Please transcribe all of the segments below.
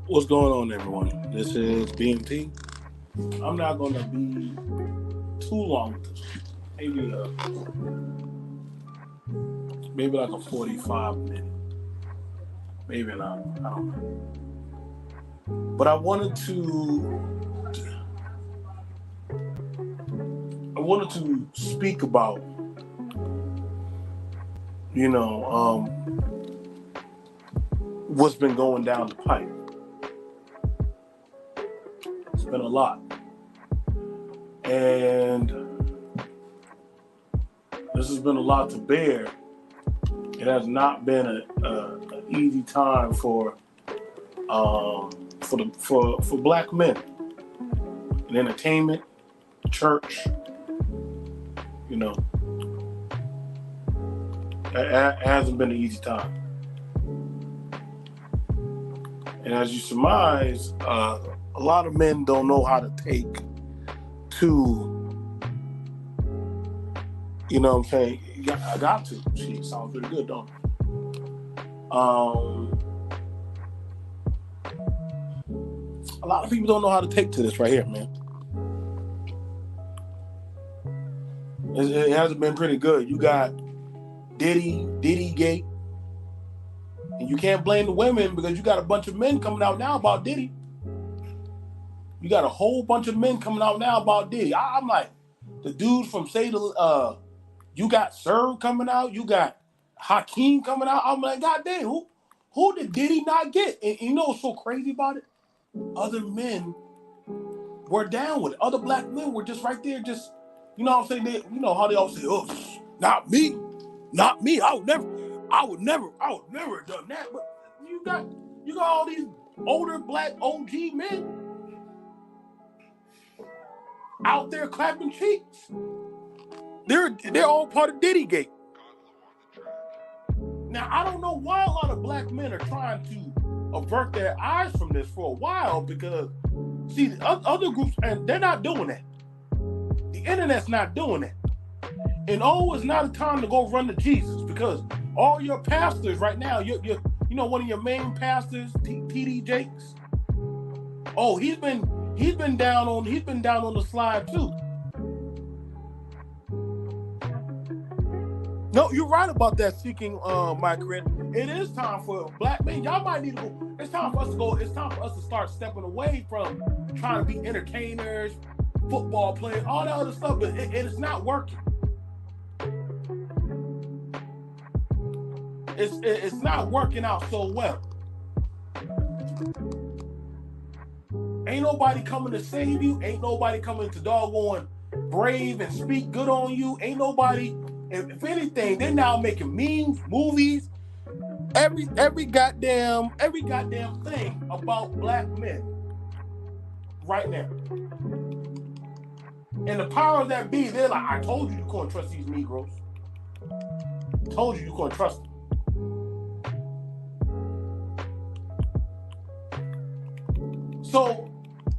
What's going on, everyone? This is BMT. I'm not going to be too long with this. Maybe like a 45 minute. Maybe not. I don't know. But I wanted to speak about, what's been going down the pipe. It's been a lot. And this has been a lot to bear. It has not been an easy time for black men in entertainment, church. It hasn't been an easy time. And as you surmise, a lot of men don't know how to take to, you know what I'm saying? I got to. She sounds pretty good, don't it? A lot of people don't know how to take to this right here, man. It hasn't been pretty good. You got Diddy Gate. And you can't blame the women because you got a bunch of men coming out now about Diddy. You got a whole bunch of men coming out now about Diddy. I'm like, the dudes from you got Serve coming out, you got Hakeem coming out. I'm like, God damn, who did Diddy not get? And you know what's so crazy about it? Other men were down with it. Other black men were just right there, just, you know what I'm saying? You know how they all say, oh, not me. I would never have done that. But you got all these older black OG men out there clapping cheeks. They're all part of Diddy Gate. Now, I don't know why a lot of black men are trying to avert their eyes from this for a while because, see, the other groups, and they're not doing that. The internet's not doing that. And it's not a time to go run to Jesus because all your pastors right now, you know, one of your main pastors, TD Jakes. Oh, he's been down on the slide too. No, you're right about that, seeking my credit. It is time for black men. Y'all might need to go. It's time for us to go. It's time for us to start stepping away from trying to be entertainers, football players, all that other stuff. But it is not working. It's not working out so well. Ain't nobody coming to save you. Ain't nobody coming to doggone brave and speak good on you. Ain't nobody. If anything, they're now making memes, movies, every goddamn thing about black men right now. And the power of that be, they're like, I told you couldn't trust these Negroes. Told you couldn't trust them. So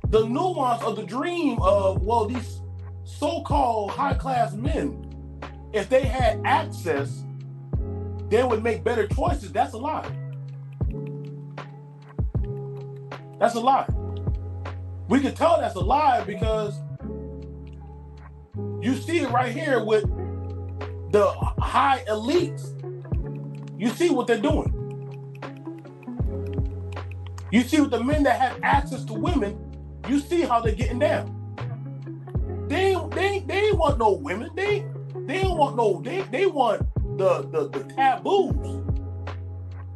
the nuance of the dream of, well, these so-called high-class men, if they had access, they would make better choices. That's a lie. That's a lie. We can tell that's a lie because you see it right here with the high elites. You see what they're doing. You see with the men that have access to women, you see how they're getting down. They ain't want no women. They don't want no. They want the taboos,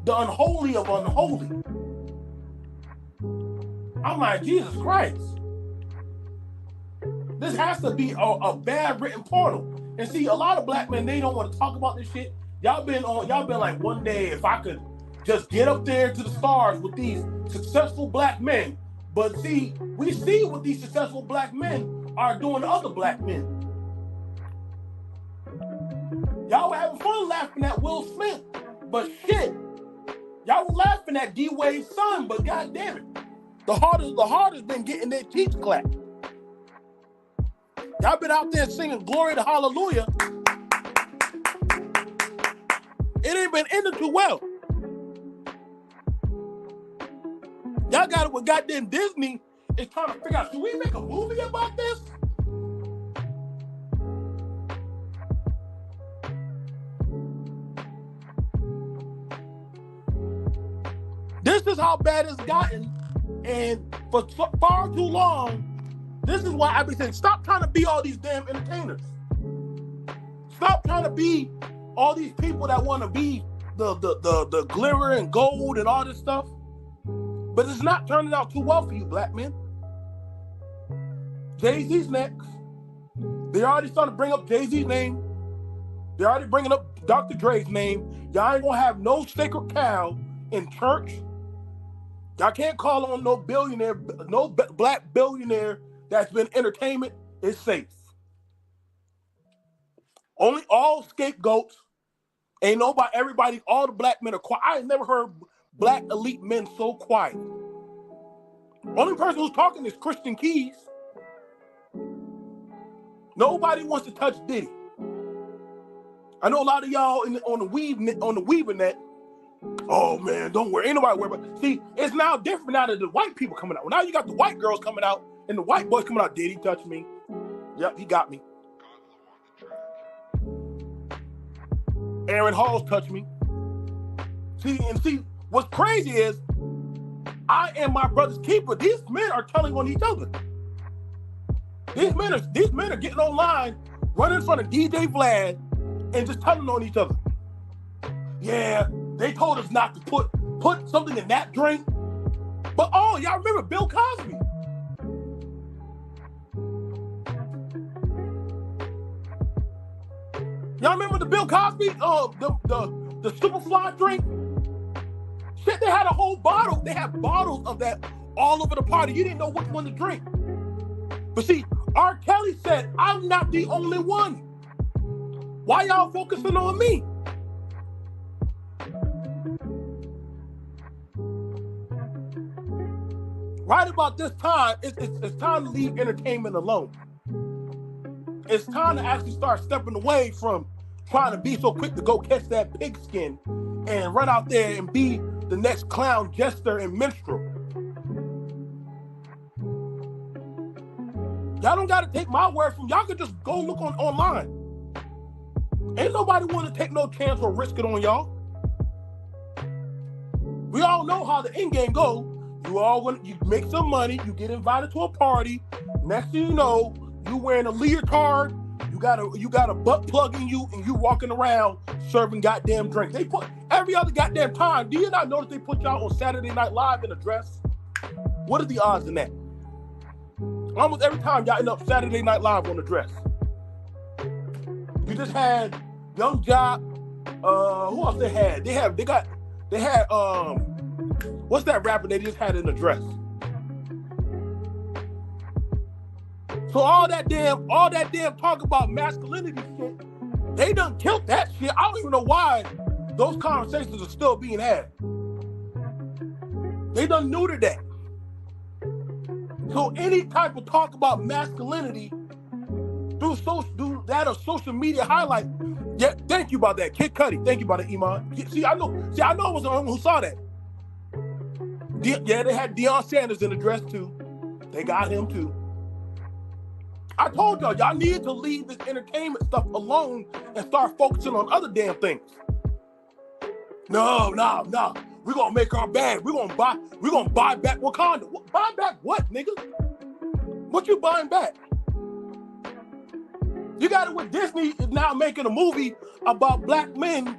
the unholy of unholy. I'm like, Jesus Christ. This has to be a bad written portal. And see, a lot of black men, they don't want to talk about this shit. Y'all been like, one day if I could just get up there to the stars with these successful black men. But see, we see what these successful black men are doing to other black men. Y'all were having fun laughing at Will Smith, but shit, y'all were laughing at D-Wade's son, but god damn it, the heart has been getting their teeth clapped. Y'all been out there singing glory to hallelujah. It ain't been ending too well. Y'all got it with goddamn Disney is trying to figure out, should we make a movie about this? This is how bad it's gotten. And for far too long, this is why I be saying, stop trying to be all these damn entertainers. Stop trying to be all these people that want to be the glitter and gold and all this stuff. But it's not turning out too well for you, black men. Jay-Z's next. They already started to bring up Jay-Z's name. They're already bringing up Dr. Dre's name. Y'all ain't gonna have no sacred cow in church. Y'all can't call on no billionaire, no black billionaire that's been entertainment is safe. Only all scapegoats. Ain't nobody, everybody, all the black men are quiet. I ain't never heard black elite men so quiet. Only person who's talking is Christian Keys. Nobody wants to touch Diddy. I know a lot of y'all on the Weaver net. Oh man, don't worry, ain't nobody worried about. See, it's now different now that the white people coming out. Now you got the white girls coming out and the white boys coming out. Did he touch me? Yep, he got me. Aaron Hall's touched me. See, what's crazy is I am my brother's keeper. These men are telling on each other. These men are getting online, running in front of DJ Vlad, and just telling on each other. Yeah, they told us not to put something in that drink. But oh, y'all remember Bill Cosby? Y'all remember the Bill Cosby, the Superfly drink? Shit, they had a whole bottle. They had bottles of that all over the party. You didn't know which one to drink. But see, R. Kelly said, I'm not the only one. Why y'all focusing on me? Right about this time, it's time to leave entertainment alone. It's time to actually start stepping away from trying to be so quick to go catch that pigskin and run out there and be the next clown, jester, and minstrel. Y'all don't got to take my word from y'all. Can just go look online. Ain't nobody want to take no chance or risk it on y'all. We all know how the end game goes. You make some money, you get invited to a party. Next thing you know, you wearing a leotard, you got a butt plug in you, and you walking around serving goddamn drinks. They put every other goddamn time. Do you not notice they put y'all on Saturday Night Live in a dress? What are the odds in that? Almost every time y'all end up Saturday Night Live on a dress. You just had Young Jock. Who else they had? They had what's that rapper they just had in a dress? So all that damn talk about masculinity shit, they done killed that shit. I don't even know why those conversations are still being had. They done neutered that. So any type of talk about masculinity through that or social media highlight. Yeah, thank you about that, Kid Cudi. Thank you about that, Iman. See, I know it was the one who saw that. Yeah, they had Deion Sanders in the dress too. They got him too. I told y'all need to leave this entertainment stuff alone and start focusing on other damn things. No. We're gonna make our bag. We're gonna buy back Wakanda. Buy back what, nigga? What you buying back? You got it with Disney is now making a movie about black men.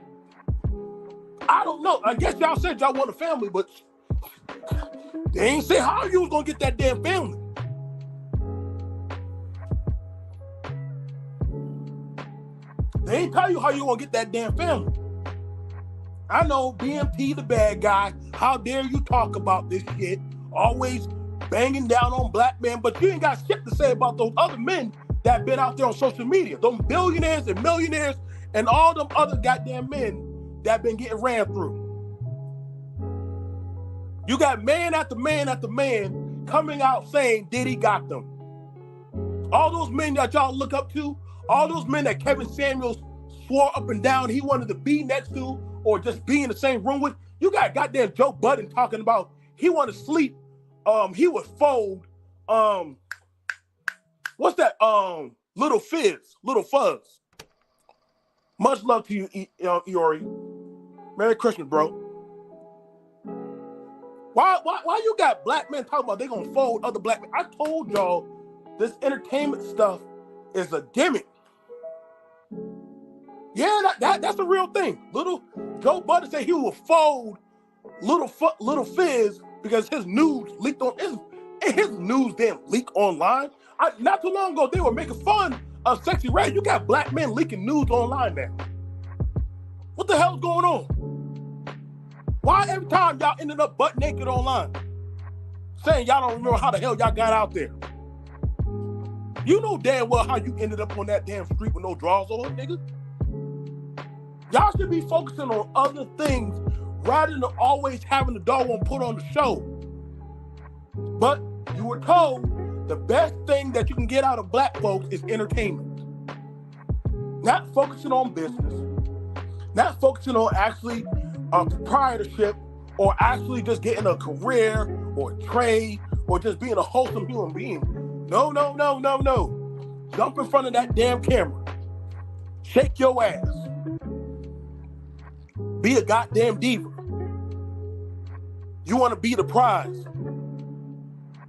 I don't know. I guess y'all said y'all want a family, but they ain't say how you was gonna get that damn family. They ain't tell you how you gonna get that damn family. I know BMT the bad guy. How dare you talk about this shit? Always banging down on black men, but you ain't got shit to say about those other men that been out there on social media. Those billionaires and millionaires and all them other goddamn men that been getting ran through. You got man after man after man coming out saying Diddy got them. All those men that y'all look up to, all those men that Kevin Samuels swore up and down he wanted to be next to or just be in the same room with. You got goddamn Joe Budden talking about he want to sleep he would fold, what's that? Little Fuzz. Much love to you, Iori. Merry Christmas, bro. Why you got black men talking about they gonna fold other black men? I told y'all this entertainment stuff is a gimmick. Yeah, that's a real thing. Little Joe Budden said he will fold Little Fizz because his news leaked on his news didn't leak online. Not too long ago, they were making fun of Sexy Red. You got black men leaking news online now. What the hell's going on? Why every time y'all ended up butt naked online? Saying y'all don't remember how the hell y'all got out there. You know damn well how you ended up on that damn street with no drawers on, nigga. Y'all should be focusing on other things rather than always having the doggone put on the show. But you were told the best thing that you can get out of black folks is entertainment. Not focusing on business. Not focusing on actually proprietorship or actually just getting a career or a trade or just being a wholesome human being. No. Jump in front of that damn camera. Shake your ass. Be a goddamn diva. You want to be the prize.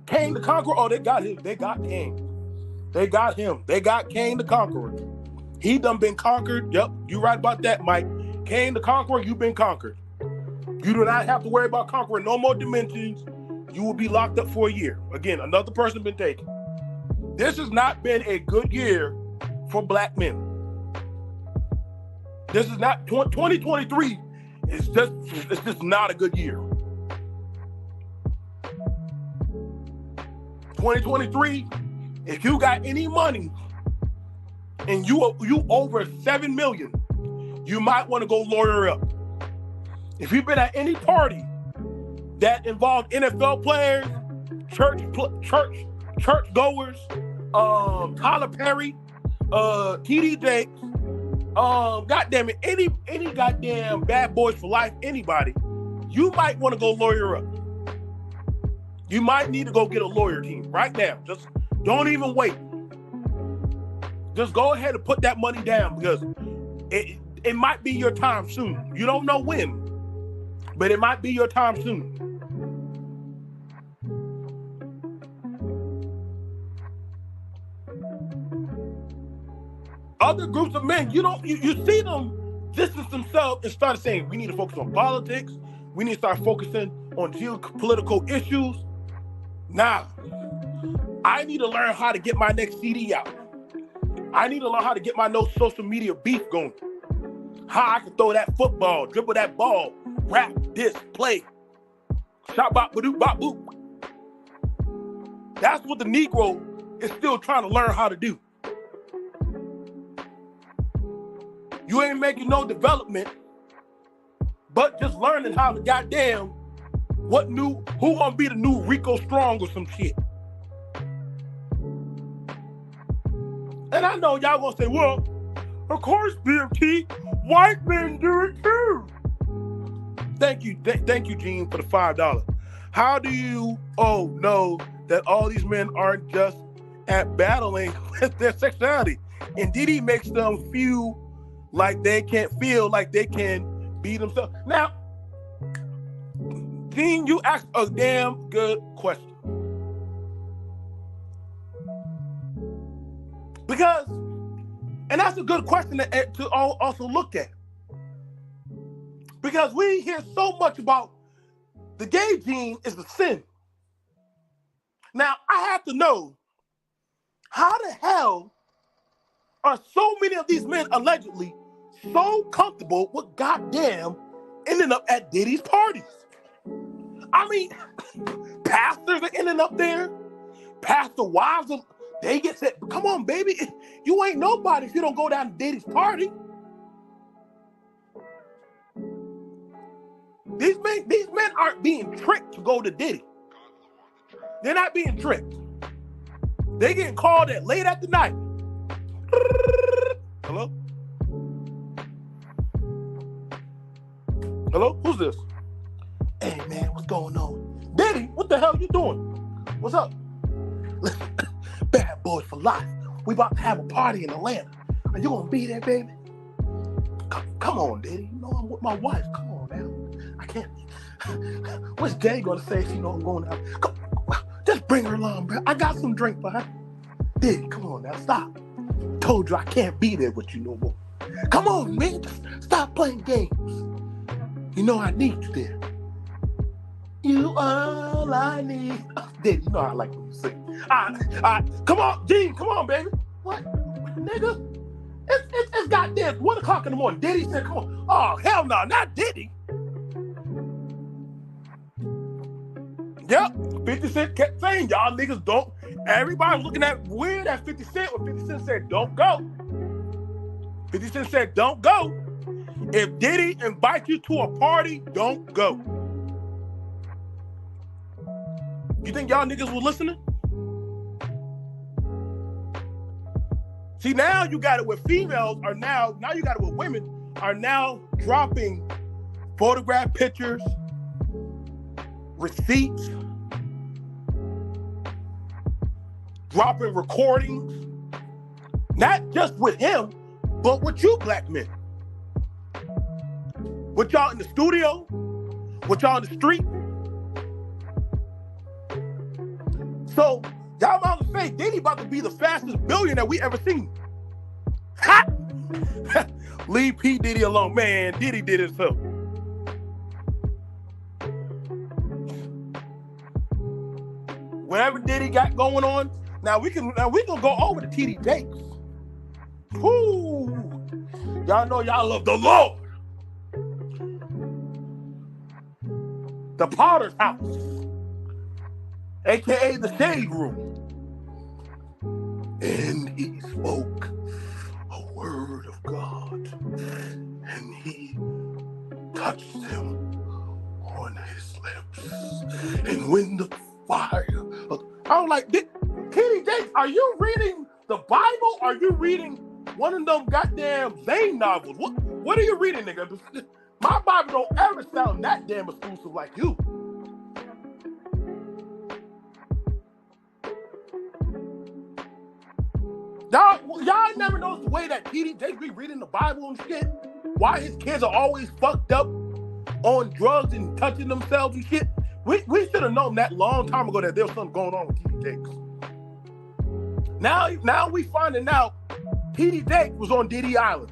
Kane the Conqueror, oh, they got him. They got Kane. They got him. They got Kane the Conqueror. He done been conquered. Yep, you right about that, Mike. Kane the Conqueror, you've been conquered. You do not have to worry about conquering no more dimensions. You will be locked up for a year. Again, another person been taken. This has not been a good year for black men. This is not 2023. It's just not a good year. 2023, if you got any money and you over 7 million, you might want to go lawyer up. If you've been at any party that involved NFL players, church goers, Tyler Perry, TD Jakes, goddamn it, any goddamn Bad Boys for Life, anybody, you might want to go lawyer up. You might need to go get a lawyer team right now. Just don't even wait. Just go ahead and put that money down because it might be your time soon. You don't know when, but it might be your time soon. Other groups of men, you see them distance themselves and start saying, we need to focus on politics. We need to start focusing on geopolitical issues. Nah, I need to learn how to get my next CD out. I need to learn how to get my no social media beef going. How I can throw that football, dribble that ball, rap, this, play. Shot bop, ba-doop, bop, boop. That's what the Negro is still trying to learn how to do. You ain't making no development, but just learning how to goddamn who gonna be the new Rico Strong or some shit. And I know y'all gonna say, well, of course, BMT, white men do it too. Thank you, Gene, for the $5. How do you know that all these men aren't just at battling with their sexuality? And Diddy makes them feel like they can be themselves. Now, Gene, you asked a damn good question. Because, and that's a good question to also look at. Because we hear so much about the gay gene is a sin. Now, I have to know, how the hell are so many of these men allegedly so comfortable with goddamn ending up at Diddy's parties? I mean, pastors are ending up there. Pastor wives, they get said, come on, baby. You ain't nobody if you don't go down to Diddy's party. These men aren't being tricked to go to Diddy. They're not being tricked. They getting called at late at the night. Hello? Hello? Who's this? Hey, man, what's going on? Diddy, what the the hell you doing? What's up? Bad boys for life. We about to have a party in Atlanta. Are you gonna be there, baby? Come on, Diddy. You know I'm with my wife. Come on now. I can't. What's Jay gonna say if she know I'm going out? Come, just bring her along, bro. I got some drink for her. Diddy, come on now. Stop. Told you I can't be there with you no more. Come on, man. Just stop playing games. You know I need you there. You all I need. Diddy, you know I like when you sing. All right. Come on, Gene. Come on, baby. What? Nigga? It's goddamn 1 o'clock in the morning. Diddy said, come on. Oh, hell no, not Diddy. Yep, 50 Cent kept saying, y'all niggas don't. Everybody looking at weird at 50 Cent when 50 Cent said, don't go. 50 Cent said, don't go. If Diddy invites you to a party, don't go. You think y'all niggas were listening? See, now you got it with females are now you got it with women are now dropping photograph pictures, receipts, dropping recordings, not just with him, but with you black men. With y'all in the studio, with y'all in the street. So, y'all about to say, Diddy about to be the fastest billionaire we ever seen. Ha! Leave P. Diddy alone. Man, Diddy did it himself. Whatever Diddy got going on, now we gonna go over to TD Jakes. Whoo! Y'all know y'all love the Lord. The Potter's house, aka the Shade Room. And he spoke a word of God, and he touched him on his lips. And when the fire, I was like, Kenny Jakes, are you reading the Bible? Or are you reading one of them goddamn Zane novels? What are you reading, nigga? My Bible don't ever sound that damn exclusive like you. Y'all never noticed the way that TD Jakes be reading the Bible and shit? Why his kids are always fucked up on drugs and touching themselves and shit? We should have known that long time ago that there was something going on with TD Jakes. Now we finding out TD Jakes was on Diddy Island.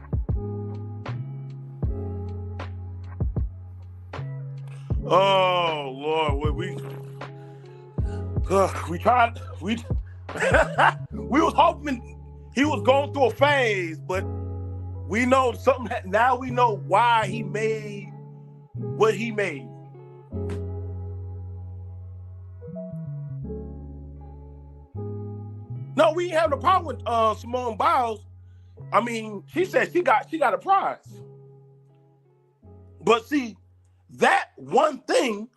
Oh Lord, we tried. We was hoping he was going through a phase, but we know something. Now we know why he made what he made. No, we ain't having a problem with Simone Biles. I mean, she said she got a prize. But see, that one thing,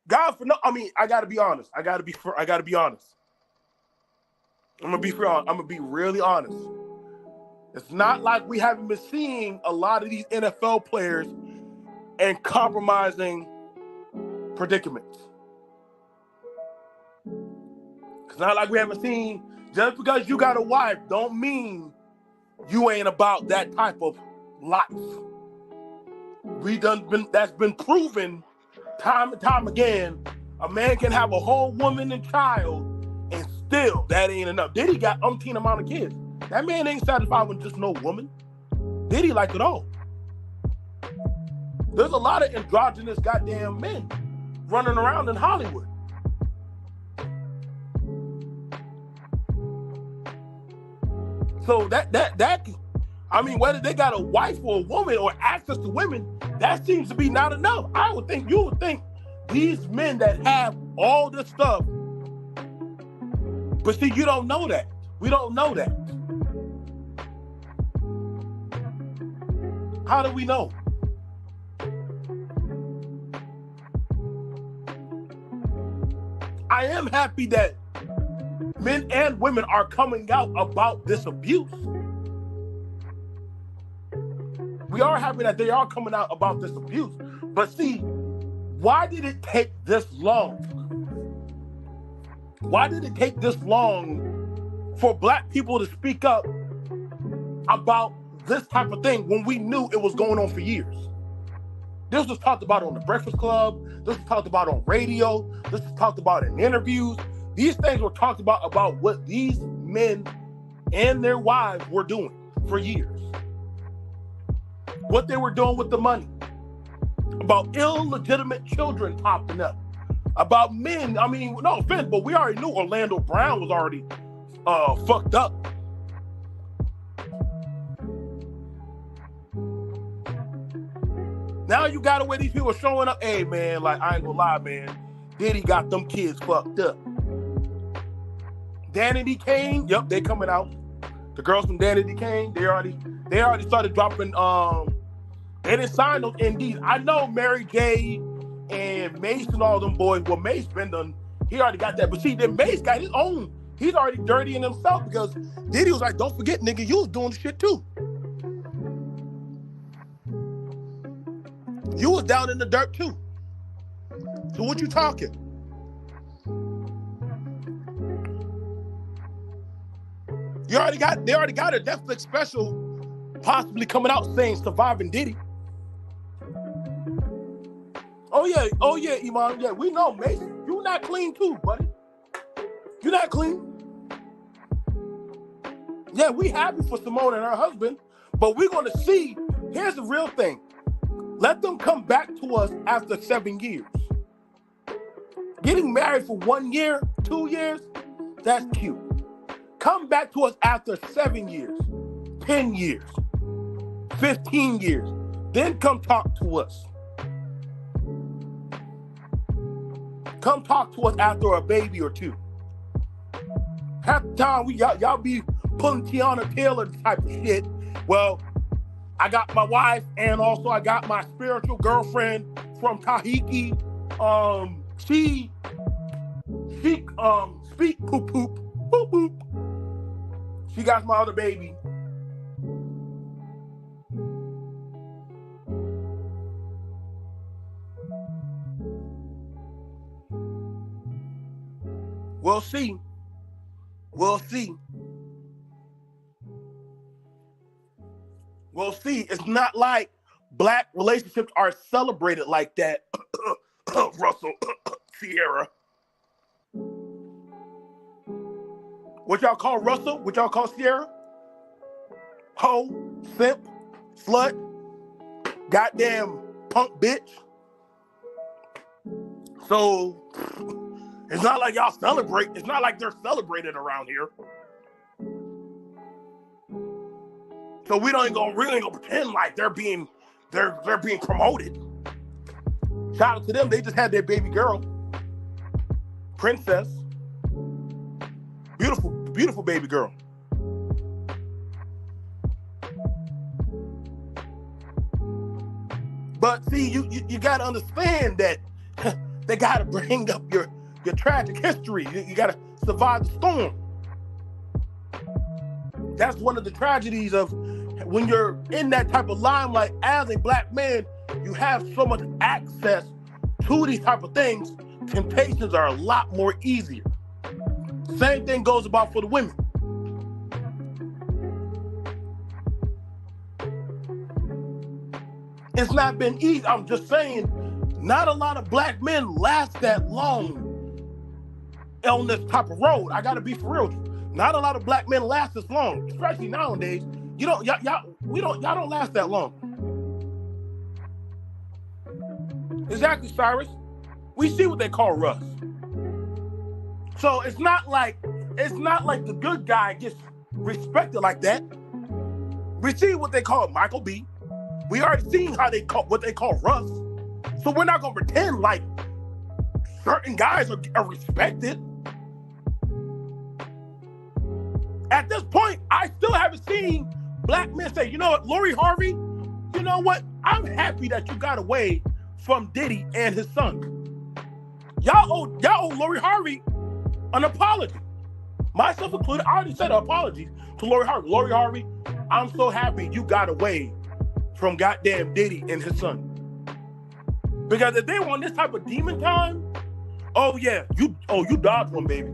God for no. I mean, I gotta be honest. I gotta be honest. I'm gonna be really honest. It's not like we haven't been seeing a lot of these NFL players in compromising predicaments. It's not like we haven't seen, just because you got a wife don't mean you ain't about that type of life. That's been proven time and time again. A man can have a whole woman and child and still that ain't enough. Diddy got umpteen amount of kids. That man ain't satisfied with just no woman. Diddy like it all. There's a lot of androgynous goddamn men running around in Hollywood. So that I mean, whether they got a wife or a woman or access to women, that seems to be not enough. You would think these men that have all this stuff, but see, you don't know that. We don't know that. How do we know? I am happy that men and women are coming out about this abuse. We are happy that they are coming out about this abuse. But see, why did it take this long Why did it take this long for black people to speak up about this type of thing when we knew it was going on for years? This was talked about on the Breakfast Club. This was talked about on radio. This was talked about in interviews. These things were talked about what these men and their wives were doing for years. What they were doing with the money. About illegitimate children popping up. About men, I mean, no offense, but we already knew Orlando Brown was already fucked up. Now you got where these people are showing up. Hey, man, like, I ain't gonna lie, man. Diddy got them kids fucked up. Danity Kane, yep, they coming out. The girls from Danity Kane, they already started dropping, they didn't sign those NDs. I know Mary J and Mace and all them boys, well, Mace been done, he already got that. But see, then Mace got his own. He's already dirty in himself because Diddy was like, don't forget, nigga, you was doing shit too. You was down in the dirt too. So what you talking? They already got a Netflix special possibly coming out saying Surviving Diddy. Oh yeah, Iman. Yeah, we know, Mason. You not clean too, buddy. You not clean. Yeah, we happy for Simone and her husband, but we're gonna see. Here's the real thing. Let them come back to us after 7 years. Getting married for 1 year, 2 years, that's cute. Come back to us after 7 years, 10 years, 15 years. Then come talk to us. Come talk to us after a baby or two. Half the time y'all be pulling Tiana Taylor type of shit. Well, I got my wife and also I got my spiritual girlfriend from Tahiti. She speak poop poop poop poop. She got my other baby. We'll see. We'll see. We'll see. It's not like black relationships are celebrated like that. Russell, Sierra. What y'all call Russell? What y'all call Sierra? Hoe, simp, slut, goddamn punk bitch. So it's not like y'all celebrate. It's not like they're celebrated around here. So we ain't really gonna pretend like they're being promoted. Shout out to them. They just had their baby girl, Princess. Beautiful, beautiful baby girl. But see, you gotta understand that they gotta bring up your tragic history. You gotta survive the storm. That's one of the tragedies of when you're in that type of limelight as a black man. You have so much access to these type of things. Temptations are a lot more easier. Same thing goes about for the women. It's not been easy. I'm just saying, not a lot of black men last that long on this type of road. I gotta be for real. Not a lot of black men last this long, especially nowadays. Y'all don't last that long. Exactly, Cyrus. We see what they call rust. So it's not like the good guy gets respected like that. We see what they call Michael B. We already seen what they call rust. So we're not gonna pretend like certain guys are respected. At this point, I still haven't seen black men say, you know what, Lori Harvey, you know what? I'm happy that you got away from Diddy and his son. Y'all owe Lori Harvey an apology. Myself included, I already said apologies to Lori Harvey. Lori Harvey, I'm so happy you got away from goddamn Diddy and his son. Because if they want this type of demon time, oh yeah, you dodged one, baby.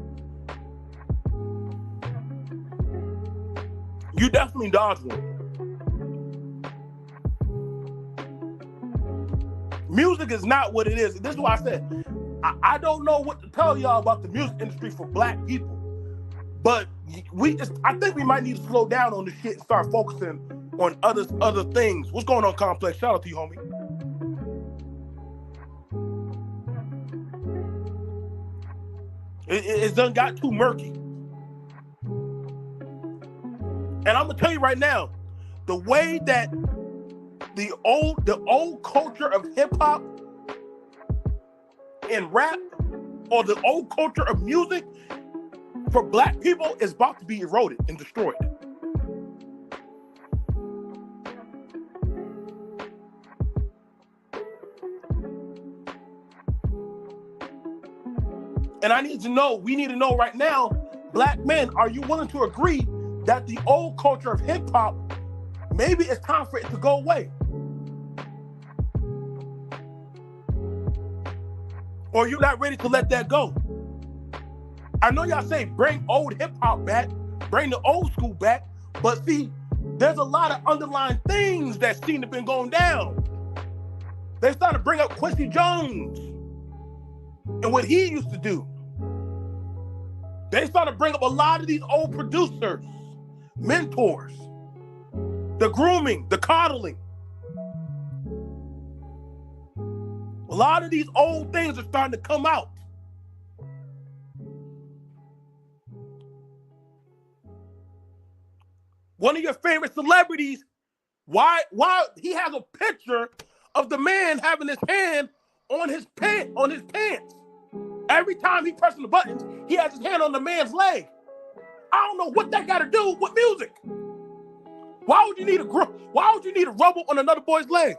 You definitely dodged one. Music is not what it is. This is why I said, I don't know what to tell y'all about the music industry for black people. But I think we might need to slow down on this shit and start focusing on other things. What's going on, Complex? Shout out to you, homie. It's done got too murky. And I'm gonna tell you right now, the way that the old culture of hip hop and rap, or the old culture of music for black people, is about to be eroded and destroyed. And we need to know right now, black men, are you willing to agree that the old culture of hip hop, maybe it's time for it to go away? Or you're not ready to let that go? I know y'all say bring old hip hop back, bring the old school back, but see, there's a lot of underlying things that seem to have been going down. They started to bring up Quincy Jones and what he used to do. They started to bring up a lot of these old producers, mentors, the grooming, the coddling. A lot of these old things are starting to come out. One of your favorite celebrities, why he has a picture of the man having his hand on his pants. Every time he presses the buttons, he has his hand on the man's leg. I don't know what that got to do with music. Why would you need a rubber on another boy's leg?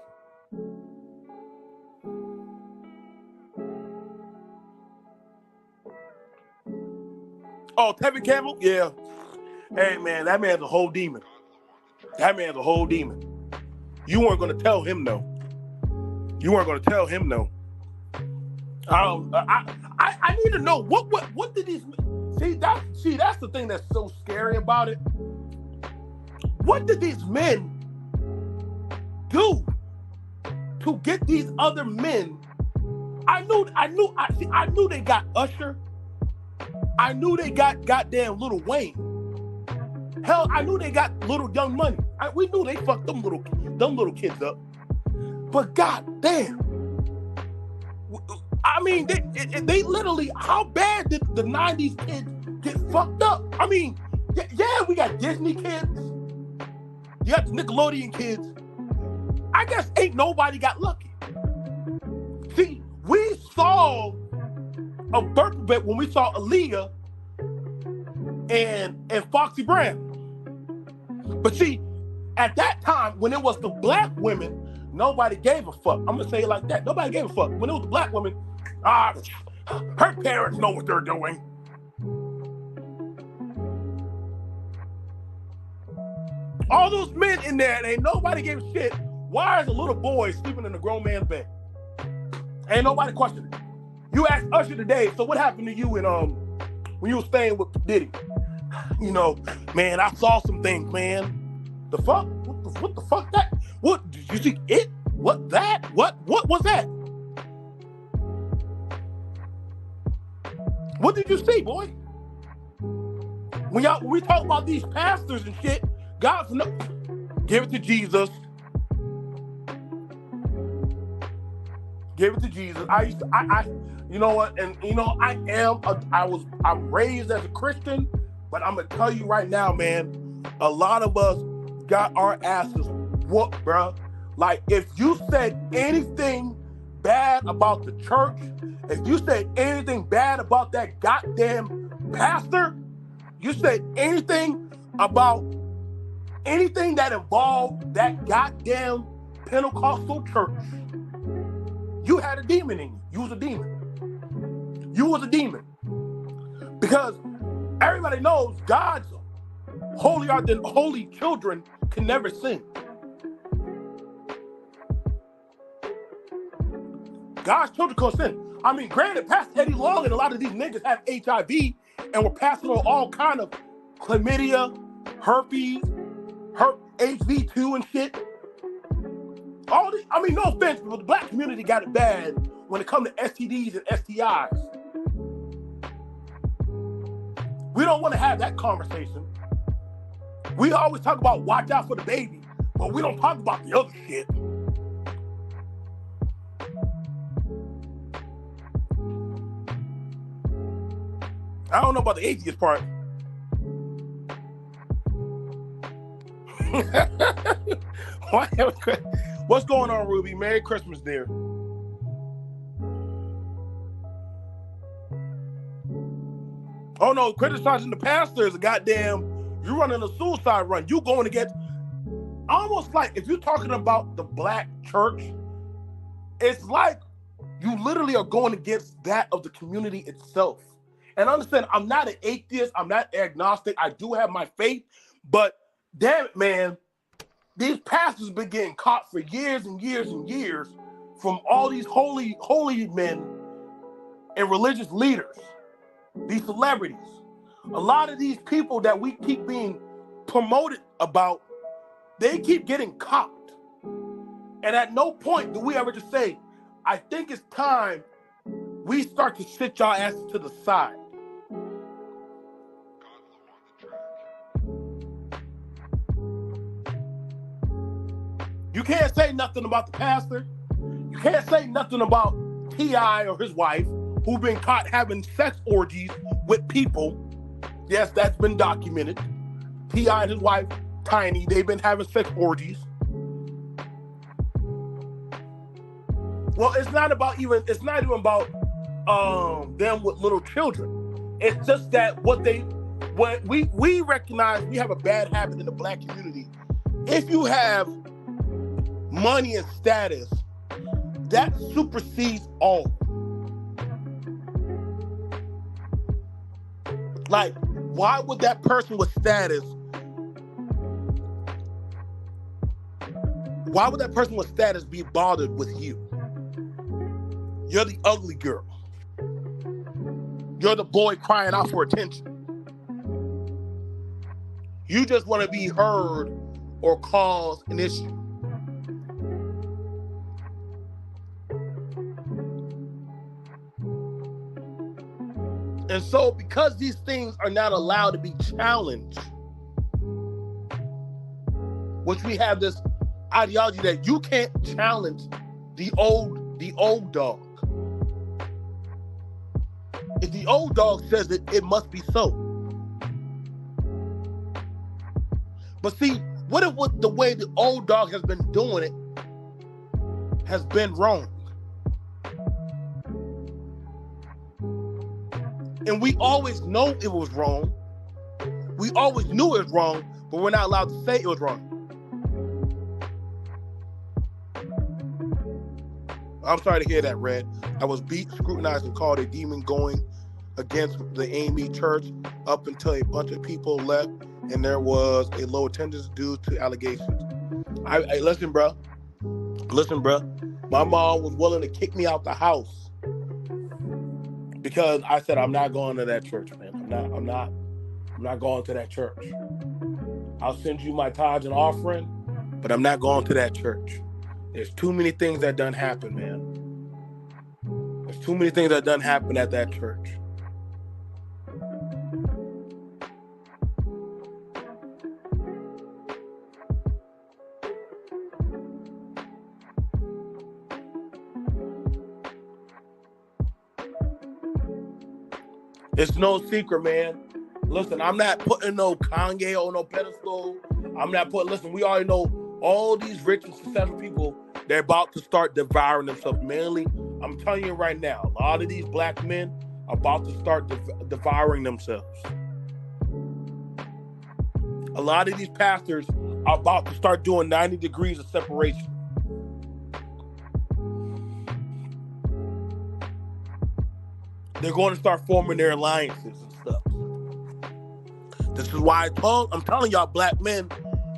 Oh, Tevin Campbell? Yeah. Hey, man, that man's a whole demon. That man's a whole demon. You weren't going to tell him no. You weren't going to tell him no. I need to know what did these that's the thing that's so scary about it. What did these men do to get these other men? I knew they got Usher. I knew they got goddamn Lil Wayne. Hell, I knew they got Little Young Money. We knew they fucked them little kids up. But goddamn, I mean, they literally, how bad did the 90s kids get fucked up? I mean, yeah, we got Disney kids. You got the Nickelodeon kids. I guess ain't nobody got lucky. See, we saw a birth bit when we saw Aaliyah and Foxy Brown. But see, at that time, when it was the black women, nobody gave a fuck. I'm gonna say it like that. Nobody gave a fuck. When it was the black women, her parents know what they're doing. All those men in there, ain't nobody gave a shit. Why is a little boy sleeping in a grown man's bed? Ain't nobody questioning it. You asked Usher today, so what happened to you when you were staying with Diddy? You know, man, I saw some things, man. The fuck? What the fuck that? What, did you see it? What that? What was that? What did you see, boy? When we talk about these pastors and shit, God's no, give it to Jesus. Give it to Jesus. You know what? And you know, I'm raised as a Christian, but I'm gonna tell you right now, man, a lot of us got our asses whooped, bro. Like, if you said anything bad about the church, if you said anything bad about that goddamn pastor, you said anything about anything that involved that goddamn Pentecostal church, you had a demon in you. You was a demon. You was a demon. Because everybody knows God's holier than holy children can never sin. God's children can't sin. I mean, granted, Pastor Eddie Long and a lot of these niggas have HIV and were passing on all kind of chlamydia, herpes, Her HV2 and shit. All this, I mean, no offense, but the black community got it bad when it comes to STDs and STIs. We don't want to have that conversation. We always talk about watch out for the baby, but we don't talk about the other shit. I don't know about the atheist part. What's going on, Ruby? Merry Christmas, dear. Oh no, criticizing the pastor is a goddamn, you running a suicide run. You going against, almost like if you're talking about the black church, it's like you literally are going against that of the community itself. And understand, I'm not an atheist, I'm not agnostic, I do have my faith, but damn it, man, these pastors been getting caught for years and years and years from all these holy men and religious leaders, these celebrities. A lot of these people that we keep being promoted about, they keep getting caught. And at no point do we ever just say, I think it's time we start to sit y'all asses to the side. You can't say nothing about the pastor. You can't say nothing about T.I. or his wife who've been caught having sex orgies with people. Yes, that's been documented. T.I. and his wife, Tiny, they've been having sex orgies. Well, it's not even about them with little children. It's just that what we recognize, we have a bad habit in the black community. If you have money and status, that supersedes all. Like, why would that person with status, be bothered with you? You're the ugly girl. You're the boy crying out for attention. You just want to be heard or cause an issue. And so, because these things are not allowed to be challenged, which we have this ideology that you can't challenge the old dog. If the old dog says it must be so. But see, what if the way the old dog has been doing it has been wrong? And we always know it was wrong. We always knew it was wrong, but we're not allowed to say it was wrong. I'm sorry to hear that, Red. I was beat, scrutinized, and called a demon going against the AME church up until a bunch of people left and there was a low attendance due to allegations. Hey, listen, bro. My mom was willing to kick me out the house because I said I'm not going to that church, man. I'm not going to that church. I'll send you my tithes and offering, but I'm not going to that church. There's too many things that done happen, man. There's too many things that done happen at that church. It's no secret, man. Listen, I'm not putting no Kanye on no pedestal. Listen, we already know all these rich and successful people, they're about to start devouring themselves. Mainly, I'm telling you right now, a lot of these black men are about to start devouring themselves. A lot of these pastors are about to start doing 90 degrees of separation. They're going to start forming their alliances and stuff. This is why I'm telling y'all, black men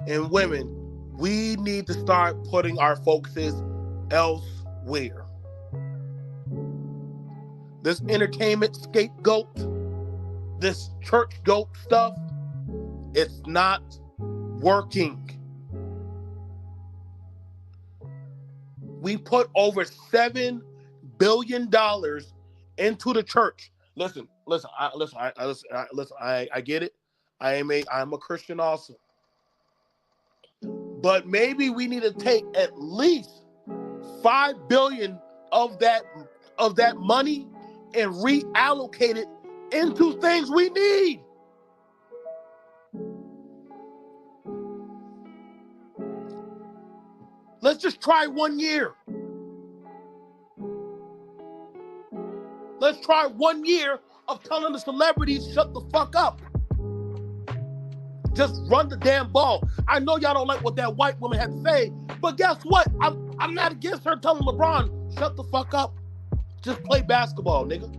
and women, we need to start putting our focuses elsewhere. This entertainment scapegoat, this church goat stuff, it's not working. We put over $7 billion into the church. Listen, I get it. I'm a Christian also. But maybe we need to take at least $5 billion of that money and reallocate it into things we need. Let's just try 1 year. Let's try 1 year of telling the celebrities shut the fuck up. Just run the damn ball. I know y'all don't like what that white woman had to say, but guess what? I'm not against her telling LeBron, shut the fuck up. Just play basketball, nigga.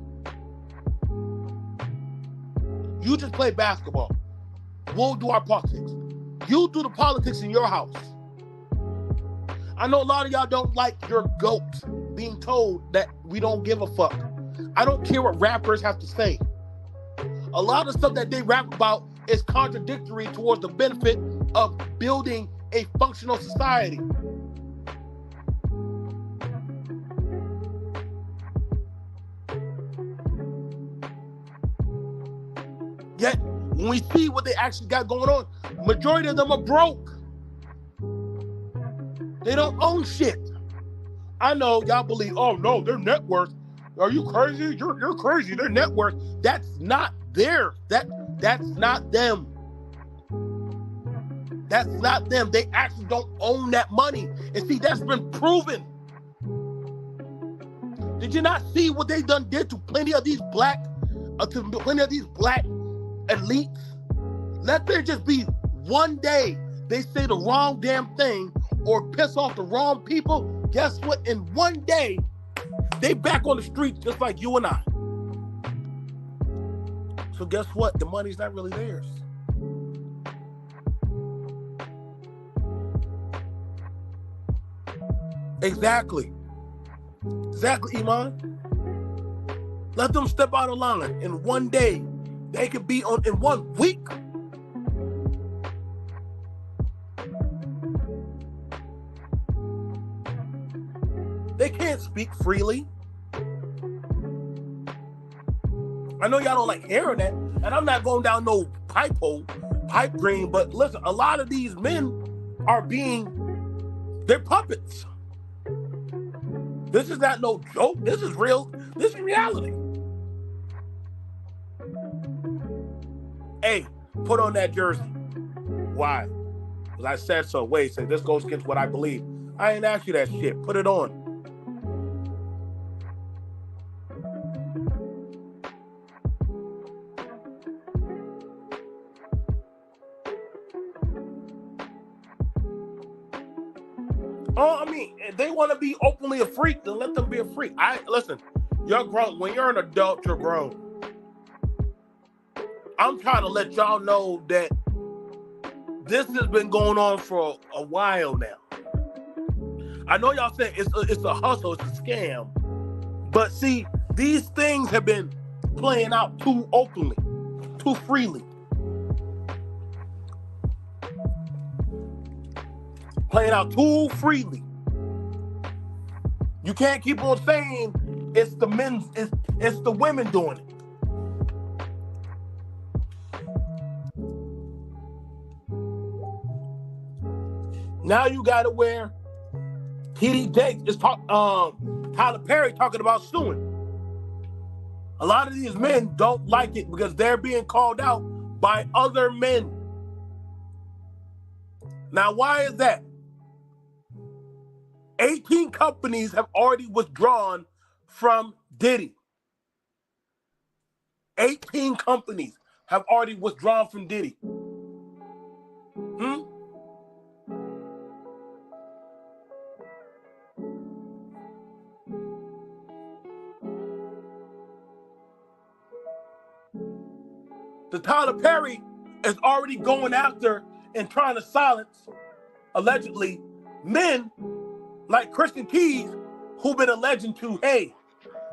You just play basketball. We'll do our politics. You do the politics in your house. I know a lot of y'all don't like your GOAT being told that we don't give a fuck. I don't care what rappers have to say. A lot of stuff that they rap about is contradictory towards the benefit of building a functional society. Yet, when we see what they actually got going on, majority of them are broke. They don't own shit. I know y'all believe, oh no, their net worth. Are you crazy? You're crazy. Their net worth. That's not theirs. That's not them. That's not them. They actually don't own that money. And see, that's been proven. Did you not see what they did to plenty of these black elites? Let there just be one day they say the wrong damn thing or piss off the wrong people. Guess what? In one day, they back on the streets just like you and I. So guess what? The money's not really theirs. Exactly, Iman. Let them step out of line. In one day, they could be on in 1 week. They can't speak freely. I know y'all don't like hearing that, and I'm not going down no pipe dream, but listen, a lot of these men are they're puppets. This is not no joke. This is real. This is reality. Hey, put on that jersey. Why? Because I said so. Wait, say this goes against what I believe. I ain't asked you that shit. Put it on. Oh, I mean, if they want to be openly a freak, then let them be a freak. Listen, you're grown. When you're an adult, you're grown. I'm trying to let y'all know that this has been going on for a while now. I know y'all say it's a hustle, it's a scam. But see, these things have been playing out too openly, too freely. Playing out too freely. You can't keep on saying it's the women doing it. Now you got it where TD Jakes is Tyler Perry talking about suing. A lot of these men don't like it because they're being called out by other men. Now, why is that? 18 companies have already withdrawn from Diddy. 18 companies have already withdrawn from Diddy. The Tyler Perry is already going after and trying to silence, allegedly, men like Christian Keys, who've been alleging to, hey,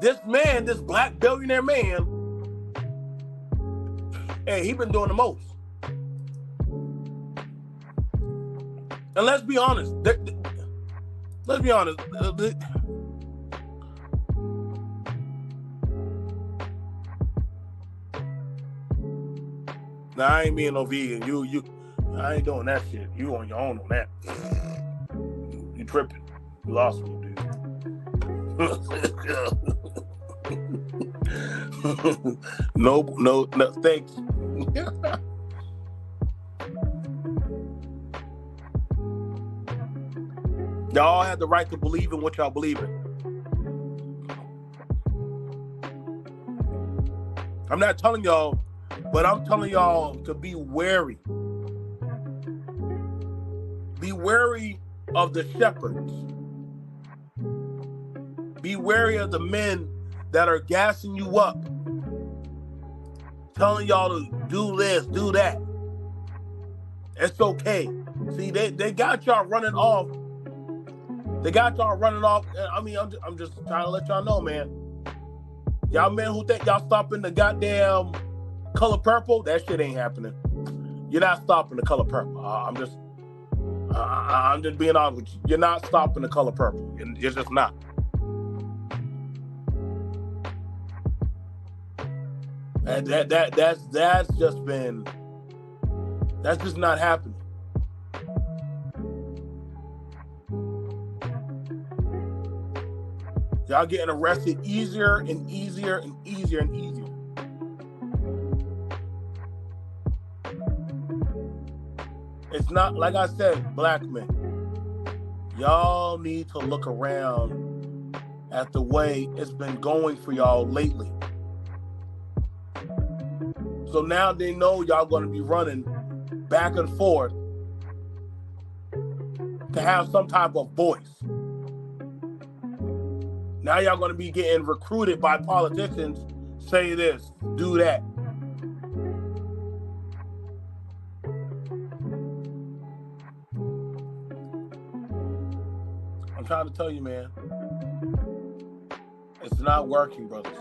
this man, this black billionaire man, hey, he been doing the most. And let's be honest, let's be honest. Nah, I ain't being no vegan. I ain't doing that shit. You on your own on that. You tripping. You lost me, dude. No, thanks. Y'all have the right to believe in what y'all believe in. I'm not telling y'all, but I'm telling y'all to be wary. Be wary of the shepherds. Be wary of the men that are gassing you up, telling y'all to do this, do that. It's okay. See, they got y'all running off. They got y'all running off. I mean, I'm just trying to let y'all know, man. Y'all men who think y'all stopping the goddamn Color Purple, that shit ain't happening. You're not stopping the Color Purple. I'm just being honest with you. You're not stopping the Color Purple. You're just not. And that's just not happening. Y'all getting arrested easier and easier and easier and easier. It's not, like I said, black men. Y'all need to look around at the way it's been going for y'all lately. So now they know y'all going to be running back and forth to have some type of voice. Now y'all going to be getting recruited by politicians, say this, do that. I'm trying to tell you, man, it's not working, brothers.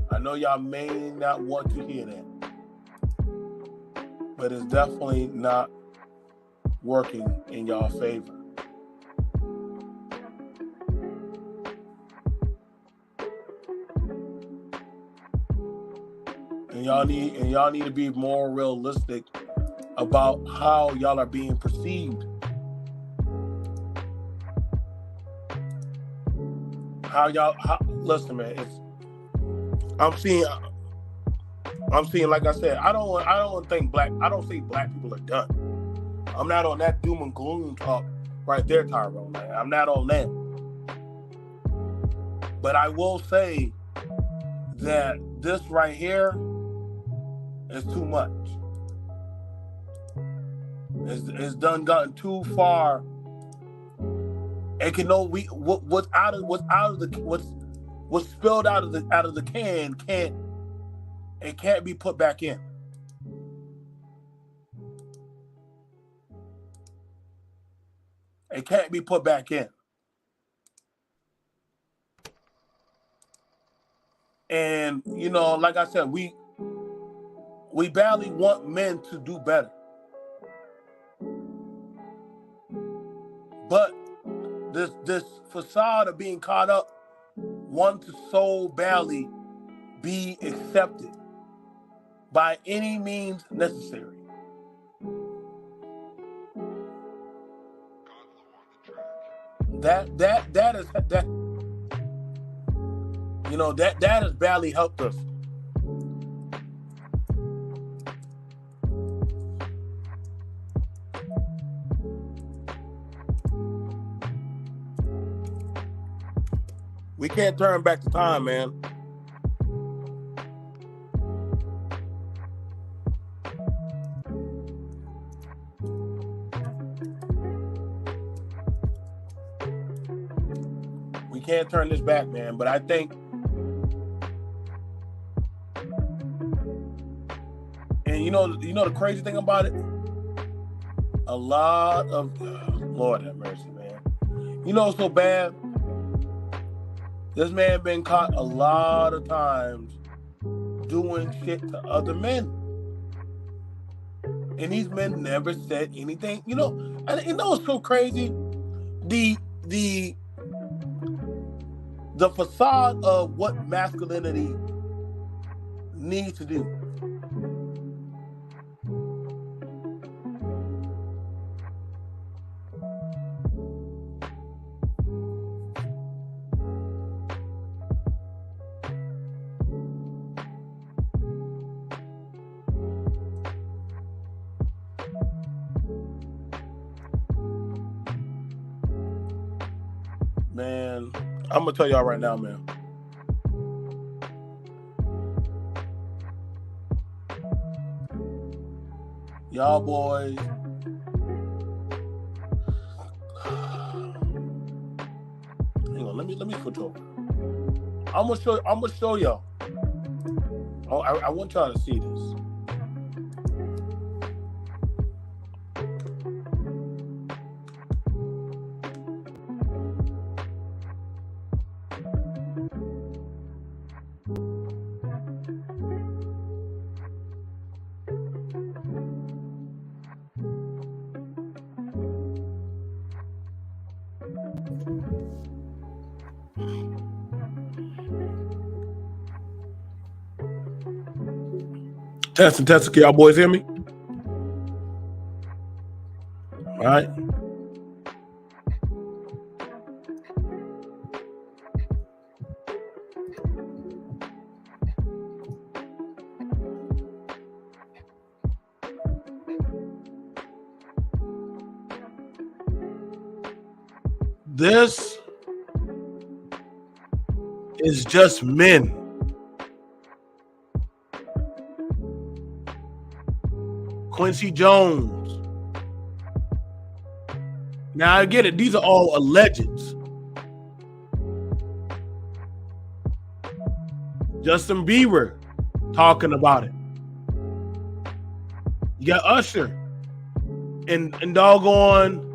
I know y'all may not want to hear that, but it's definitely not working in y'all favor. And y'all need to be more realistic about how y'all are being perceived. Listen, man, I'm seeing, like I said, I don't say black people are done. I'm not on that doom and gloom talk right there, Tyrone, man. I'm not on that. But I will say that this right here is too much. It's done gotten too far. It can know what's spilled out of the can can't be put back in. It can't be put back in. And like I said, we badly want men to do better. But this facade of being caught up, want to so badly be accepted by any means necessary. That has badly helped us. We can't turn back the time, man. We can't turn this back, man. But I think, and you know the crazy thing about it, a lot of Lord have mercy, man. You know what's so bad? This man been caught a lot of times doing shit to other men. And these men never said anything. And what's so crazy? the facade of what masculinity needs to do. Man, I'm gonna tell y'all right now, man. Y'all boys. Hang on, let me switch over. I'm gonna show y'all. Oh, I want y'all to see this. Testing. Can y'all boys hear me? All right. This is just men. Quincy Jones. Now I get it. These are all allegeds. Justin Bieber talking about it. You got Usher and doggone.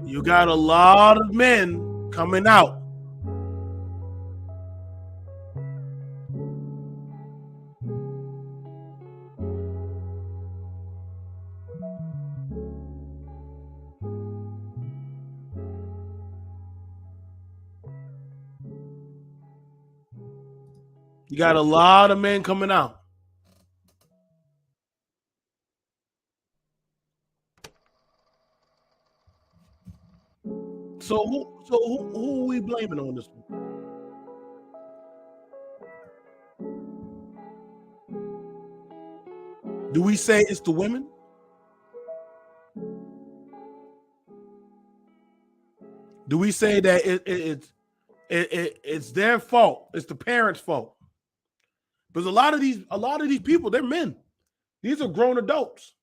You got a lot of men coming out. You got a lot of men coming out. So who are we blaming on this one? Do we say it's the women? Do we say that it's their fault? It's the parents' fault. Because a lot of these people, they're men. These are grown adults.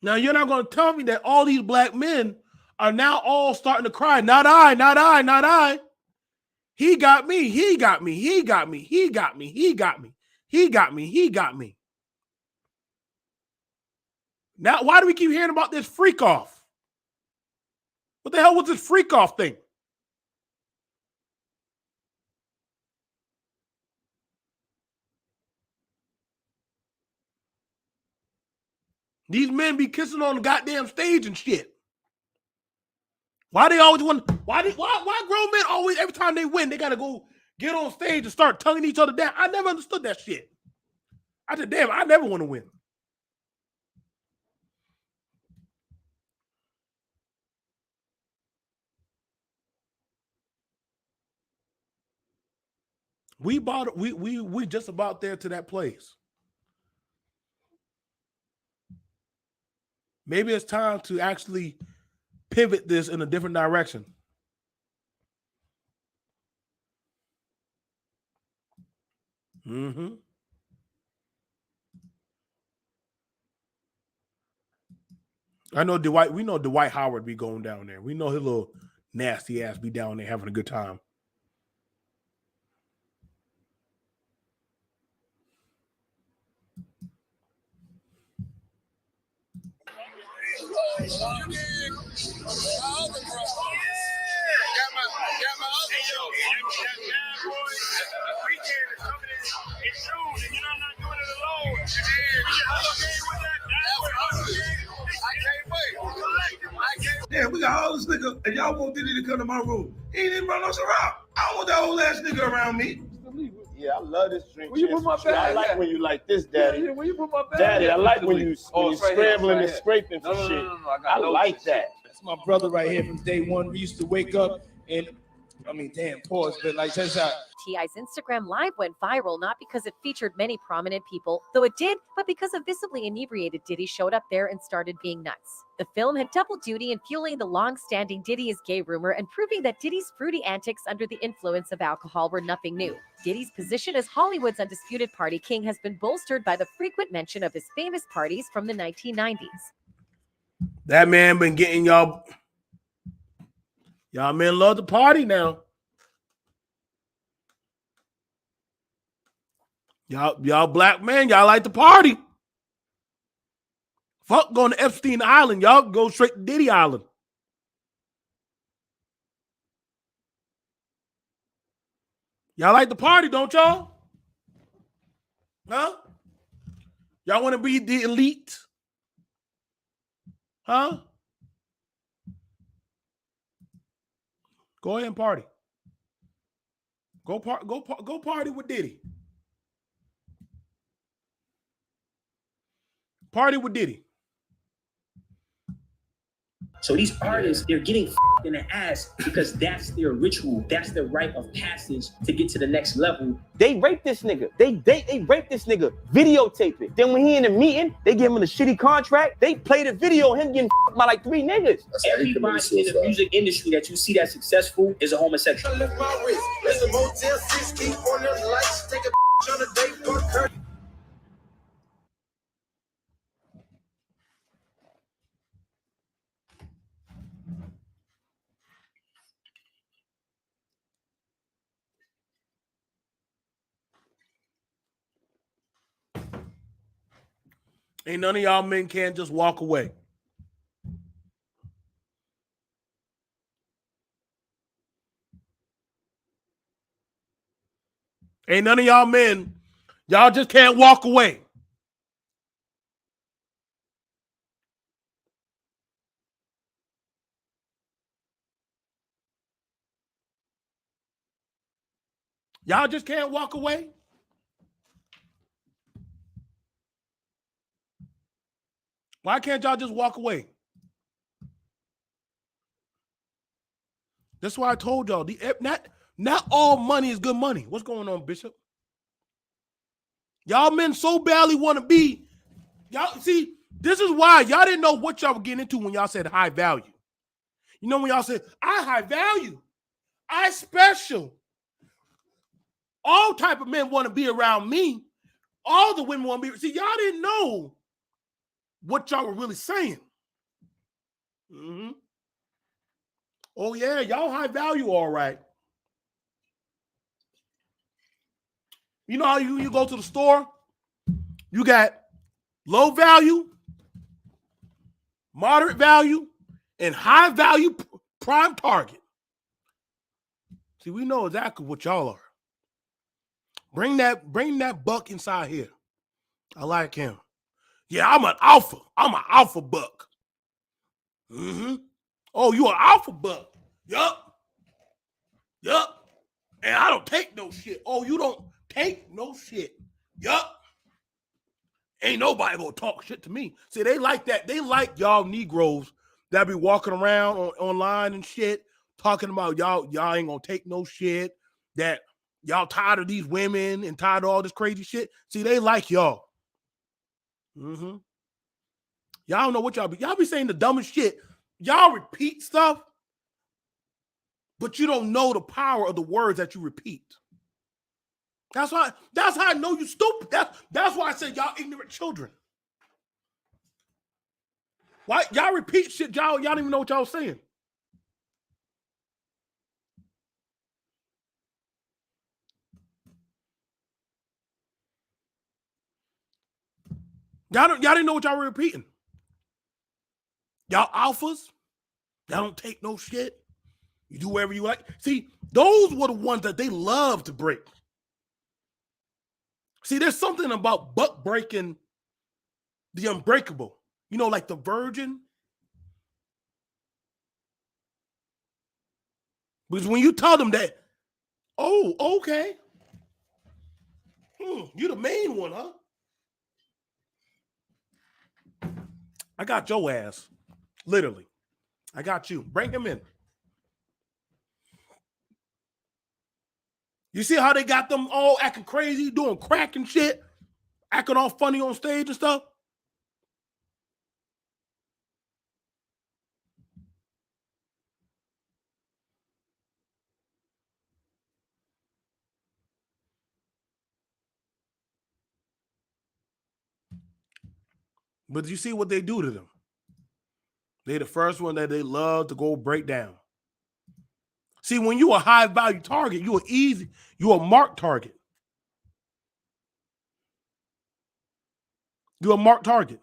Now you're not going to tell me that all these black men are now all starting to cry. Not I, not I, not I. He got me. He got me. He got me. He got me. He got me. He got me. He got me. Now, why do we keep hearing about this freak off? What the hell was this freak off thing? These men be kissing on the goddamn stage and shit. Why they always want? Why grown men always every time they win they gotta go get on stage and start tonguing each other down? I never understood that shit. I said, damn, I never want to win. We just about there to that place. Maybe it's time to actually pivot this in a different direction. Mm-hmm. I know Dwight. We know Dwight Howard be going down there. We know his little nasty ass be down there having a good time. Yeah, we got all this nigga, and y'all want Diddy to come to my room. He ain't even run us around. I don't want that old ass nigga around me. Yeah, I love this drink. Where you put my bag? I like when you like this, Daddy. Yeah, where you put my bag? Daddy, I like when you scrambling and scraping for shit. No, I like that. That's my brother right here from day one. We used to wake up and, I mean, damn, pause, but like, that's how. T.I.'s Instagram Live went viral not because it featured many prominent people, though it did, but because a visibly inebriated Diddy showed up there and started being nuts. The film had double duty in fueling the long-standing Diddy is gay rumor and proving that Diddy's fruity antics under the influence of alcohol were nothing new. Diddy's position as Hollywood's undisputed party king has been bolstered by the frequent mention of his famous parties from the 1990s. That man been getting y'all men love to party now. Y'all black men, y'all like to party. Fuck going to Epstein Island. Y'all go straight to Diddy Island. Y'all like to party, don't y'all? Huh? Y'all want to be the elite? Huh? Go ahead and party. Go party with Diddy. Party with Diddy. So these artists, they're getting in the ass because that's their ritual. That's their rite of passage to get to the next level. They rape this nigga. They rape this nigga. Videotape it. Then when he in the meeting, they give him a shitty contract. They play the video of him getting by like 3 niggas. Everybody in the music industry that you see that's successful is a homosexual. Ain't none of y'all men can't just walk away. Ain't none of y'all men, y'all just can't walk away. Y'all just can't walk away. Why can't y'all just walk away? That's why I told y'all, not all money is good money. What's going on, Bishop? Y'all men so badly want to be. Y'all see, this is why y'all didn't know what y'all were getting into when y'all said high value. You know when y'all said, I high value, I special. All type of men want to be around me. All the women want to be. See, y'all didn't know what y'all were really saying. Mm-hmm. Oh, yeah, y'all high value, all right. You know how you go to the store? You got low value, moderate value, and high value prime target. See, we know exactly what y'all are. Bring that buck inside here. I like him. Yeah, I'm an alpha. I'm an alpha buck. Mm-hmm. Oh, you an alpha buck. Yup. And I don't take no shit. Oh, you don't take no shit. Yup. Ain't nobody gonna talk shit to me. See, they like that. They like y'all Negroes that be walking around online and shit, talking about y'all ain't gonna take no shit, that y'all tired of these women and tired of all this crazy shit. See, they like y'all. Mm-hmm. Y'all don't know what y'all be saying the dumbest shit. Y'all repeat stuff, but you don't know the power of the words that you repeat. That's how I know you stupid. That's why I said y'all ignorant children. Why y'all repeat shit? Y'all don't even know what y'all saying. Y'all didn't know what y'all were repeating. Y'all alphas. Y'all don't take no shit. You do whatever you like. See, those were the ones that they love to break. See, there's something about buck breaking the unbreakable. You know, like the virgin. Because when you tell them that, oh, okay. You're the main one, huh? I got your ass. Literally. I got you. Bring him in. You see how they got them all acting crazy, doing crack and shit, acting all funny on stage and stuff? But you see what they do to them? They're the first one that they love to go break down. See, when you a high value target, you a marked target. You're a marked target.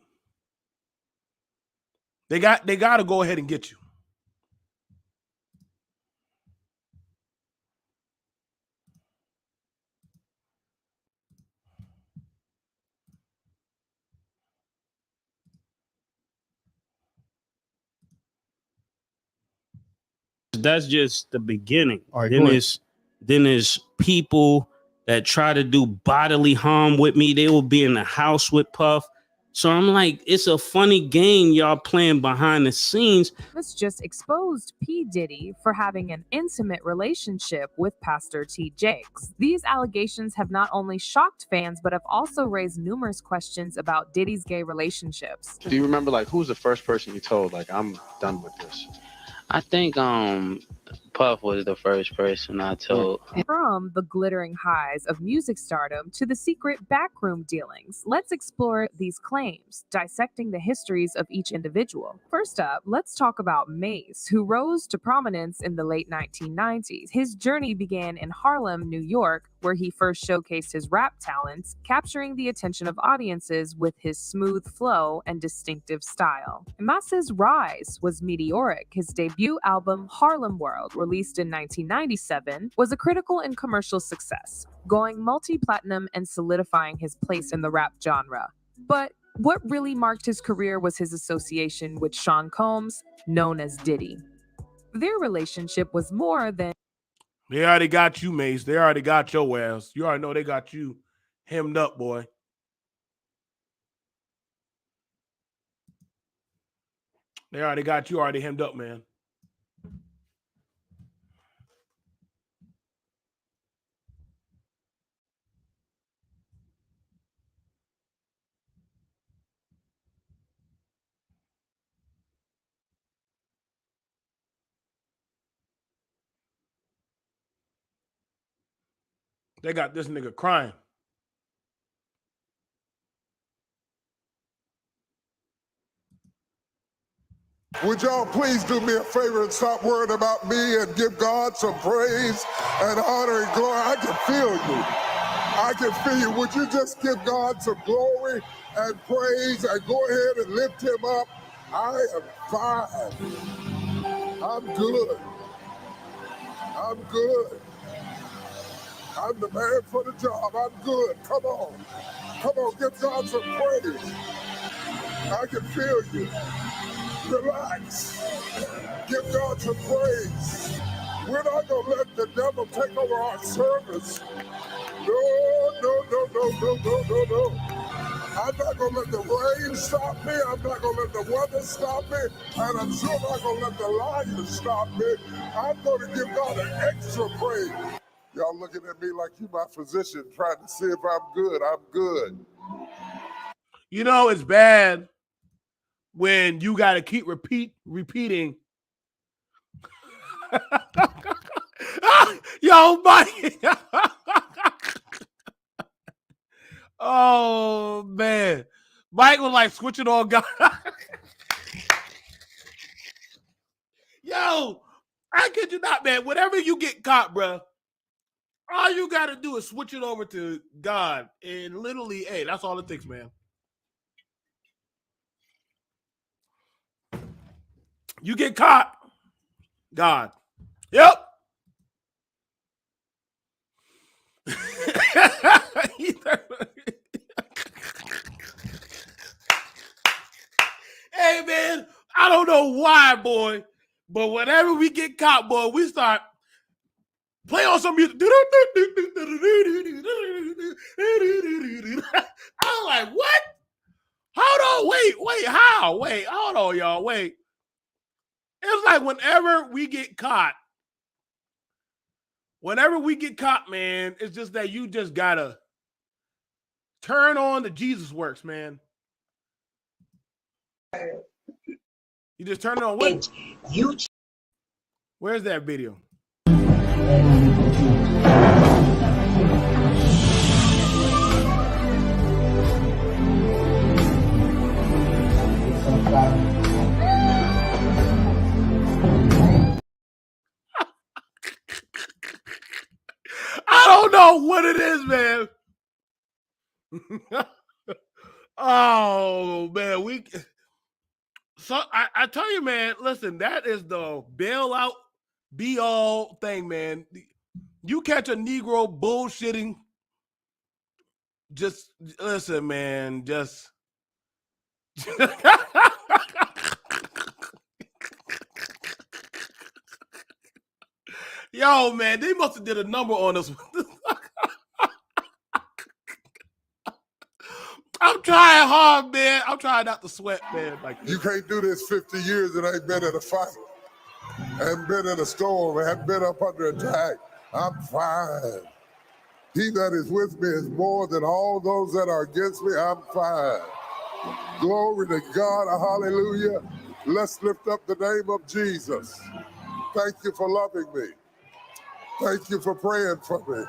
They got to go ahead and get you. That's just the beginning. All right, then there's people that try to do bodily harm with me. They will be in the house with Puff. So I'm like, it's a funny game y'all playing behind the scenes. This just exposed P. Diddy for having an intimate relationship with Pastor T. Jakes. These allegations have not only shocked fans, but have also raised numerous questions about Diddy's gay relationships. Do you remember, like, who's the first person you told, like, I'm done with this? I think Puff was the first person I told. From the glittering highs of music stardom to the secret backroom dealings, let's explore these claims, dissecting the histories of each individual. First up, let's talk about Mace, who rose to prominence in the late 1990s. His journey began in Harlem, New York, where he first showcased his rap talents, capturing the attention of audiences with his smooth flow and distinctive style. Mace's rise was meteoric. His debut album, Harlem World, released in 1997, was a critical and commercial success, going multi-platinum and solidifying his place in the rap genre. But what really marked his career was his association with Sean Combs, known as Diddy. Their relationship was more than... They already got you, Mace. They already got your ass. You already know they got you hemmed up, boy. They already got you already hemmed up, man. They got this nigga crying. Would y'all please do me a favor and stop worrying about me and give God some praise and honor and glory? I can feel you. I can feel you. Would you just give God some glory and praise and go ahead and lift him up? I am fine. I'm good. I'm good. I'm the man for the job. I'm good. Come on. Come on, give God some praise. I can feel you. Relax. Give God some praise. We're not going to let the devil take over our service. No, no, no, no, no, no, no, no. I'm not going to let the rain stop me. I'm not going to let the weather stop me. And I'm sure not going to let the lions stop me. I'm going to give God an extra praise. Y'all looking at me like you my physician trying to see if I'm good. I'm good. You know, it's bad when you got to keep repeating. Yo, Mike. Oh, man. Mike was like switching on God. Yo, I kid you not, man. Whenever you get caught, bro, all you got to do is switch it over to God. And literally, hey, that's all it takes, man. You get caught, God. Yep. Hey man, I don't know why, boy, but whenever we get caught, boy, we start play on some music. I'm like, what? Hold on, wait, how? Wait, hold on, y'all, wait. It's like whenever we get caught, man, it's just that you just gotta turn on the Jesus works, man. You just turn it on. What? Where's that video? I don't know what it is, man. Oh man, I tell you, man, listen, that is the bailout be all thing, man. You catch a Negro bullshitting, just listen, man, just yo, man, they must have did a number on us. I'm trying hard, man. I'm trying not to sweat, man. Like You can't do this 50 years and ain't been in a fight, ain't been in a storm, ain't been up under attack. I'm fine. He that is with me is more than all those that are against me. I'm fine. Glory to God, hallelujah. Let's lift up the name of Jesus. Thank you for loving me. Thank you for praying for me.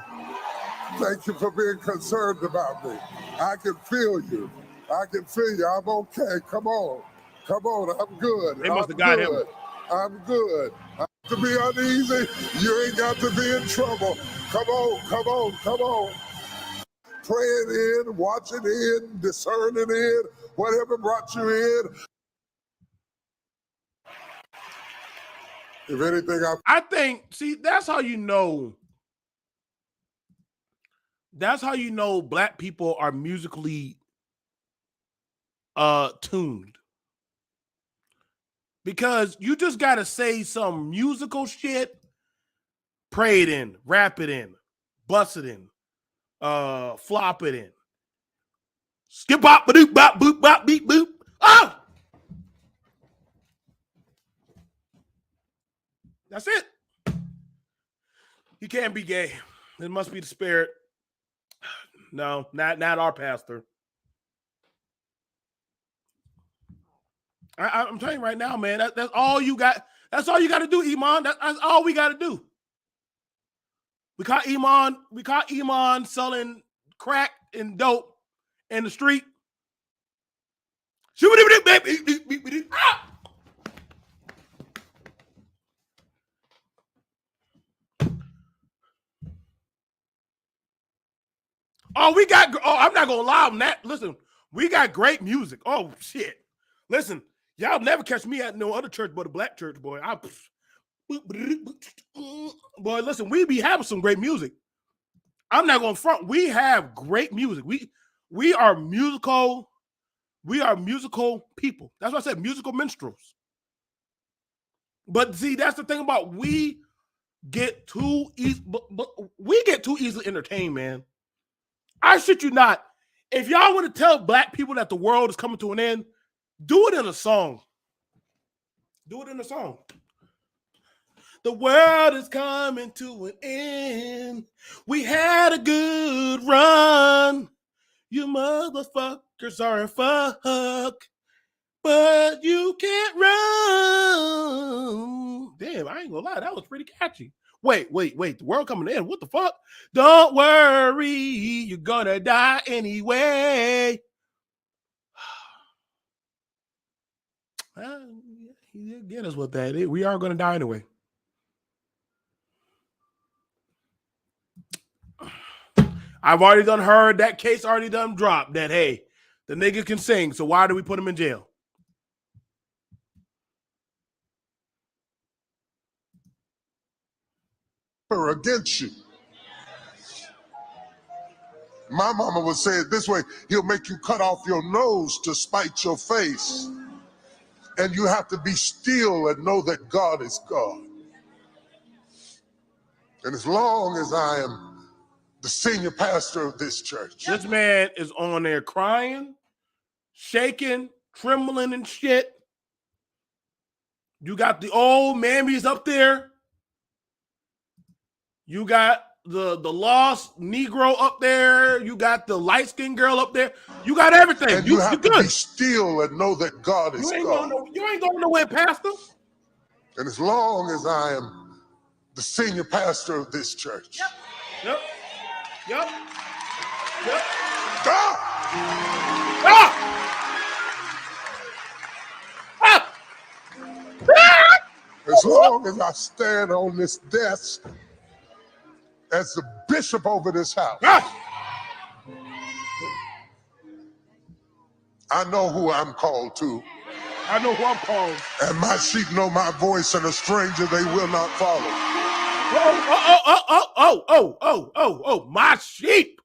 Thank you for being concerned about me. I can feel you. I can feel you. I'm okay. Come on. Come on. I'm good. They must have got him. I'm good. I have to be uneasy. You ain't got to be in trouble. Come on. Come on. Come on. Praying in, watching in, discerning in, whatever brought you in. If anything, I think, see, that's how you know. That's how you know black people are musically tuned. Because you just gotta say some musical shit, pray it in, rap it in, bust it in, flop it in. Skip bop, ba doop, bop, boop, bop, beep, boop. Oh! That's it. He can't be gay. It must be the spirit. No, not our pastor. I'm telling you right now, man. That's all you got. That's all you got to do, Iman. That's all we got to do. We caught Iman selling crack and dope in the street. Ah! I'm not gonna lie on that. Listen, we got great music. Oh shit. Listen, y'all never catch me at no other church but a black church, boy. Boy, listen, we be having some great music. I'm not gonna front. We have great music. We are musical. We are musical people. That's why I said musical minstrels. But see, that's the thing about we get too easily entertained, man. I shit you not. If y'all want to tell black people that the world is coming to an end, do it in a song. Do it in a song. The world is coming to an end. We had a good run. You motherfuckers are a fuck, but you can't run. Damn, I ain't gonna lie, that was pretty catchy. Wait, the world coming in. What the fuck? Don't worry, you're gonna die anyway. He did get us with that. We are gonna die anyway. I've already done heard that case already done dropped that, hey, the nigga can sing, so why do we put him in jail? against you. My mama would say it this way: he'll make you cut off your nose to spite your face. And you have to be still and know that God is God. And as long as I am the senior pastor of this church, this man is on there crying, shaking, trembling and shit. You got the old mammies up there. You got the lost Negro up there. You got the light-skinned girl up there. You got everything. and you have to good. be still and know that God is God. You ain't going nowhere, Pastor. And as long as I am the senior pastor of this church, Yep. God! As long as I stand on this desk as the bishop over this house, I know who I'm called to. I know who I'm called. And my sheep know my voice, and a stranger they will not follow. My sheep.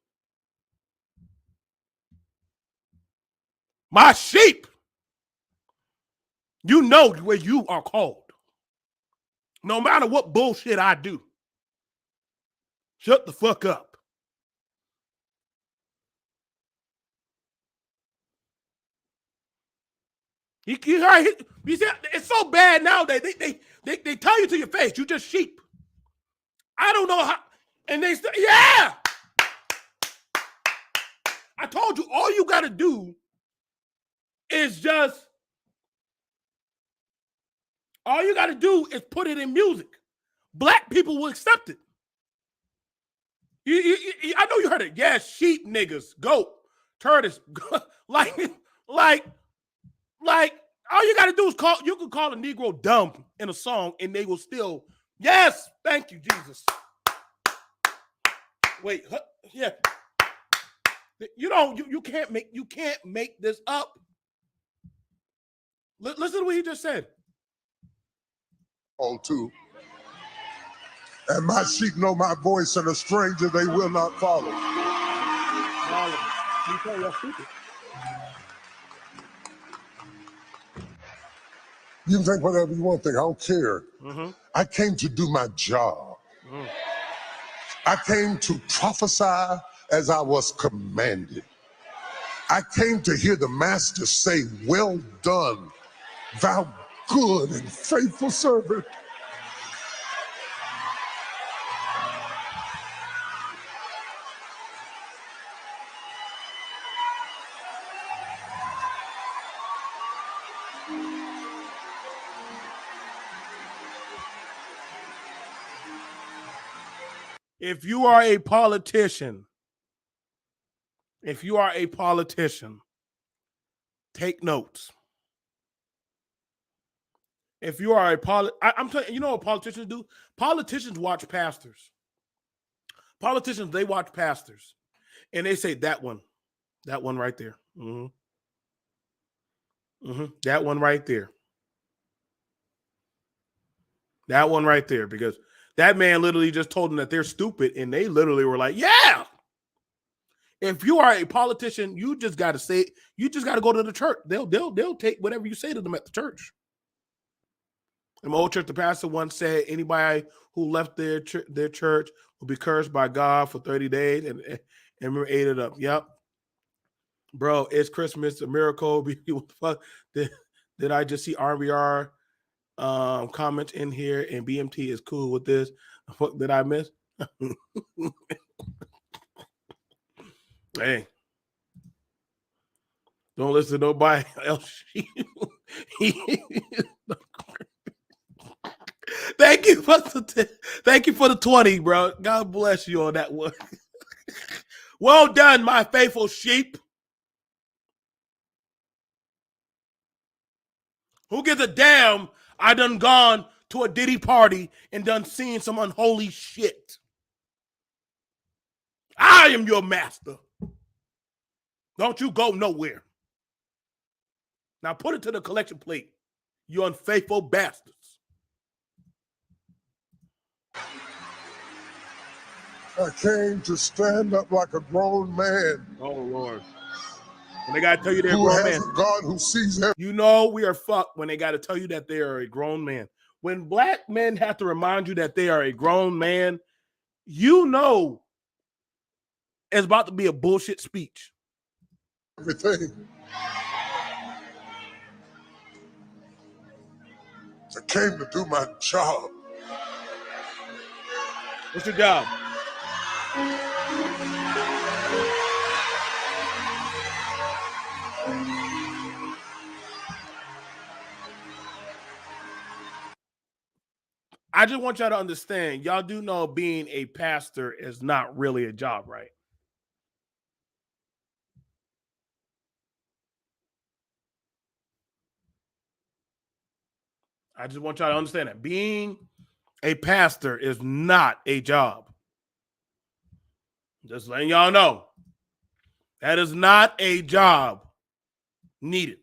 My sheep. You know where you are called. No matter what bullshit I do. Shut the fuck up. You see, it's so bad nowadays. They tell you to your face, you just sheep. I don't know how, and they say, yeah. I told you, all you got to do is all you got to do is put it in music. Black people will accept it. I know you heard it. Yeah, sheep, niggas, goat, tortoise, like, all you got to do is you can call a Negro dumb in a song and they will still, yes, thank you, Jesus. Wait, yeah. You can't make this up. Listen to what he just said. All too. And my sheep know my voice, and a stranger they will not follow. You can think whatever you want to think. I don't care. Mm-hmm. I came to do my job. Mm. I came to prophesy as I was commanded. I came to hear the master say, well done, thou good and faithful servant. If you are a politician, take notes. If you are I'm telling you, you know what politicians do? Politicians watch pastors. Politicians, they watch pastors. And they say, that one right there. Mm-hmm. Mm-hmm. That one right there. That one right there. Because that man literally just told them that they're stupid. And they literally were like, yeah. If you are a politician, you just got to say, you just got to go to the church. They'll take whatever you say to them at the church. In my old church, the pastor once said, anybody who left their church will be cursed by God for 30 days. And remember, ate it up. Yep. Bro, it's Christmas, a miracle. What the fuck? Did I just see RBR comment in here, and BMT is cool with this? What did I miss? Hey, don't listen to nobody else. Thank you for the 20, bro. God bless you on that one. Well done, my faithful sheep. Who gives a damn? I done gone to a Diddy party and done seen some unholy shit. I am your master. Don't you go nowhere. Now put it to the collection plate, you unfaithful bastards. I came to stand up like a grown man. Oh, Lord. When they got to tell you they're a Who grown has man. a God who sees everything. You know we are fucked when they got to tell you that they are a grown man. When black men have to remind you that they are a grown man, you know it's about to be a bullshit speech. Everything. I came to do my job. What's your job? I just want y'all to understand, y'all do know being a pastor is not really a job, right? I just want y'all to understand that being a pastor is not a job. Just letting y'all know. That is not a job needed.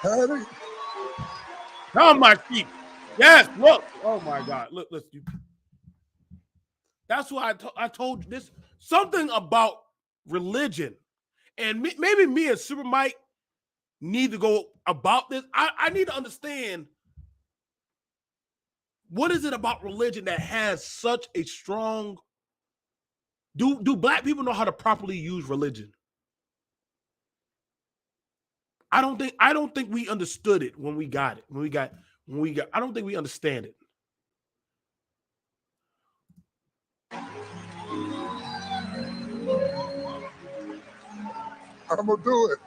Patty? On my feet. Yes, look. Oh my God. Look, listen. That's why I told you this. Something about religion. And maybe me and Super Mike need to go about this. I need to understand, what is it about religion that has such a strong... Do black people know how to properly use religion? I don't think we understood it when we got it. I don't think we understand it. I'm gonna do it.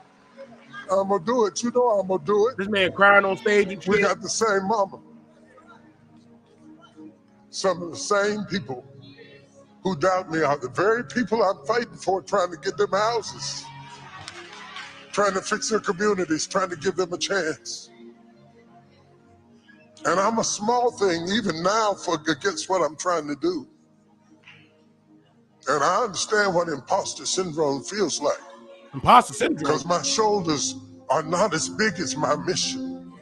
I'm gonna do it. You know I'm gonna do it. This man crying on stage and shit. We got the same mama. Some of the same people who doubt me are the very people I'm fighting for, trying to get them houses, trying to fix their communities, trying to give them a chance. And I'm a small thing even now against what I'm trying to do. And I understand what imposter syndrome feels like. Imposter syndrome? Because my shoulders are not as big as my mission.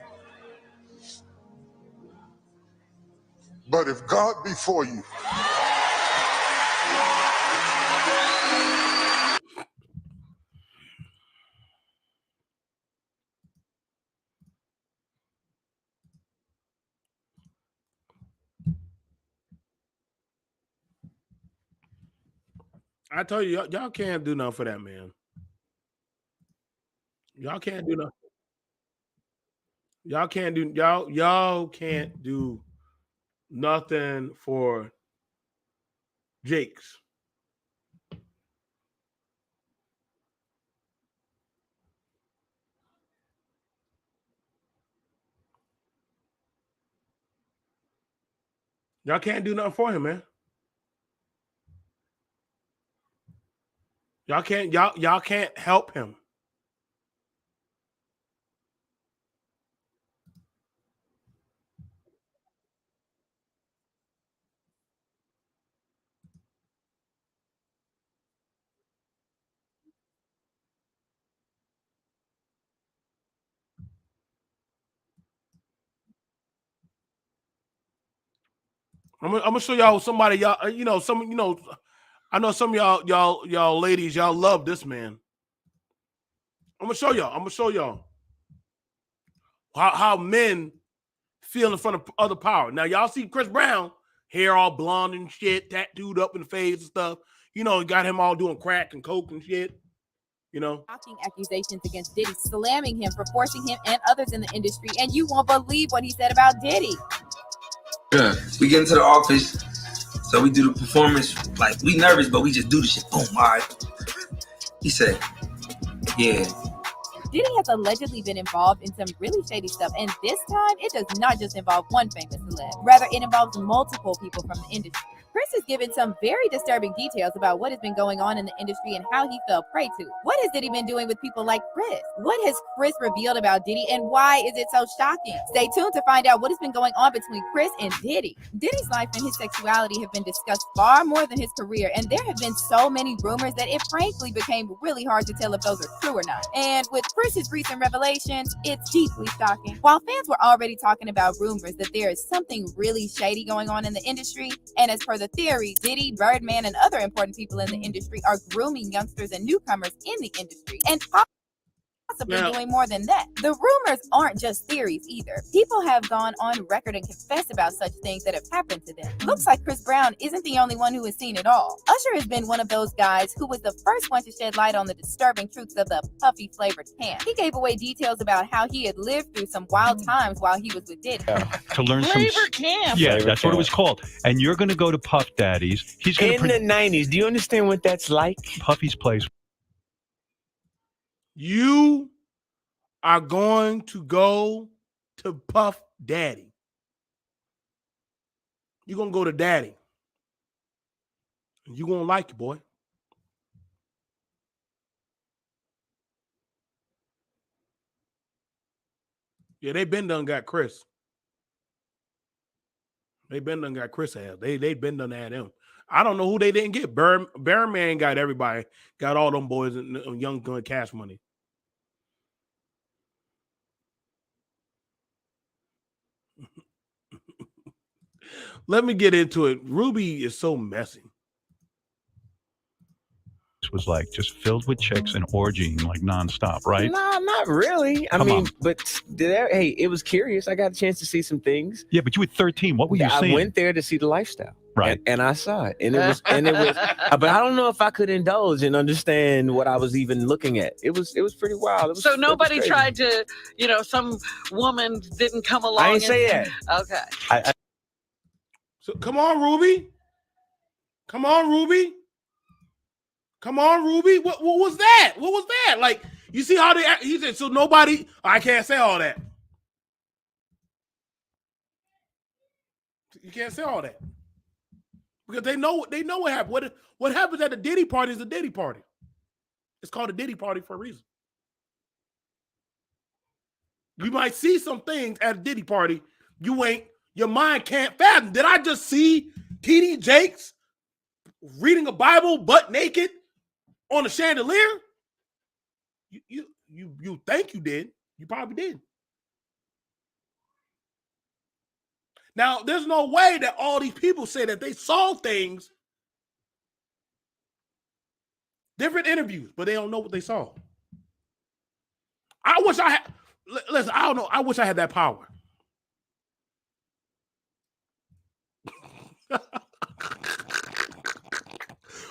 But if God be for you, I told you, y'all can't do nothing for that man. Y'all can't do nothing. Y'all can't do nothing for Jakes. Y'all can't do nothing for him, man. Y'all can't help him. I'm gonna show y'all somebody y'all I know some of y'all ladies, y'all love this man. I'm gonna show y'all how men feel in front of other power. Now y'all see Chris Brown, hair all blonde and shit, tattooed up in the face and stuff. You know, got him all doing crack and coke and shit. You know, shocking accusations against Diddy, slamming him for forcing him and others in the industry. And you won't believe what he said about Diddy. Yeah, we get into the office, so we do the performance. Like, we nervous, but we just do the shit. Boom, all right. He said, yeah. Diddy has allegedly been involved in some really shady stuff, and this time it does not just involve one famous celeb. Rather, it involves multiple people from the industry. Chris has given some very disturbing details about what has been going on in the industry and how he fell prey to it. What has Diddy been doing with people like Chris? What has Chris revealed about Diddy, and why is it so shocking? Stay tuned to find out what has been going on between Chris and Diddy. Diddy's life and his sexuality have been discussed far more than his career, and there have been so many rumors that it frankly became really hard to tell if those are true or not. And with Chris's recent revelations, it's deeply shocking. While fans were already talking about rumors that there is something really shady going on in the industry, and as per the theory, Diddy, Birdman, and other important people in the industry are grooming youngsters and newcomers in the industry, and possibly doing more than that. The rumors aren't just theories either. People have gone on record and confessed about such things that have happened to them. Looks like Chris Brown isn't the only one who has seen it all. Usher has been one of those guys who was the first one to shed light on the disturbing truths of the puffy flavored camp. He gave away details about how he had lived through some wild times while he was with Diddy. To learn Flavor camp. Yeah, Flavor that's what it camp. was called. And you're going to go to Puff Daddy's. He's going In the 90s. Do you understand what that's like? Puffy's place. You are going to go to Puff Daddy. You're going to go to Daddy. You're going to like it, boy. Yeah, they been done got Chris. They been done got Chris ass. They been done had him. I don't know who they didn't get. Bearman got everybody. Got all them boys and Young Gun Cash Money. Let me get into it. Ruby is so messy. Was like just filled with chicks and orgying like nonstop, right? No, not really. I Come mean, on. but hey, it was curious. I got a chance to see some things. Yeah, but you were 13. What were you I seeing? went there to see the lifestyle. Right. And I saw it. And it was but I don't know if I could indulge and understand what I was even looking at. It was pretty wild. So nobody tried to, some woman didn't come along. I didn't say that. Okay. So come on, Ruby. Come on, Ruby. Come on, Ruby. What was that? What was that? Like, you see how he said, so nobody, I can't say all that. You can't say all that. Because they know what happened. What happens at the Diddy party is a Diddy party. It's called a Diddy party for a reason. You might see some things at a Diddy party your mind can't fathom. Did I just see T.D. Jakes reading a Bible butt naked on a chandelier? You think you did. You probably did. Now, there's no way that all these people say that they saw things, different interviews, but they don't know what they saw. I wish I had, listen, I don't know. I wish I had that power.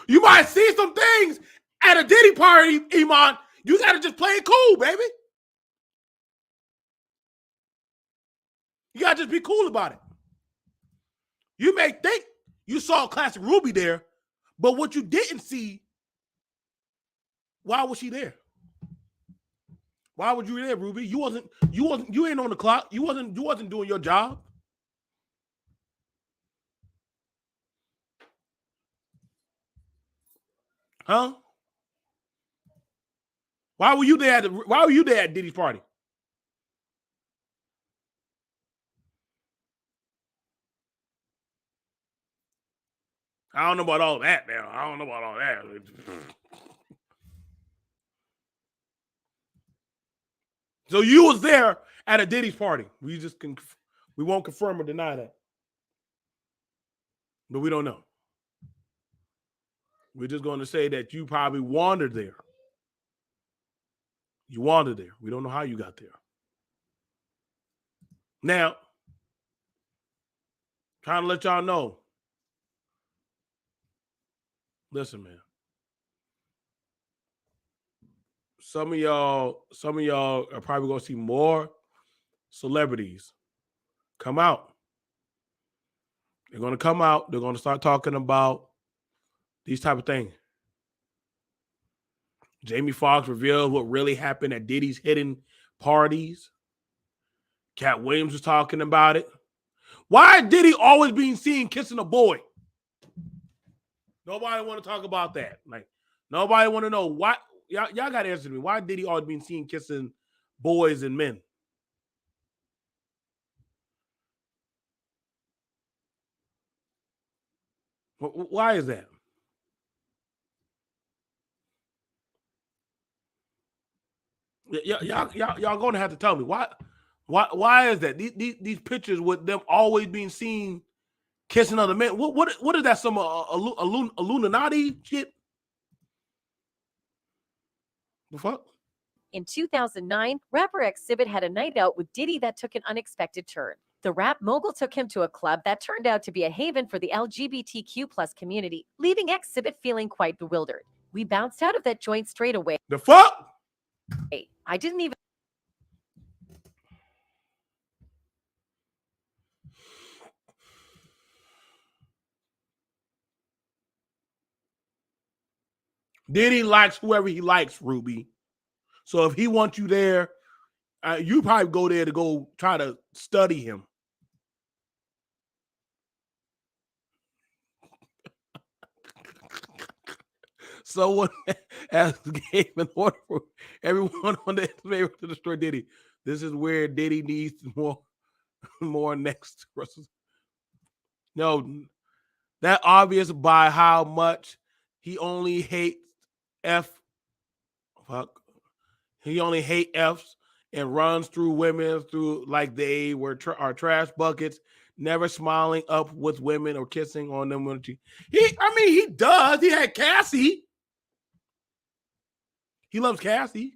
You might see some things at a Diddy party, Iman. You got to just play it cool, baby. You got to just be cool about it. You may think you saw classic Ruby there, but what you didn't see, why was she there? Why was you there, Ruby? You ain't on the clock. You wasn't doing your job. Huh? Why were you there at Diddy's party? I don't know about all that now. I don't know about all that. So you was there at a Diddy's party. We won't confirm or deny that. But we don't know. We're just going to say that you probably wandered there. You wandered there. We don't know how you got there. Now, trying to let y'all know. Listen, man. Some of y'all are probably going to see more celebrities come out. They're going to come out. They're going to start talking about these type of things. Jamie Foxx revealed what really happened at Diddy's hidden parties. Cat Williams was talking about it. Why did Diddy always being seen kissing a boy? Nobody want to talk about that. Like, nobody want to know why. Y'all got to answer me. Why did Diddy always being seen kissing boys and men? Why is that? Y'all gonna have to tell me why is that? These pictures with them always being seen kissing other men. What is that? Some Illuminati shit? The fuck? In 2009, rapper Exhibit had a night out with Diddy that took an unexpected turn. The rap mogul took him to a club that turned out to be a haven for the LGBTQ plus community, leaving Exhibit feeling quite bewildered. We bounced out of that joint straight away. The fuck? I didn't even Diddy likes whoever he likes, Ruby. So if he wants you there, you probably go there to go try to study him. Someone asked the game in order for everyone on the estimator to destroy Diddy. This is where Diddy needs more next. No, that obvious by how much he only hates F. Fuck. He only hate F's and runs through women through like they are trash buckets, never smiling up with women or kissing on them. He does. He had Cassie. He loves Cassie.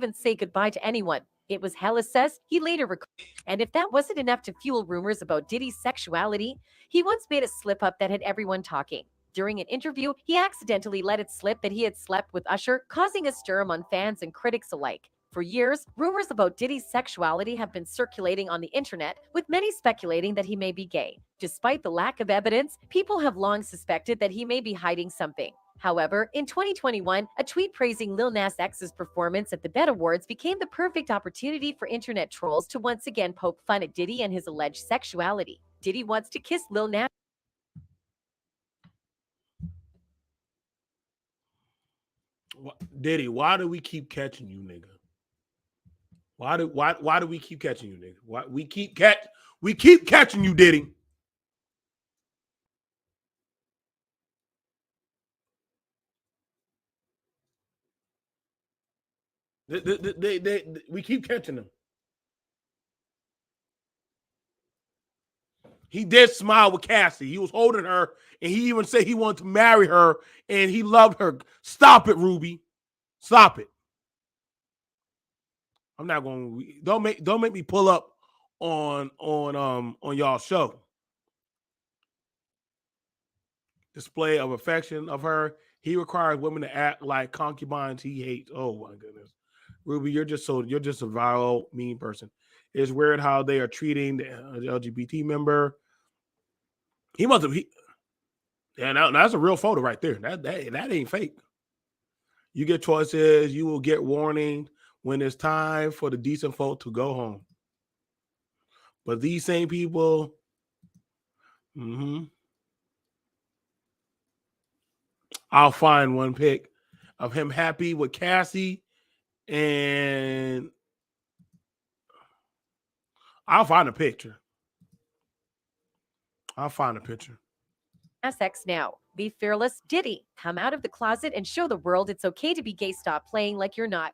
even say goodbye to anyone. It was hella says he later recalled. And if that wasn't enough to fuel rumors about Diddy's sexuality, he once made a slip up that had everyone talking. During an interview, he accidentally let it slip that he had slept with Usher, causing a stir among fans and critics alike. For years, rumors about Diddy's sexuality have been circulating on the internet, with many speculating that he may be gay. Despite the lack of evidence, people have long suspected that he may be hiding something. However, in 2021, a tweet praising Lil Nas X's performance at the BET Awards became the perfect opportunity for internet trolls to once again poke fun at Diddy and his alleged sexuality. Diddy wants to kiss Lil Nas. Diddy, why do we keep catching you, nigga? Why do we keep catching you, nigga? Why we keep catching you, Diddy? We keep catching them. He did smile with Cassie. He was holding her, and he even said he wanted to marry her, and he loved her. Stop it, Ruby. Stop it. I'm not going. Don't make me pull up on y'all show. Display of affection of her. He requires women to act like concubines he hates. Oh my goodness, Ruby, you're just a vile, mean person. It's weird how they are treating the LGBT member. He must have. Yeah, that's a real photo right there. That ain't fake. You get choices. You will get warning when it's time for the decent folk to go home. But these same people, I'll find one pic of him happy with Cassie, and I'll find a picture. X now. Be fearless, Diddy. Come out of the closet and show the world it's okay to be gay. Stop playing like you're not.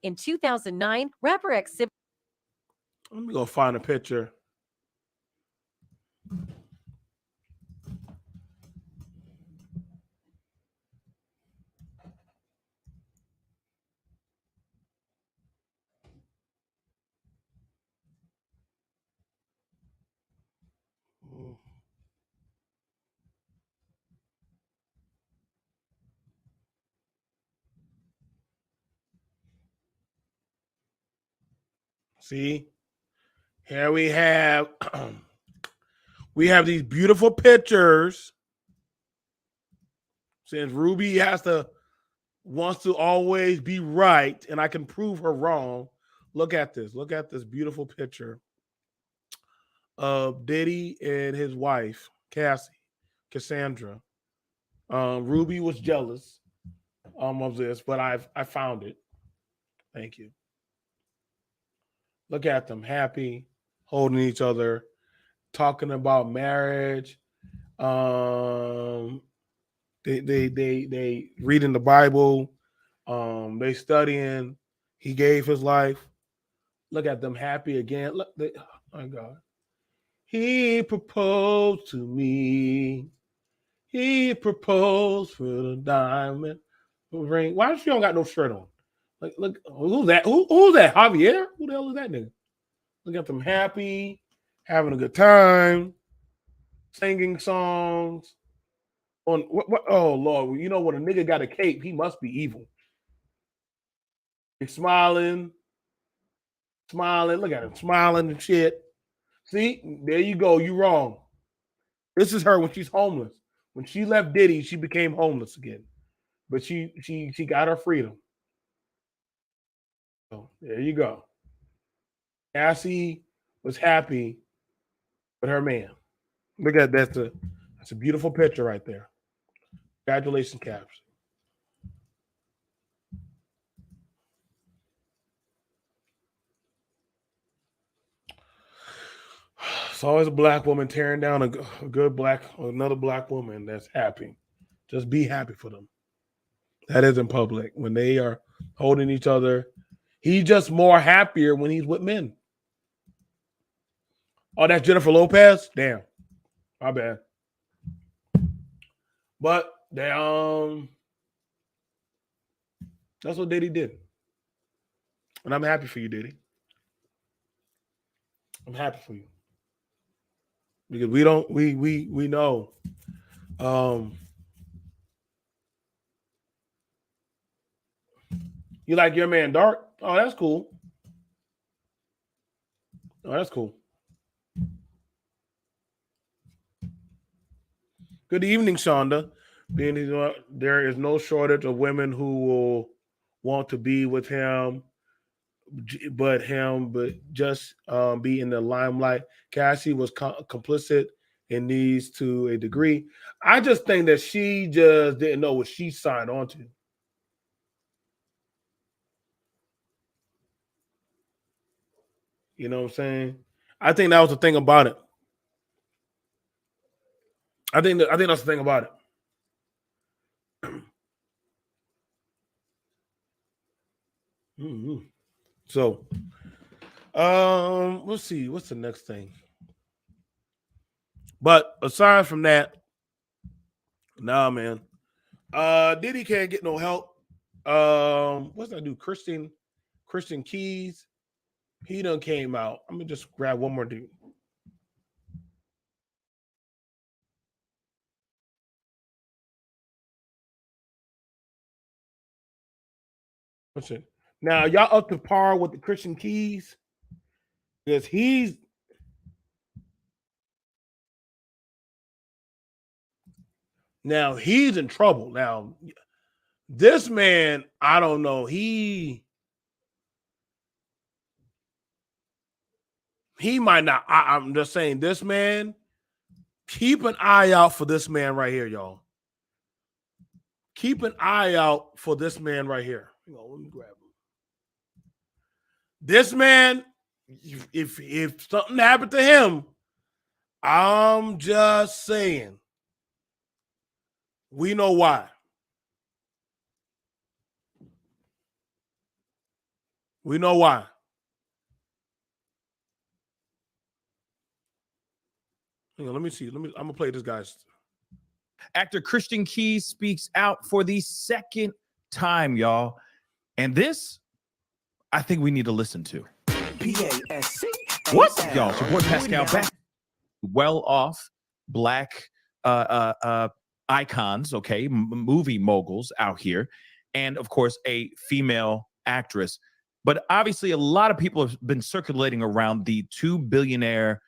In 2009, rapper Exhibit. Let me go find a picture. See, here we have these beautiful pictures. Since Ruby wants to always be right, and I can prove her wrong. Look at this. Look at this beautiful picture of Diddy and his wife, Cassandra. Ruby was jealous of this, but I found it. Thank you. Look at them, happy, holding each other, talking about marriage. They reading the Bible. They studying. He gave his life. Look at them happy again. Look, oh my God. He proposed to me. He proposed for the diamond ring. Why she don't got no shirt on? Like, look, who's that? Who's that? Javier? Who the hell is that nigga? Look at them happy, having a good time, singing songs. On what? Oh Lord, you know when a nigga got a cape, he must be evil. He's smiling. Look at him smiling and shit. See, there you go. You wrong. This is her when she's homeless. When she left Diddy, she became homeless again. But she got her freedom. So there you go. Cassie was happy with her man. Look at that. That's a beautiful picture right there. Congratulations, Caps. It's always a black woman tearing down another black woman that's happy. Just be happy for them. That is in public. When they are holding each other, he's just more happier when he's with men. Oh, that's Jennifer Lopez? Damn. My bad. But they that's what Diddy did. And I'm happy for you, Diddy. I'm happy for you. Because we know you like your man dark? Oh, that's cool. Oh, that's cool. Good evening, Shonda. There is no shortage of women who will want to be with him, but just be in the limelight. Cassie was complicit in these to a degree. I just think that she just didn't know what she signed on to. You know what I'm saying? I think that was the thing about it. I think that's the thing about it. Mm-hmm. So, let's see. What's the next thing? But aside from that, nah, man. Diddy can't get no help. What's that dude? Christian Keys. He done came out. I'm gonna just grab one more dude. What's it? Now y'all up to par with the Christian Keys? Because he's in trouble. Now, this man, I don't know. He might not. I'm just saying, this man, keep an eye out for this man right here, y'all. Keep an eye out for this man right here. Hang on, let me grab him. This man, if something happened to him, I'm just saying, we know why. We know why. Hang on, let me see. I'm gonna play this guy's. Actor Christian Keys speaks out for the second time, y'all. And this, I think we need to listen to. What's up, y'all? It's your boy Pascal back. Well-off black icons, okay, movie moguls out here, and of course a female actress. But obviously, a lot of people have been circulating around the two billionaire,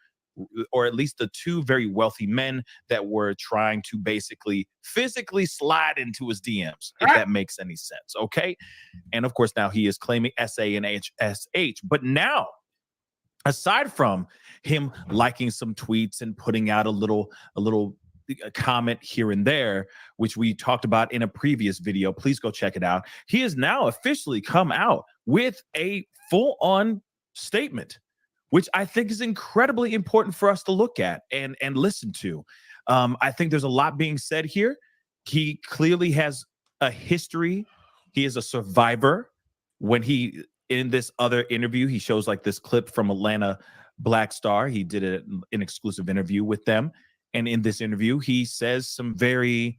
or at least the two very wealthy men that were trying to basically physically slide into his DMs, if that makes any sense, okay? And of course, now he is claiming SA and HSH. But now, aside from him liking some tweets and putting out a little comment here and there, which we talked about in a previous video, please go check it out. He has now officially come out with a full-on statement, which I think is incredibly important for us to look at and listen to. I think there's a lot being said here. He clearly has a history. He is a survivor. When he, in this other interview, he shows like this clip from Atlanta Black Star. He did an exclusive interview with them. And in this interview, he says some very,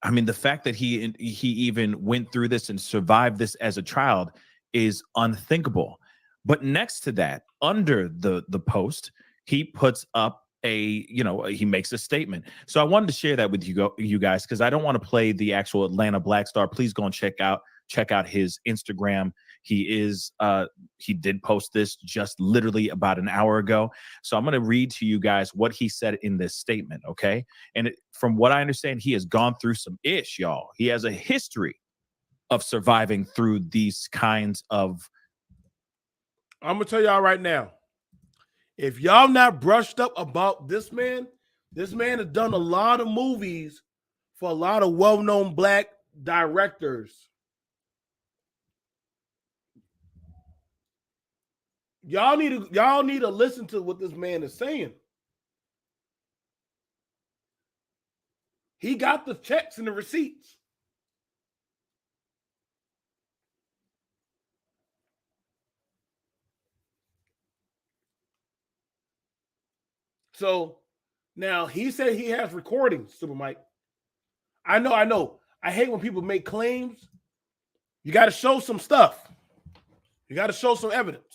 I mean, the fact that he even went through this and survived this as a child is unthinkable. But next to that, under the post, he puts up he makes a statement. So I wanted to share that with you guys, because I don't want to play the actual Atlanta Black Star. Please go and check out his Instagram. He did post this just literally about an hour ago. So I'm going to read to you guys what he said in this statement. Okay. And from what I understand, he has gone through some ish, y'all. He has a history of surviving through these kinds of. I'm going to tell y'all right now, if y'all not brushed up about this man has done a lot of movies for a lot of well-known black directors. Y'all need to listen to what this man is saying. He got the checks and the receipts. So now he said he has recordings, Super Mike. I know. I hate when people make claims. You got to show some stuff. You got to show some evidence.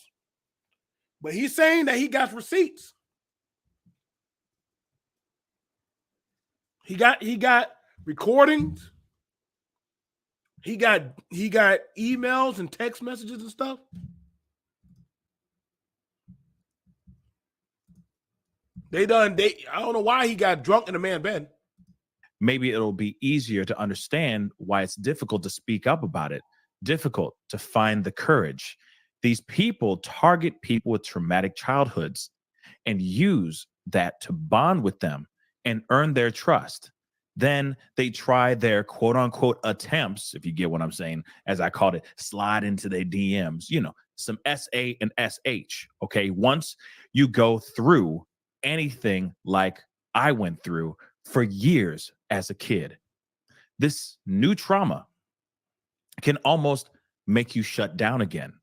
But he's saying that he got receipts. He got recordings. He got emails and text messages and stuff. I don't know why he got drunk in a man's bed. Maybe it'll be easier to understand why it's difficult to speak up about it, difficult to find the courage. These people target people with traumatic childhoods and use that to bond with them and earn their trust. Then they try their quote unquote attempts, if you get what I'm saying, as I called it, slide into their DMs, some SA and SH. Okay. Once you go through anything like I went through for years as a kid, this new trauma can almost make you shut down again.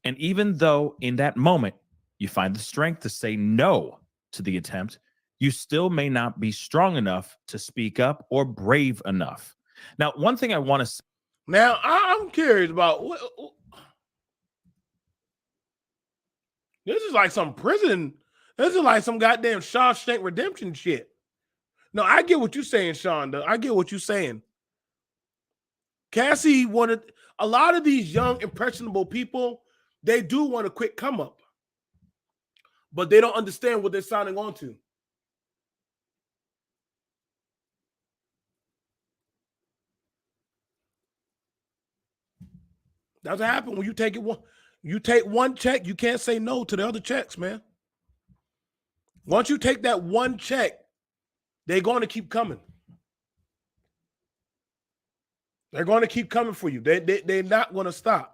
And even though in that moment you find the strength to say no to the attempt, you still may not be strong enough to speak up or brave enough. Now, one thing I want to say. Now, I'm curious about this is like some prison. This is like some goddamn Shawshank Redemption shit. No, I get what you're saying, Sean. Though. I get what you're saying. Cassie wanted a lot of these young, impressionable people. They do want a quick come up, but they don't understand what they're signing on to. That's what happens when you take one check, you can't say no to the other checks, man. Once you take that one check, they're going to keep coming. They're going to keep coming for you. They're not going to stop.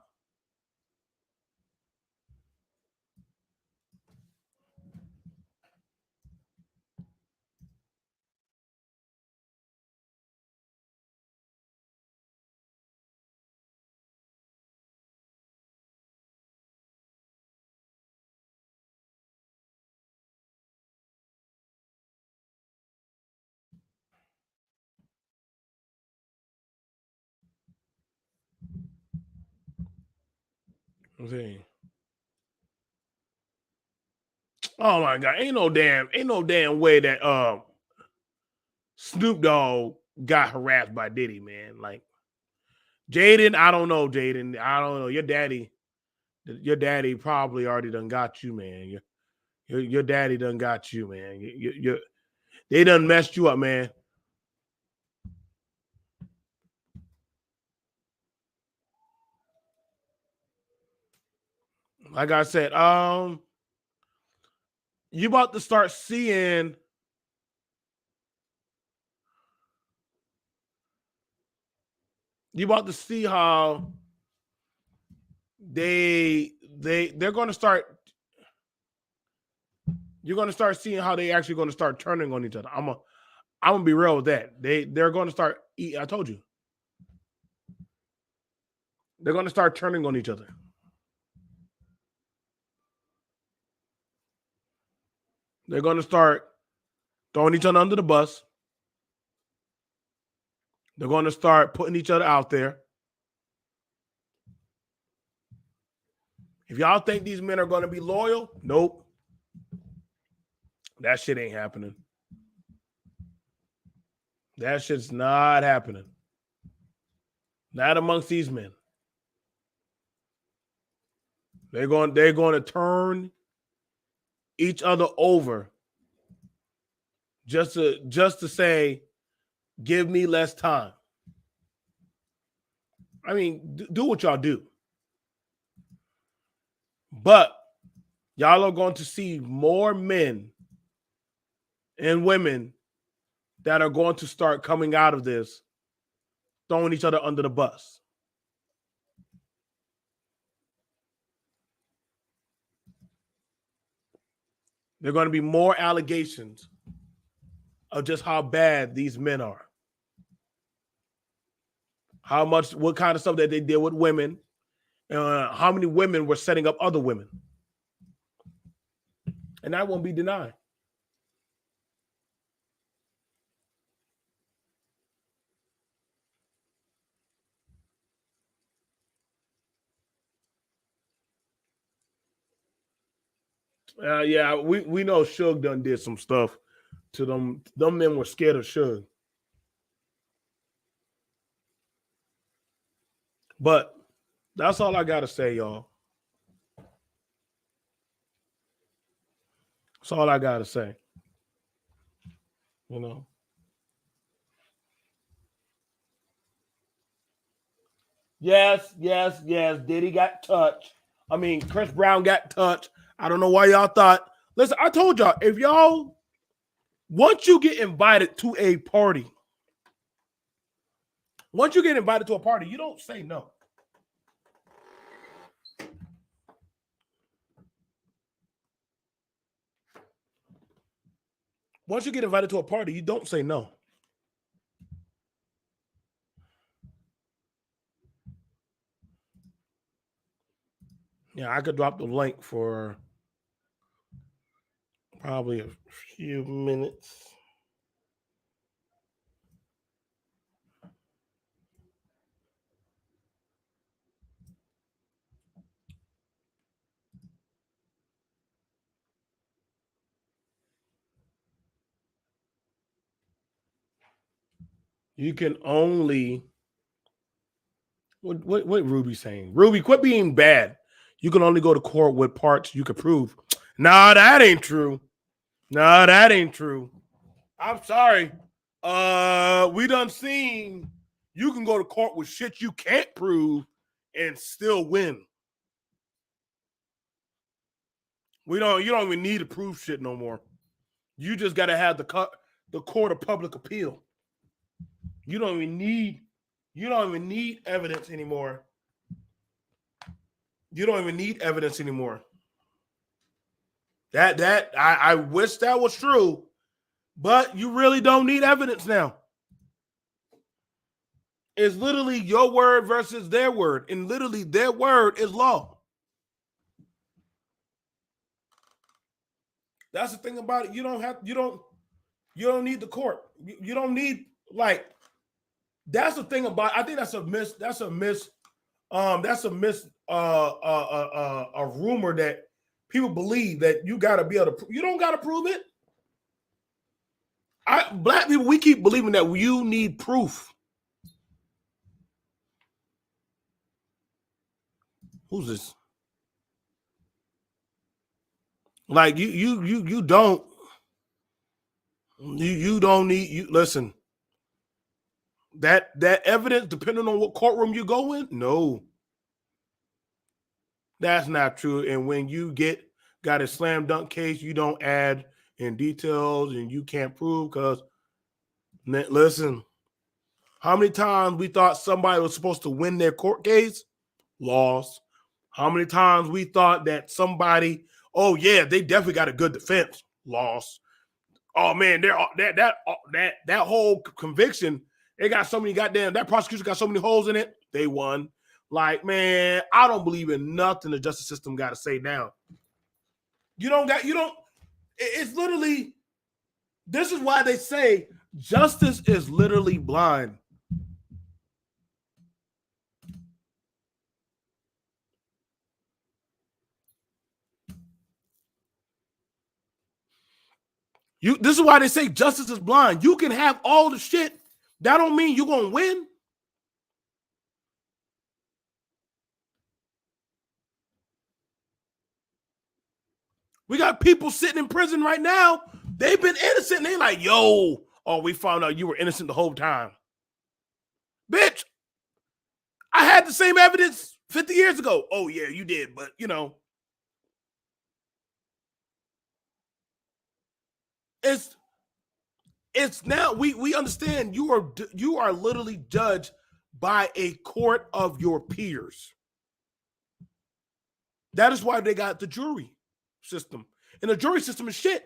Okay. Oh my God. Ain't no damn way that Snoop Dogg got harassed by Diddy, man. Like Jaden, I don't know, Jaden. I don't know. Your daddy probably already done got you, man. Your daddy done got you, man. They done messed you up, man. Like I said, you about to start seeing you about to see how they're going to start You're going to start seeing how they actually going to start turning on each other. I'm gonna be real with that. They're going to start. I told you. They're going to start turning on each other. They're going to start throwing each other under the bus. They're going to start putting each other out there. If y'all think these men are going to be loyal, nope. That shit ain't happening. That shit's not happening. Not amongst these men. They're going to turn each other over just to say, give me less time. I mean, do what y'all do. But y'all are going to see more men and women that are going to start coming out of this, throwing each other under the bus. There are going to be more allegations of just how bad these men are. What kind of stuff that they did with women, how many women were setting up other women. And that won't be denied. Yeah, we know Suge done did some stuff to them. Them men were scared of Suge. But that's all I got to say, y'all. That's all I got to say. You know. Yes. Diddy got touched. I mean, Chris Brown got touched. I don't know why y'all thought. Listen, I told y'all, once you get invited to a party, you don't say no. Once you get invited to a party, you don't say no. Yeah, I could drop the link for probably a few minutes. You can only what Ruby saying? Ruby, quit being bad. You can only go to court with parts you can prove. Nah, that ain't true. I'm sorry. We done seen you can go to court with shit you can't prove and still win. You don't even need to prove shit no more. You just gotta have the court of public appeal. You don't even need evidence anymore. That I wish that was true, but you really don't need evidence now. It's literally your word versus their word, and literally their word is law. That's the thing about it. You don't need the court. You don't need that's the thing about I think that's a rumor that people believe that you got to be able to. You don't got to prove it. Black people, we keep believing that you need proof. Who's this? Like you don't need listen. That evidence, depending on what courtroom you go in, no. That's not true. And when you got a slam dunk case, you don't add in details and you can't prove because listen, how many times we thought somebody was supposed to win their court case? Lost. How many times we thought that somebody, oh yeah, they definitely got a good defense. lost. Oh man, that whole conviction, they got so many that prosecution got so many holes in it. They won. Like, man, I don't believe in nothing the justice system got to say now. It's literally, this is why they say justice is literally blind. This is why they say justice is blind. You can have all the shit. That don't mean you're going to win. We got people sitting in prison right now. They've been innocent. And they like, yo, we found out you were innocent the whole time. Bitch, I had the same evidence 50 years ago. Oh, yeah, you did. But, it's now we understand you are literally judged by a court of your peers. That is why they got the jury system. And the jury system is shit.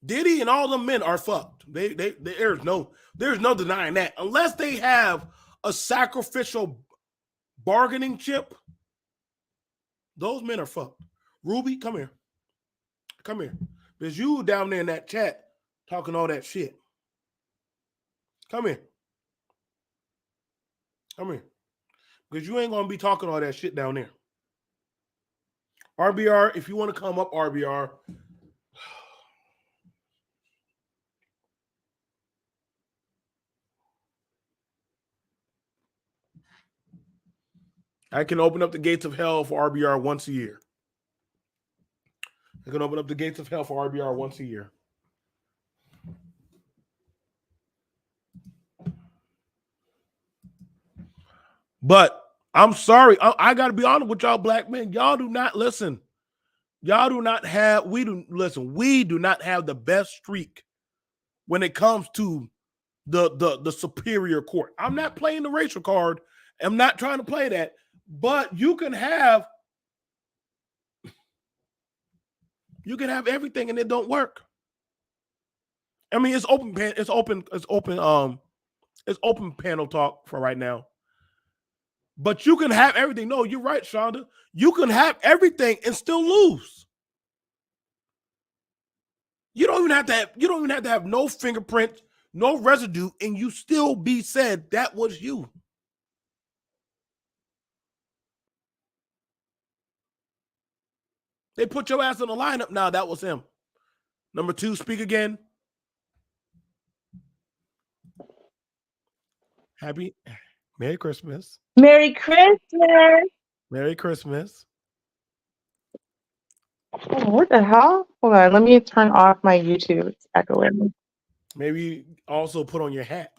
Diddy and all them men are fucked. There's no denying that. Unless they have a sacrificial bargaining chip, those men are fucked. Ruby, come here. Come here. Because you down there in that chat talking all that shit. Come here. Come here. Because you ain't going to be talking all that shit down there. RBR, if you want to come up, RBR. I can open up the gates of hell for RBR once a year. I can open up the gates of hell for RBR once a year. But I'm sorry. I got to be honest with y'all black men. Y'all do not listen. Y'all do not have, we do not have the best streak when it comes to the superior court. I'm not playing the racial card. I'm not trying to play that. But you can have everything and it don't work. I mean, it's open panel talk for right now. But you can have everything. No, you're right, Shonda. You can have everything and still lose. You don't even have to have no fingerprint, no residue, and you still be said that was you. They put your ass in the lineup. Now that was him. Number 2, speak again. Merry Christmas. Merry Christmas. Merry Christmas. Oh, what the hell? Hold on. Let me turn off my YouTube. It's echoing. Maybe also put on your hat.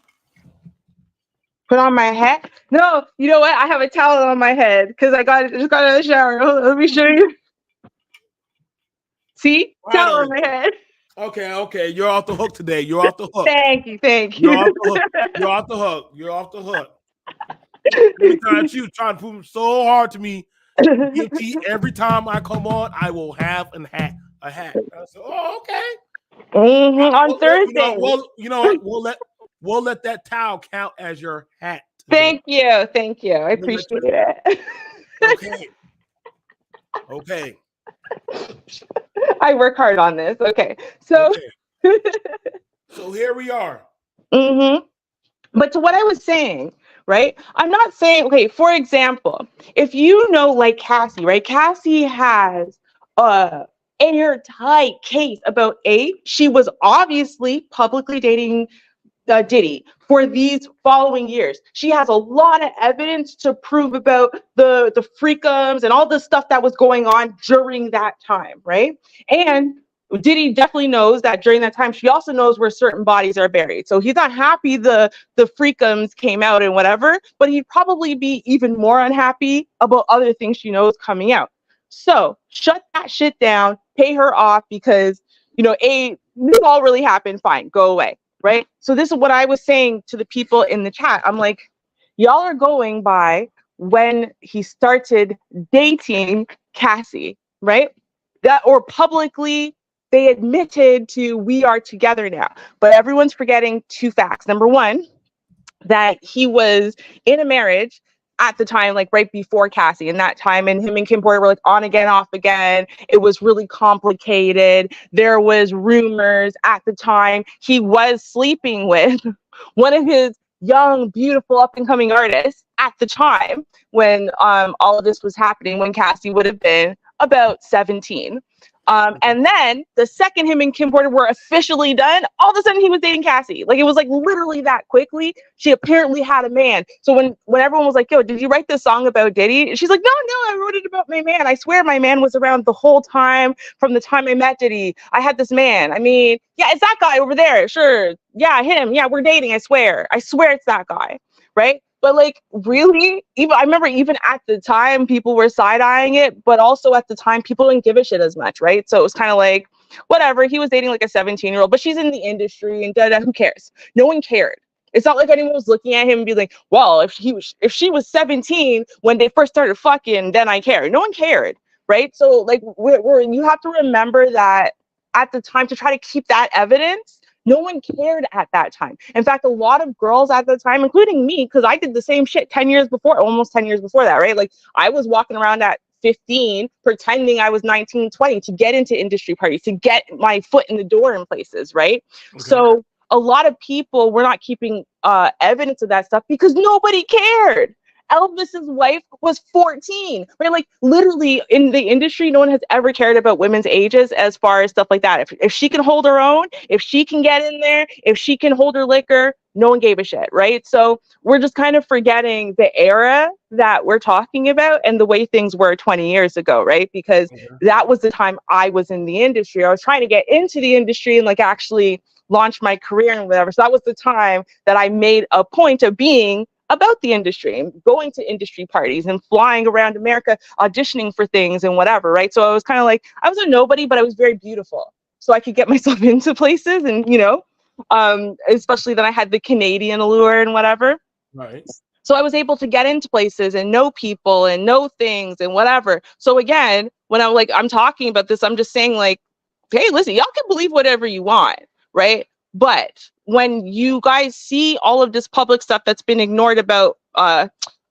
Put on my hat? No, you know what? I have a towel on my head because just got out of the shower. Hold on, let me show you. See? Towel on my head. Okay. You're off the hook today. You're off the hook. Thank you. You're off the hook. You're off the hook. Every time you trying to prove so hard to me. Guilty. Every time I come on, I will have a hat. I said, oh, okay. On Thursday. We'll let that towel count as your hat today. Thank you. I appreciate it. Okay. I work hard on this. Okay. So here we are. But to what I was saying, right? I'm not saying, okay, for example, if you know, like Cassie, right? Cassie has an airtight case about she was obviously publicly dating Diddy for these following years. She has a lot of evidence to prove about the freakums and all the stuff that was going on during that time, right? And Diddy definitely knows that during that time, she also knows where certain bodies are buried. So he's not happy the freakums came out and whatever, but he'd probably be even more unhappy about other things she knows coming out. So shut that shit down, pay her off because, this all really happened. Fine, go away. Right. So this is what I was saying to the people in the chat. I'm like, y'all are going by when he started dating Cassie. Right. that, or publicly they admitted to we are together now. But everyone's forgetting two facts. Number one, that he was in a marriage at the time, like right before Cassie, and that time, and him and Kim Porter were like on again, off again. It was really complicated. There was rumors at the time he was sleeping with one of his young, beautiful, up and coming artists at the time when all of this was happening, when Cassie would have been about 17. And then the second him and Kim Porter were officially done, all of a sudden he was dating Cassie. Like, it was like literally that quickly. She apparently had a man. So when everyone was like, yo, did you write this song about Diddy? She's like, no, I wrote it about my man. I swear my man was around the whole time from the time I met Diddy. I had this man. I mean, yeah, it's that guy over there. Sure. Yeah, him. Yeah, we're dating. I swear it's that guy. Right. But like, really, even I remember even at the time people were side-eyeing it, but also at the time people didn't give a shit as much, right? So it was kind of like, whatever, he was dating like a 17-year-old, but she's in the industry and who cares? No one cared. It's not like anyone was looking at him and be like, well, if she was 17 when they first started fucking, then I care. No one cared, right? So like, you have to remember that at the time, to try to keep that evidence, no one cared at that time. In fact, a lot of girls at the time, including me, because I did the same shit 10 years before, almost 10 years before that, right? Like, I was walking around at 15 pretending I was 19, 20 to get into industry parties, to get my foot in the door in places, right? Okay. So a lot of people were not keeping evidence of that stuff because nobody cared. Elvis's wife was 14, right? Like, literally in the industry, no one has ever cared about women's ages as far as stuff like that. If she can hold her own, if she can get in there, if she can hold her liquor, no one gave a shit, right? So we're just kind of forgetting the era that we're talking about and the way things were 20 years ago, right? Because that was the time I was in the industry. I was trying to get into the industry and like actually launch my career and whatever. So that was the time that I made a point of being about the industry and going to industry parties and flying around America, auditioning for things and whatever, right? So I was kind of like, I was a nobody, but I was very beautiful. So I could get myself into places and, you know, especially that I had the Canadian allure and whatever. Right. So I was able to get into places and know people and know things and whatever. So again, when I'm talking about this, I'm just saying like, hey, listen, y'all can believe whatever you want, right? But when you guys see all of this public stuff that's been ignored about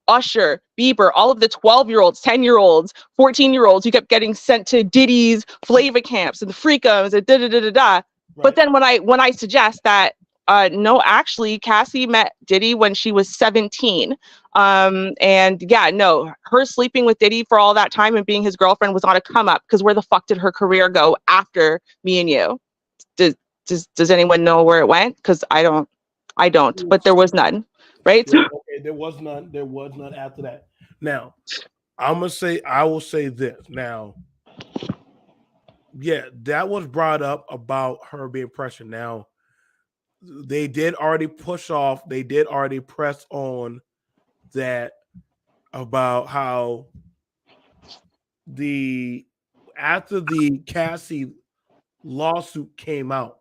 Usher, Bieber, all of the 12-year-olds, 10-year-olds, 14-year-olds who kept getting sent to Diddy's Flava camps and the Freakums and da-da-da-da-da. Right. But then when I suggest that, no, actually, Cassie met Diddy when she was 17. And yeah, no, her sleeping with Diddy for all that time and being his girlfriend was not a come up, because where the fuck did her career go after Me and You? Does anyone know where it went? Because I don't, but there was none, right? Yeah, okay, there was none after that. Now, I will say this. Now, yeah, that was brought up about her being pressured. Now, they did already press on that about how after the Cassie lawsuit came out,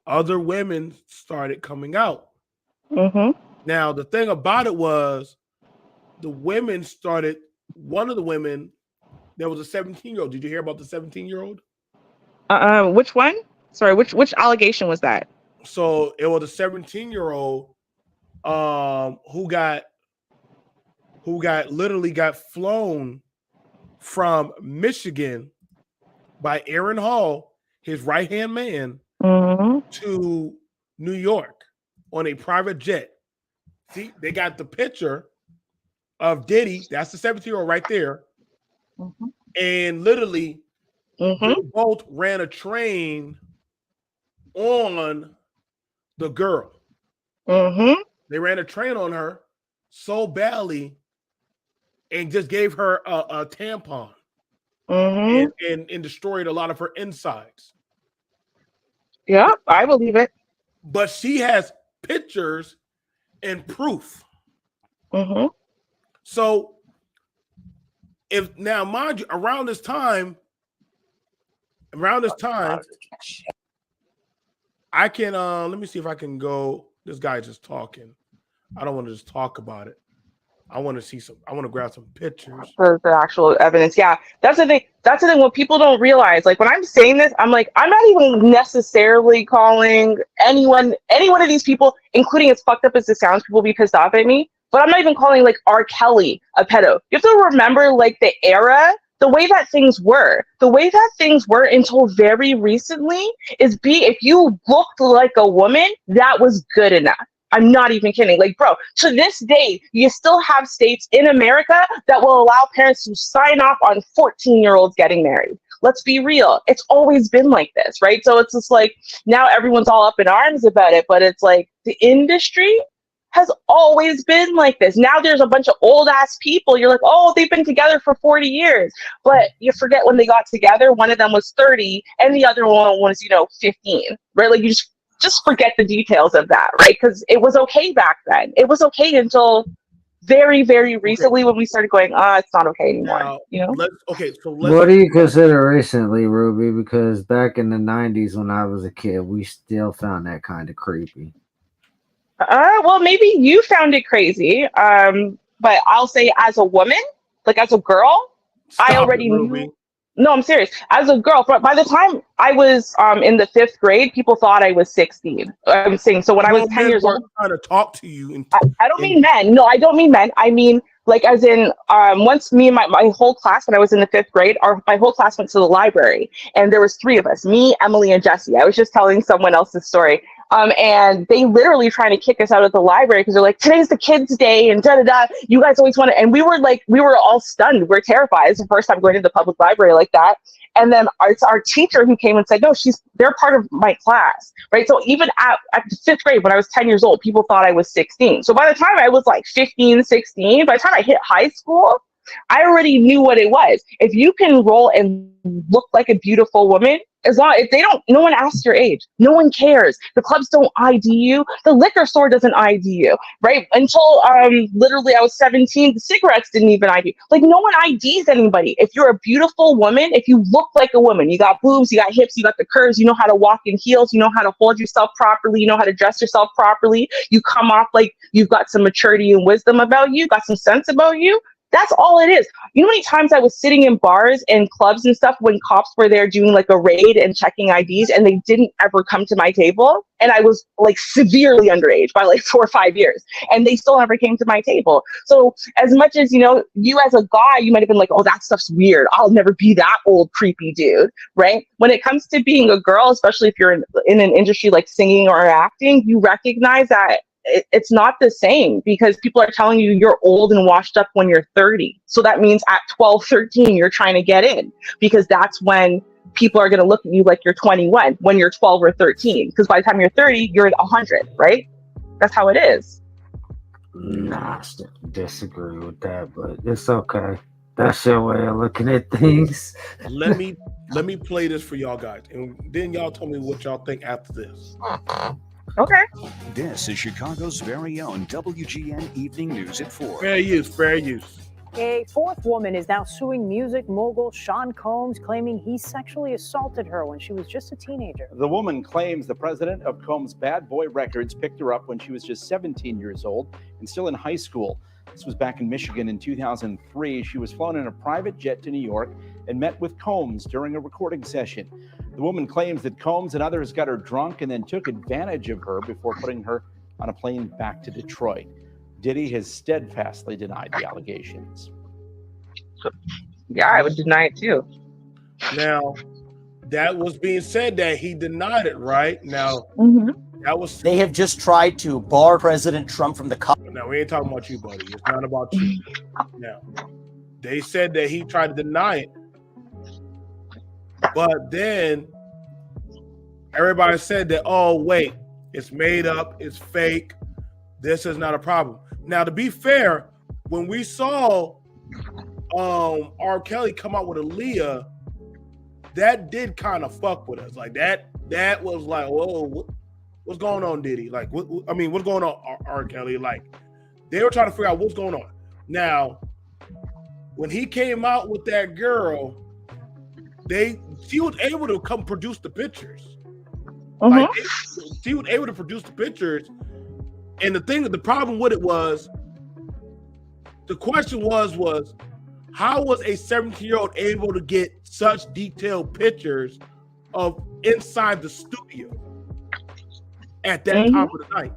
other women started coming out. Mm-hmm. Now, the thing about it was one of the women, there was a 17-year-old. Did you hear about the 17-year-old? Which one? Sorry, which allegation was that? So it was a 17-year-old who literally got flown from Michigan by Aaron Hall, his right-hand man, to New York on a private jet. See, they got the picture of Diddy. That's the 17-year-old right there. Mm-hmm. And literally, they both ran a train on the girl. Mm-hmm. They ran a train on her so badly and just gave her a tampon and destroyed a lot of her insides. Yeah, I believe it. But she has pictures and proof. Mm-hmm. So if now, mind you, around this time, I can let me see if I can go. This guy just talking. I don't want to just talk about it. I want to see some. I want to grab some pictures. The actual evidence. Yeah, that's the thing. That's the thing. What people don't realize, like when I'm saying this, I'm like, I'm not even necessarily calling any one of these people, including as fucked up as it sounds, people be pissed off at me. But I'm not even calling like R. Kelly a pedo. You have to remember like the era, the way that things were. The way that things were until very recently is if you looked like a woman, that was good enough. I'm not even kidding. Like, bro, to this day, you still have states in America that will allow parents to sign off on 14-year-olds getting married. Let's be real. It's always been like this, right? So it's just like now everyone's all up in arms about it, but it's like the industry has always been like this. Now there's a bunch of old ass people. You're like, oh, they've been together for 40 years. But you forget when they got together, one of them was 30 and the other one was, 15, right? Like you just forget the details of that, right? Because it was okay back then. It was okay until very, very recently when we started going, it's not okay anymore. Now, let's What do you consider recently, Ruby? Because back in the 90s when I was a kid, we still found that kind of creepy. Well, maybe you found it crazy. But I'll say as a woman, like as a girl, I already knew. No, I'm serious. As a girl, by the time I was in the 5th grade, people thought I was 16. I'm saying, so when I was 10 years old, trying to talk to you. I don't mean men. No, I don't mean men. I mean, like, as in, once me and my whole class, when I was in the 5th grade, my whole class went to the library, and there was 3 of us, me, Emily, and Jesse. I was just telling someone else's story. And they literally trying to kick us out of the library because they're like, today's the kids' day and da-da-da. You guys always want to, and we were all stunned. We're terrified. It's the first time going to the public library like that. And then it's our teacher who came and said, no, they're part of my class, right? So even at the 5th grade, when I was 10 years old, people thought I was 16. So by the time I was like 15, 16, by the time I hit high school, I already knew what it was. If you can roll and look like a beautiful woman, no one asks your age. No one cares. The clubs don't ID you. The liquor store doesn't ID you, right? Until literally I was 17, the cigarettes didn't even ID you. Like no one IDs anybody. If you're a beautiful woman, if you look like a woman, you got boobs, you got hips, you got the curves, you know how to walk in heels, you know how to hold yourself properly, you know how to dress yourself properly, you come off like you've got some maturity and wisdom about you, got some sense about you. That's all it is. You know how many times I was sitting in bars and clubs and stuff when cops were there doing like a raid and checking IDs and they didn't ever come to my table? And I was like severely underage by like 4 or 5 years and they still never came to my table. So as much as, you as a guy, you might have been like, oh, that stuff's weird. I'll never be that old, creepy dude, right? When it comes to being a girl, especially if you're in an industry like singing or acting, you recognize that it's not the same because people are telling you you're old and washed up when you're 30. So that means at 12, 13, you're trying to get in because that's when people are going to look at you like you're 21 when you're 12 or 13. Because by the time you're 30, you're at 100, right? That's how it is. Nah, I still disagree with that, but it's okay. That's your way of looking at things. Let me play this for y'all guys, and then y'all tell me what y'all think after this. Okay. This is Chicago's very own WGN Evening News at 4. Fair use. A 4th woman is now suing music mogul Sean Combs, claiming he sexually assaulted her when she was just a teenager. The woman claims the president of Combs' Bad Boy Records picked her up when she was just 17 years old and still in high school. This was back in Michigan in 2003. She was flown in a private jet to New York and met with Combs during a recording session. The woman claims that Combs and others got her drunk and then took advantage of her before putting her on a plane back to Detroit. Diddy has steadfastly denied the allegations. Yeah, I would deny it too. Now, that was being said that he denied it, right? Now, that was. They have just tried to bar President Trump from the. Now, we ain't talking about you, buddy. It's not about you. Now, they said that he tried to deny it, but then everybody said that, oh, wait, it's made up, it's fake. This is not a problem. Now, to be fair, when we saw R. Kelly come out with Aaliyah, that did kind of fuck with us. Like that was like, whoa, what's going on, Diddy? Like, what's going on, R. Kelly? Like, they were trying to figure out what's going on. Now, when he came out with that girl, she was able to come produce the pictures. Like, she was able to produce the pictures. And the problem with it was, The question was how was a 17-year-old able to get such detailed pictures of inside the studio at that time of the night?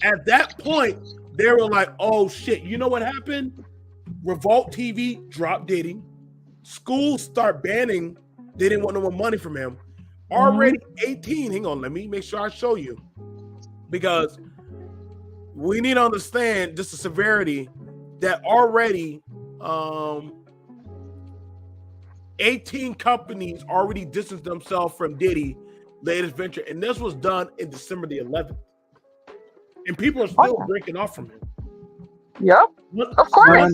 At that point, they were like, oh shit, you know what happened? Revolt TV dropped Diddy. Schools start banning. They didn't want no more money from him. Already 18. Hang on, let me make sure I show you. Because we need to understand just the severity that already 18 companies already distanced themselves from Diddy latest venture. And this was done in December the 11th. And people are still breaking off from him. Yep, of course.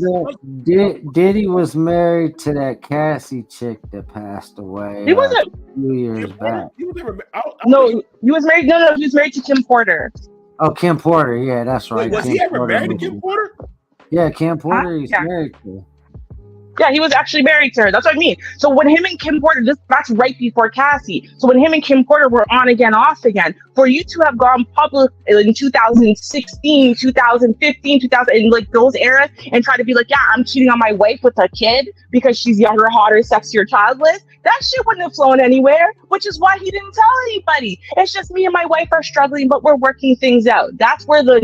Diddy was married to that Cassie chick that passed away. He wasn't a few years back. He was never. No, he was married. No, he was married to Kim Porter. Oh, Kim Porter. Yeah, that's right. Wait, was Kim he ever Porter married to Kim Porter? Yeah, Kim Porter is Yeah. married to. Yeah, he was actually married to her. That's what I mean. So when him and Kim Porter, that's right before Cassie. So when him and Kim Porter were on again, off again, for you to have gone public in 2016, 2015, 2000, and like those eras, and try to be like, yeah, I'm cheating on my wife with a kid because she's younger, hotter, sexier, childless, that shit wouldn't have flown anywhere, which is why he didn't tell anybody. It's just me and my wife are struggling, but we're working things out. That's where the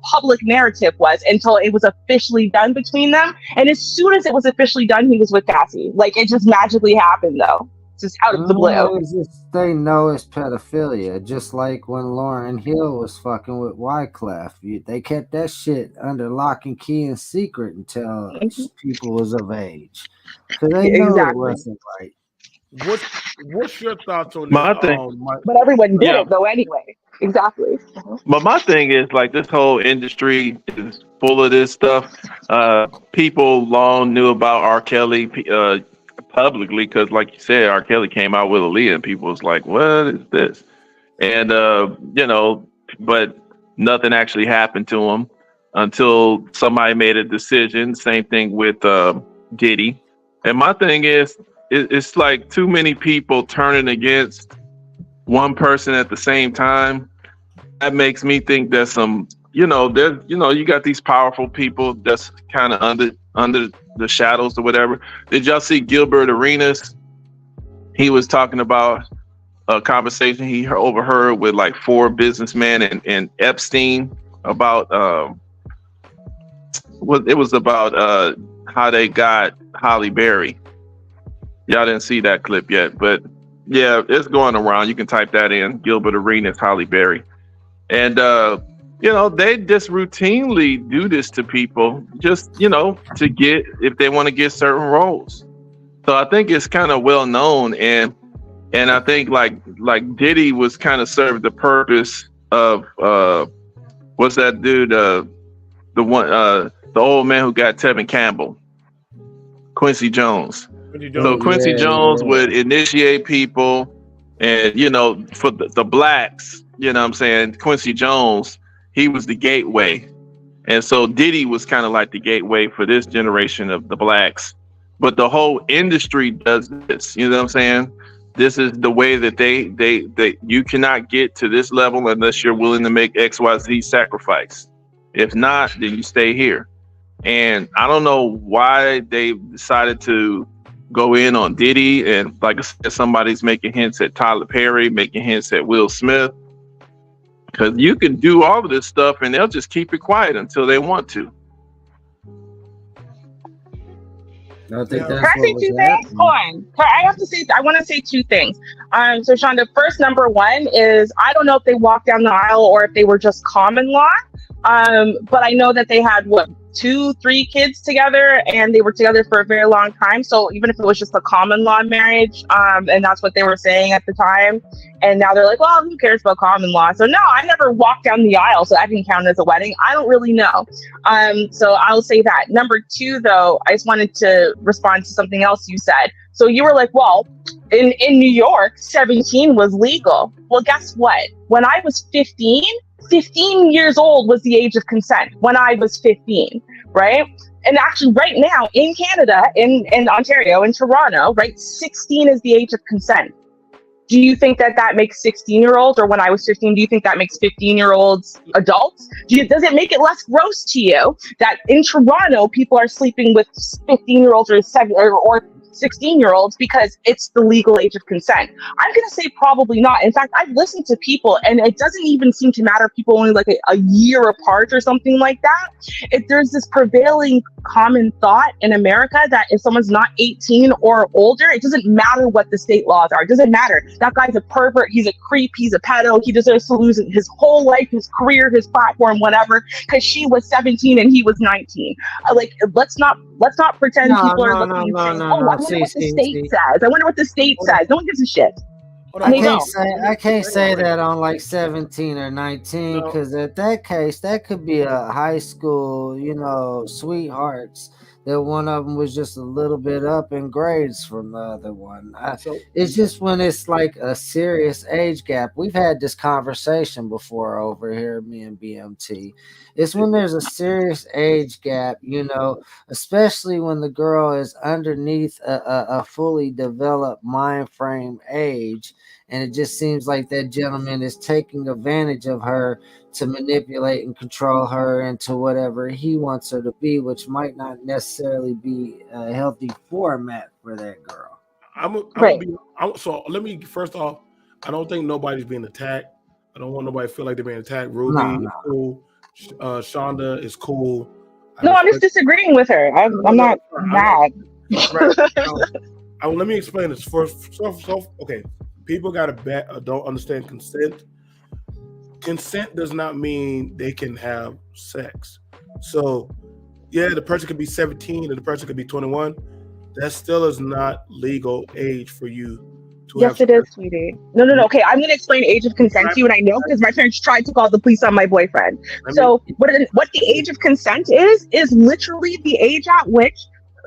public narrative was until it was officially done between them. And as soon as it was officially done, he was with Cassie. Like, it just magically happened, though. Just out of the blue. They know it's pedophilia, just like when Lauryn Hill was fucking with Wyclef. They kept that shit under lock and key and secret until people was of age. So they know it wasn't right. What's your thoughts on My that? thing- But everyone did Yeah. it, though, anyway. Exactly. But my thing is, like, this whole industry is full of this stuff. People long knew about R. Kelly publicly because, like you said, R. Kelly came out with Aaliyah, and people was like, what is this? And, but nothing actually happened to him until somebody made a decision. Same thing with Diddy. And my thing is, it's like too many people turning against one person at the same time. That makes me think that some, you got these powerful people that's kind of under the shadows or whatever. Did y'all see Gilbert Arenas? He was talking about a conversation he overheard with like 4 businessmen and Epstein about it was about how they got Halle Berry. Y'all didn't see that clip yet, but yeah, it's going around. You can type that in, Gilbert Arenas, Halle Berry. And, they just routinely do this to people just, to get, if they want to get certain roles. So I think it's kind of well known. And I think like Diddy was kind of served the purpose of, what's that dude? The old man who got Tevin Campbell, Quincy Jones. So Quincy Jones would initiate people, and for the blacks, what I'm saying, Quincy Jones, he was the gateway, and so Diddy was kind of like the gateway for this generation of the blacks. But the whole industry does this, what I'm saying? This is the way that they you cannot get to this level unless you're willing to make XYZ sacrifice. If not, then you stay here. And I don't know why they decided to go in on Diddy, and like I said, somebody's making hints at Tyler Perry, making hints at Will Smith, because you can do all of this stuff and they'll just keep it quiet until they want to. I think that's Can I say what two was things? happening. Hold on. I want to say 2 things. So Shonda, first, number one is, I don't know if they walked down the aisle or if they were just common law. But I know that they had 2-3 kids together, and they were together for a very long time. So even if it was just a common law marriage, and that's what they were saying at the time, and now they're like, well, who cares about common law? So no, I never walked down the aisle, so that didn't count as a wedding. I don't really know. So I'll say that. Number 2, though, I just wanted to respond to something else you said. So you were like, well, in New York, 17 was legal. Well, guess what? When I was 15 years old was the age of consent when I was 15, right? And actually right now in Canada, in Ontario, in Toronto, right, 16 is the age of consent. do you think that makes 16-year-olds, or when I was 15, do you think that makes 15-year-olds adults? Does it make it less gross to you that in Toronto people are sleeping with 15-year-olds or 16-year-olds because it's the legal age of consent? I'm going to say probably not. In fact, I've listened to people, and it doesn't even seem to matter if people only like a year apart or something like that. There's this prevailing common thought in America that if someone's not 18 or older, it doesn't matter what the state laws are. It doesn't matter. That guy's a pervert. He's a creep. He's a pedo. He deserves to lose his whole life, his career, his platform, whatever, because she was 17 and he was 19. Let's not pretend people are looking and saying, "Oh, I wonder what the state says. I wonder what the state says." No one gives a shit. I can't say that on like 17 or 19, because at that case, that could be a high school, sweethearts, that one of them was just a little bit up in grades from the other one. It's just when it's like a serious age gap. We've had this conversation before over here, me and BMT. It's when there's a serious age gap, especially when the girl is underneath a fully developed mind frame age. And it just seems like that gentleman is taking advantage of her to manipulate and control her into whatever he wants her to be, which might not necessarily be a healthy format for that girl. So let me, first off, I don't think nobody's being attacked. I don't want nobody to feel like they're being attacked. Ruby is cool. Shonda is cool. I'm just disagreeing with her. I'm not mad. Let me explain this first. Okay. People don't understand consent. Consent does not mean they can have sex. So, yeah, the person could be 17 and the person could be 21. That still is not legal age for you to have sex. Yes, it is, sweetie. No. Okay, I'm going to explain age of consent to you, and I know because my parents tried to call the police on my boyfriend. So, what the age of consent is literally the age at which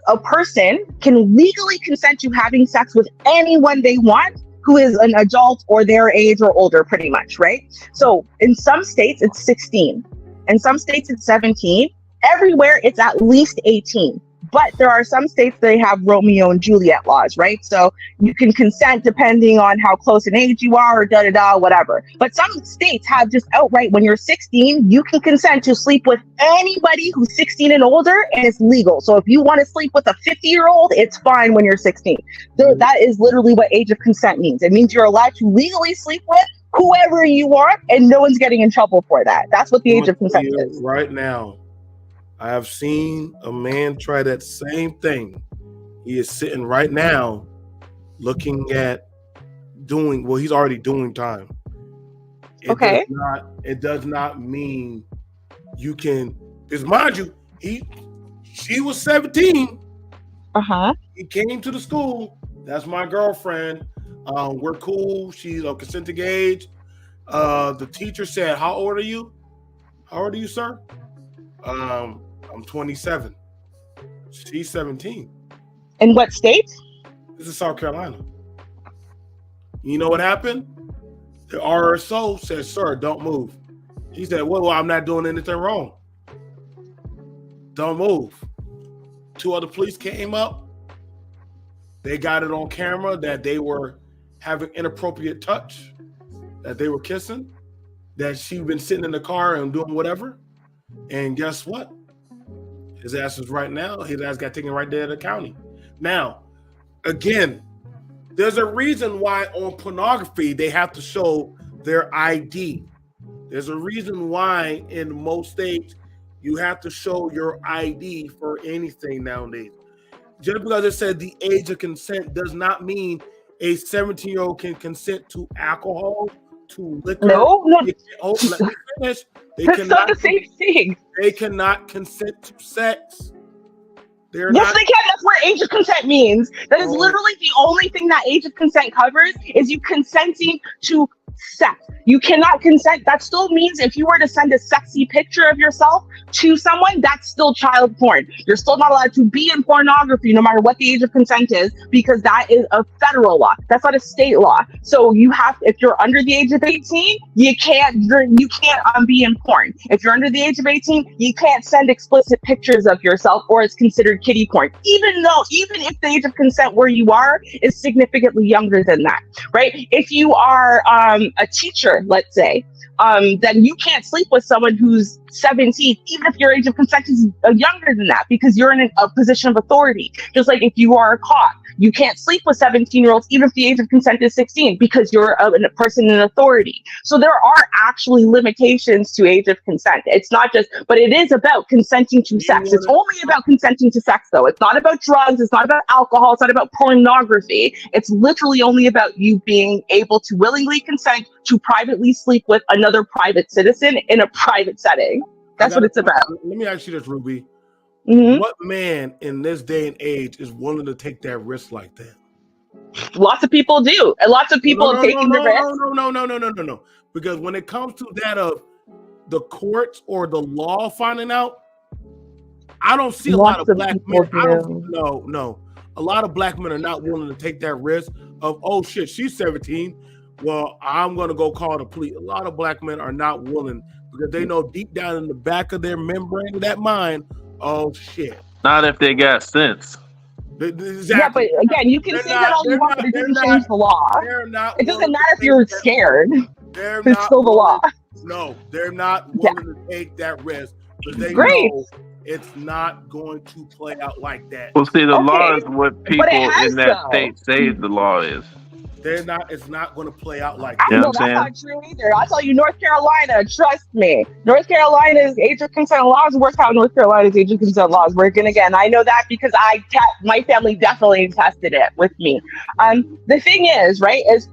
a person can legally consent to having sex with anyone they want, who is an adult or their age or older, pretty much, right? So in some states, it's 16. In some states, it's 17. Everywhere, it's at least 18. But there are some states that have Romeo and Juliet laws, right? So you can consent depending on how close in age you are, or whatever. But some states have just outright, when you're 16, you can consent to sleep with anybody who's 16 and older, and it's legal. So if you want to sleep with a 50-year-old, it's fine when you're 16. So that is literally what age of consent means. It means you're allowed to legally sleep with whoever you want, and no one's getting in trouble for that. That's what the age of consent is. Right now, I have seen a man try that same thing. He is sitting right now looking at he's already doing time. It does not mean you can, because mind you, she was 17. He came to the school. That's my girlfriend. We're cool. She's of consenting age. The teacher said, "How old are you? How old are you, sir?" I'm 27. She's 17. In what state? This is South Carolina. You know what happened? The RSO said, "Sir, don't move." He said, "Well, I'm not doing anything wrong. Don't move." 2 other police came up. They got it on camera that they were having inappropriate touch, that they were kissing, that she'd been sitting in the car and doing whatever. And guess what? His ass is right now. His ass got taken right there at the county. Now, again, there's a reason why on pornography they have to show their ID. There's a reason why in most states you have to show your ID for anything nowadays. Just because it said the age of consent does not mean a 17-year-old can consent to alcohol, to liquor. No. Let me finish. That's not the same thing. They cannot consent to sex. They can. That's what age of consent means. That is literally the only thing that age of consent covers, is you consenting to sex. You cannot consent. That still means if you were to send a sexy picture of yourself to someone, that's still child porn. You're still not allowed to be in pornography no matter what the age of consent is, because that is a federal law. That's not a state law. So you have, if you're under the age of 18, you can't be in porn. If you're under the age of 18, you can't send explicit pictures of yourself, or it's considered kiddie porn. Even if the age of consent where you are is significantly younger than that, right? If you are a teacher, let's say, then you can't sleep with someone who's 17, even if your age of consent is younger than that, because you're in a position of authority. Just like if you are a cop, you can't sleep with 17-year-olds, even if the age of consent is 16, because you're a person in authority. So there are actually limitations to age of consent. It's not just, but it is about consenting to sex. It's only about consenting to sex, though. It's not about drugs. It's not about alcohol. It's not about pornography. It's literally only about you being able to willingly consent to privately sleep with another private citizen in a private setting. That's what it's about. Let me ask you this, Ruby. Mm-hmm. What man in this day and age is willing to take that risk like that? Lots of people do, and lots of people are taking the risk. No. Because when it comes to that of the courts or the law finding out, I don't see a lot of black men. No. A lot of black men are not willing to take that risk of, oh shit, she's 17. Well, I'm going to go call the police. A lot of black men are not willing, because they know deep down in the back of their membrane of that mind, oh shit. Not if they got sense. Exactly. Yeah, but again, you can say that all you want, but it doesn't change the law. It doesn't matter if you're scared. It's still the law. No, they're not willing to take that risk, because they know it's not going to play out like that. Well, see, the law is what people in that state say the law is. It's not going to play out like that. No, that's not true either. I'll tell you, North Carolina, trust me. North Carolina's age of consent laws work how North Carolina's age of consent laws work. And again, I know that because my family definitely tested it with me. The thing is, right, is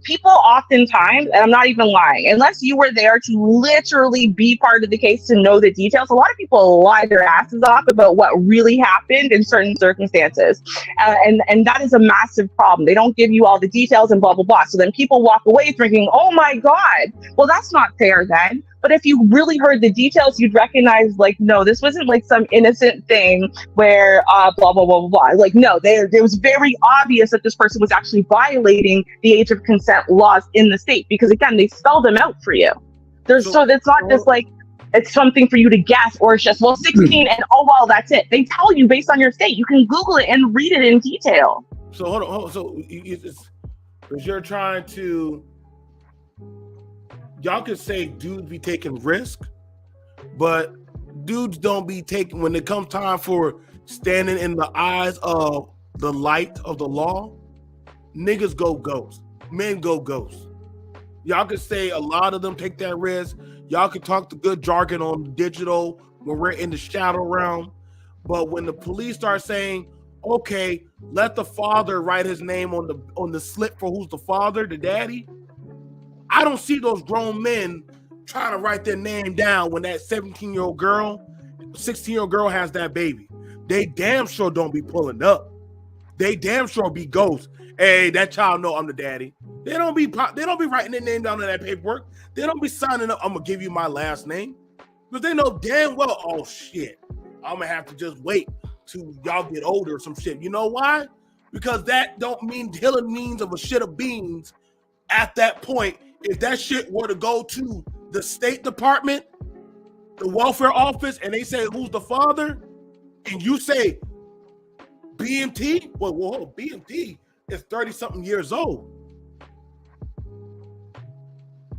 people oftentimes, and I'm not even lying, unless you were there to literally be part of the case to know the details, a lot of people lie their asses off about what really happened in certain circumstances. And that is a massive problem. They don't give you all the details and blah, blah, blah. So then people walk away thinking, oh my God, well, that's not fair then. But if you really heard the details, you'd recognize, like, no, this wasn't like some innocent thing where blah, blah, blah, blah, blah. Like, no, it was very obvious that this person was actually violating the age of consent laws in the state, because, again, they spell them out for you. So it's not just like it's something for you to guess, or it's just, well, 16 and oh, well, that's it. They tell you based on your state. You can Google it and read it in detail. So hold on. So because you're trying to, y'all could say dudes be taking risk, but dudes don't be taking, when it comes time for standing in the eyes of the light of the law, niggas go ghost. Men go ghost. Y'all could say a lot of them take that risk. Y'all could talk the good jargon on digital when we're in the shadow realm. But when the police start saying, okay, let the father write his name on the slip for who's the father, the daddy, I don't see those grown men trying to write their name down when that 17-year-old girl, 16-year-old girl has that baby. They damn sure don't be pulling up. They damn sure be ghosts. Hey, that child know I'm the daddy. They don't be writing their name down in that paperwork. They don't be signing up, I'm gonna give you my last name. Because they know damn well, oh shit, I'm gonna have to just wait till y'all get older or some shit. You know why? Because that don't mean Dylan means of a shit of beans at that point. If that shit were to go to the State Department, the welfare office, and they say, who's the father? And you say, BMT? Well, BMT is 30-something years old.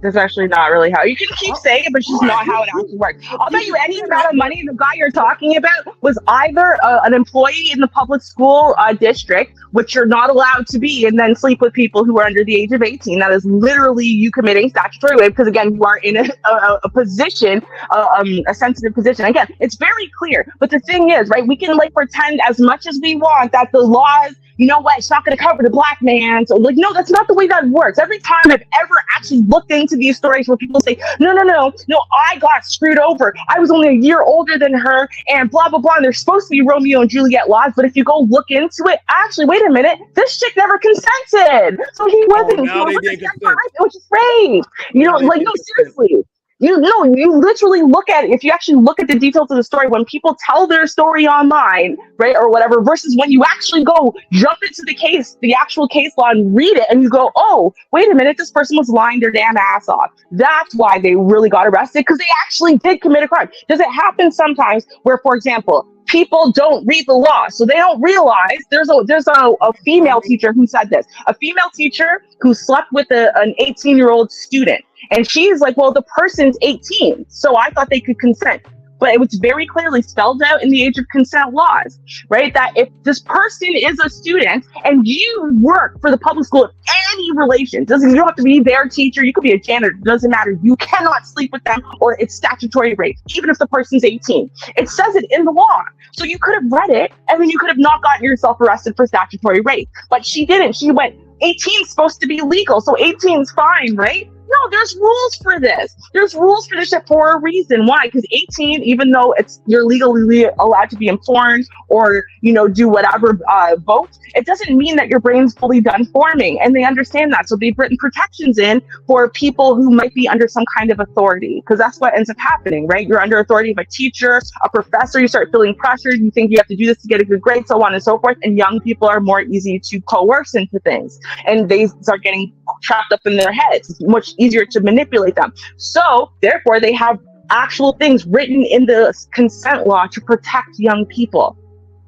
That's actually not really how you can keep saying it, but it's just not how it actually works. I'll bet you any amount of money the guy you're talking about was either an employee in the public school district, which you're not allowed to be, and then sleep with people who are under the age of 18. That is literally you committing statutory rape, because again, you are in a position, a sensitive position. Again, it's very clear. But the thing is, right, we can like pretend as much as we want that the laws you know what, it's not going to cover the black man. So like, no, that's not the way that works. Every time I've ever actually looked into these stories where people say, no, I got screwed over. I was only a year older than her and blah, blah, blah. And there's supposed to be Romeo and Juliet laws. But if you go look into it, actually, wait a minute, this chick never consented. So he wasn't, now they did consent. which is rape. You know, like, no, seriously. You literally look at it. If you actually look at the details of the story, when people tell their story online, right, or whatever, versus when you actually go jump into the case, the actual case law, and read it, and you go, oh, wait a minute, this person was lying their damn ass off. That's why they really got arrested, because they actually did commit a crime. Does it happen sometimes where, for example, people don't read the law, so they don't realize there's a female teacher who said this, a female teacher who slept with an 18-year-old student. And she's like, well, the person's 18, so I thought they could consent. But it was very clearly spelled out in the age of consent laws, right? That if this person is a student and you work for the public school of any relation, you don't have to be their teacher, you could be a janitor, it doesn't matter. You cannot sleep with them, or it's statutory rape, even if the person's 18. It says it in the law. So you could have read it, and then you could have not gotten yourself arrested for statutory rape. But she didn't. She went, 18 is supposed to be legal, so 18 is fine, right? No, there's rules for this. There's rules for this shit for a reason. Why? Because 18, even though you're legally allowed to be informed or, do whatever, vote, it doesn't mean that your brain's fully done forming. And they understand that. So they've written protections in for people who might be under some kind of authority, because that's what ends up happening, right? You're under authority of a teacher, a professor, you start feeling pressured, you think you have to do this to get a good grade, so on and so forth. And young people are more easy to coerce into things. And they start getting trapped up in their heads. It's much easier to manipulate them. So therefore they have actual things written in the consent law to protect young people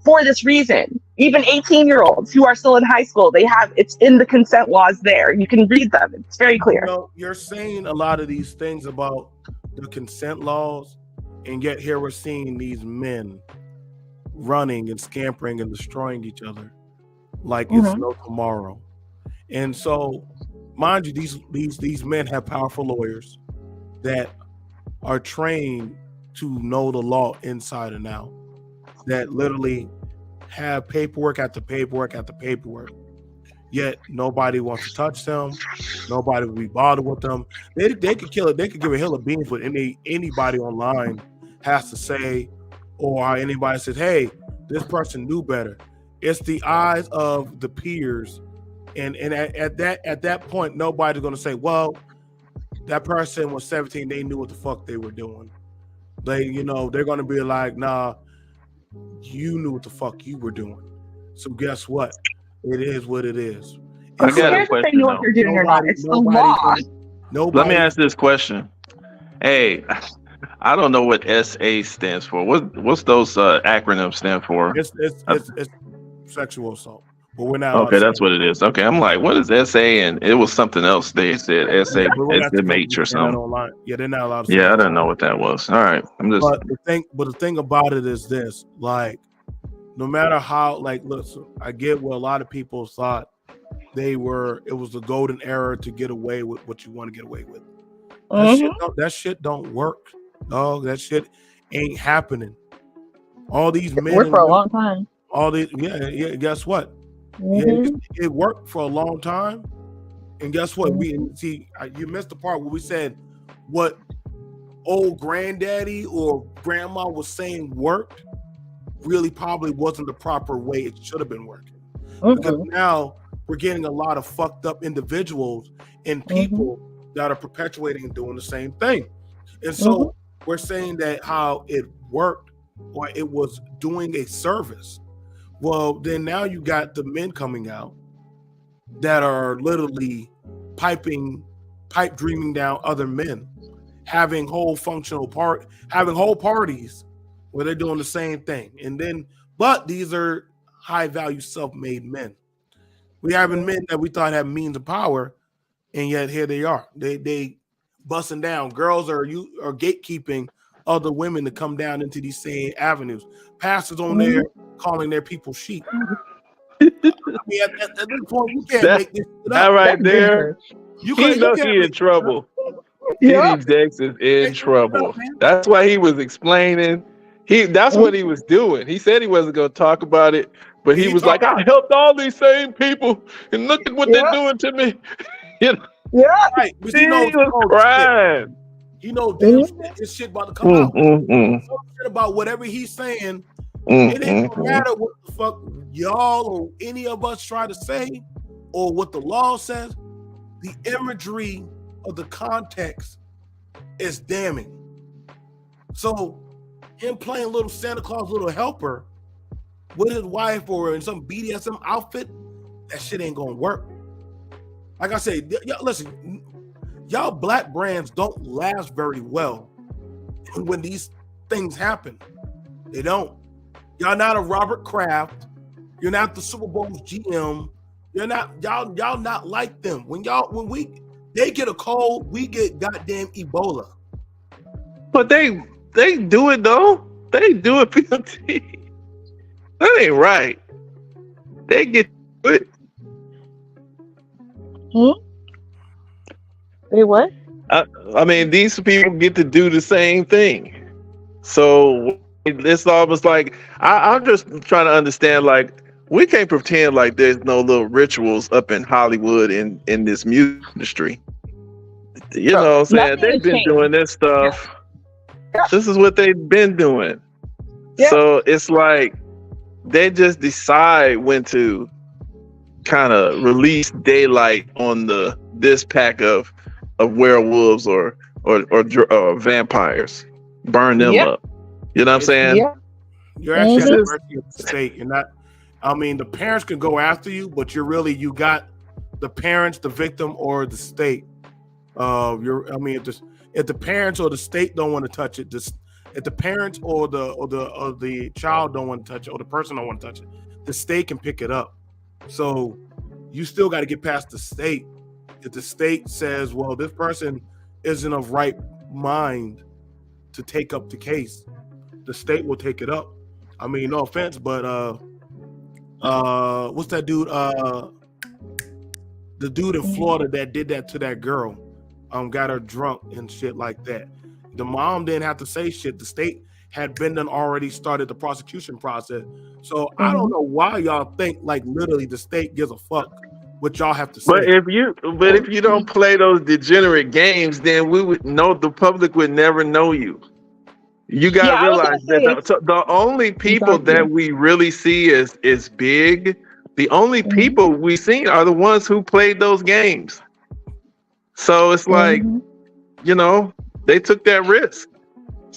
for this reason. Even 18-year-olds who are still in high school, it's in the consent laws there. You can read them. It's very clear. You're saying a lot of these things about the consent laws, and yet here we're seeing these men running and scampering and destroying each other like it's no tomorrow. And so, mind you, these men have powerful lawyers that are trained to know the law inside and out, that literally have paperwork after paperwork after paperwork, yet nobody wants to touch them. Nobody will be bothered with them. They could kill it. They could give a hill of beans with anybody online has to say, or how anybody says, hey, this person knew better. It's the eyes of the peers. And at that point, nobody's going to say, well, that person was 17. They knew what the fuck they were doing. They're going to be like, nah, you knew what the fuck you were doing. So guess what? It is what it is. I got a question. Know if you're doing or not. It's the law. Let me ask this question. Hey, I don't know what SA stands for. What's those acronyms stand for? It's sexual assault. But we're not. Okay, that's what it is. Okay, I'm like, what is SA? And it was something else. They said SA SMH or something. Yeah, they're not allowed to. Yeah, I didn't know what that was. All right, I'm just. But the thing about it is this: like, no matter how, listen, I get what a lot of people thought it was the golden era to get away with what you want to get away with. That shit don't work. No, that shit ain't happening. All these men worked for a long time. All these, yeah. Guess what? Yeah, it worked for a long time, and guess what? You missed the part where we said what old granddaddy or grandma was saying worked really probably wasn't the proper way it should have been working. Because now we're getting a lot of fucked up individuals and people that are perpetuating and doing the same thing. And so we're saying that how it worked or it was doing a service. Well, then now you got the men coming out that are literally pipe dreaming down other men, having whole parties where they're doing the same thing. But these are high value self-made men. We having men that we thought had means of power, and yet here they are. They busting down. Girls are gatekeeping other women to come down into these same avenues. Pastors on there calling their people sheep. I mean, at this point, you can't make this shit up. That right there, he knows he in trouble. TD Jakes is in trouble. That's why he was explaining. That's what he was doing. He said he wasn't going to talk about it, but he was like, I helped all these same people, and look at what they're doing to me. You know? Yeah. Right. But He was crying. You know, damn shit, this shit about to come out. Some shit about whatever he's saying. It ain't gonna matter what the fuck y'all or any of us try to say or what the law says. The imagery of the context is damning. So him playing little Santa Claus, little helper with his wife or in some BDSM outfit, that shit ain't gonna work. Like I said, listen, y'all black brands don't last very well when these things happen. They don't. Y'all not a Robert Kraft. You're not the Super Bowl's GM. You're not y'all not like them. When they get a cold, we get goddamn Ebola. But they do it though. They do it, PMT. That ain't right. They get it. Wait, what? I mean, these people get to do the same thing. So it's almost like I'm just trying to understand. Like, we can't pretend like there's no little rituals up in Hollywood in this music industry. You know what I'm saying? They've been doing this stuff. Yeah. This is what they've been doing. Yeah. So it's like they just decide when to kind of release daylight on this pack of werewolves or vampires, burn them up. You know what I'm saying? Yeah. You're actually at the mercy of the state. You're not. I mean, the parents can go after you, but you got the parents, the victim, or the state. If the parents or the state don't want to touch it, if the parents or the child don't want to touch it, or the person don't want to touch it, the state can pick it up. So you still got to get past the state. If the state says, well, this person isn't of right mind to take up the case, the state will take it up. I mean, no offense, but what's that dude? The dude in Florida that did that to that girl, got her drunk and shit like that. The mom didn't have to say shit. The state had been done already started the prosecution process. So I don't know why y'all think like literally the state gives a fuck what y'all have to say. But if you don't play those degenerate games, then the public would never know you. You gotta realize that the only people that we really see is big. The only people we see are the ones who played those games. So it's like, they took that risk.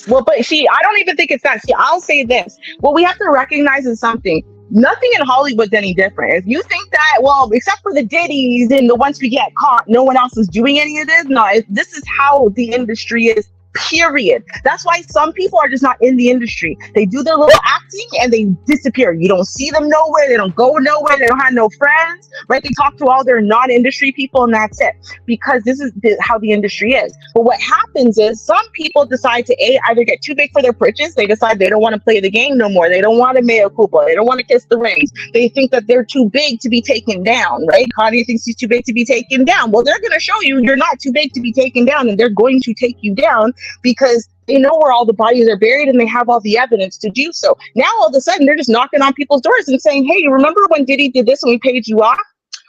Well, but see, I don't even think it's that. See, I'll say this. What we have to recognize is something. Nothing in Hollywood's any different. If you think that, well, except for the Diddies and the ones we get caught, no one else is doing any of this. No, this is how the industry is. Period. That's why some people are just not in the industry. They do their little acting and they disappear. You don't see them nowhere. They don't go nowhere. They don't have no friends, right? They talk to all their non-industry people and that's it. Because this is how the industry is. But what happens is some people decide to either get too big for their britches. They decide they don't want to play the game no more. They don't want to mea culpa. They don't want to kiss the rings. They think that they're too big to be taken down, right? Kanye thinks he's too big to be taken down. Well, they're going to show you you're not too big to be taken down, and they're going to take you down because they know where all the bodies are buried and they have all the evidence to do so. Now, all of a sudden, they're just knocking on people's doors and saying, hey, you remember when Diddy did this and we paid you off?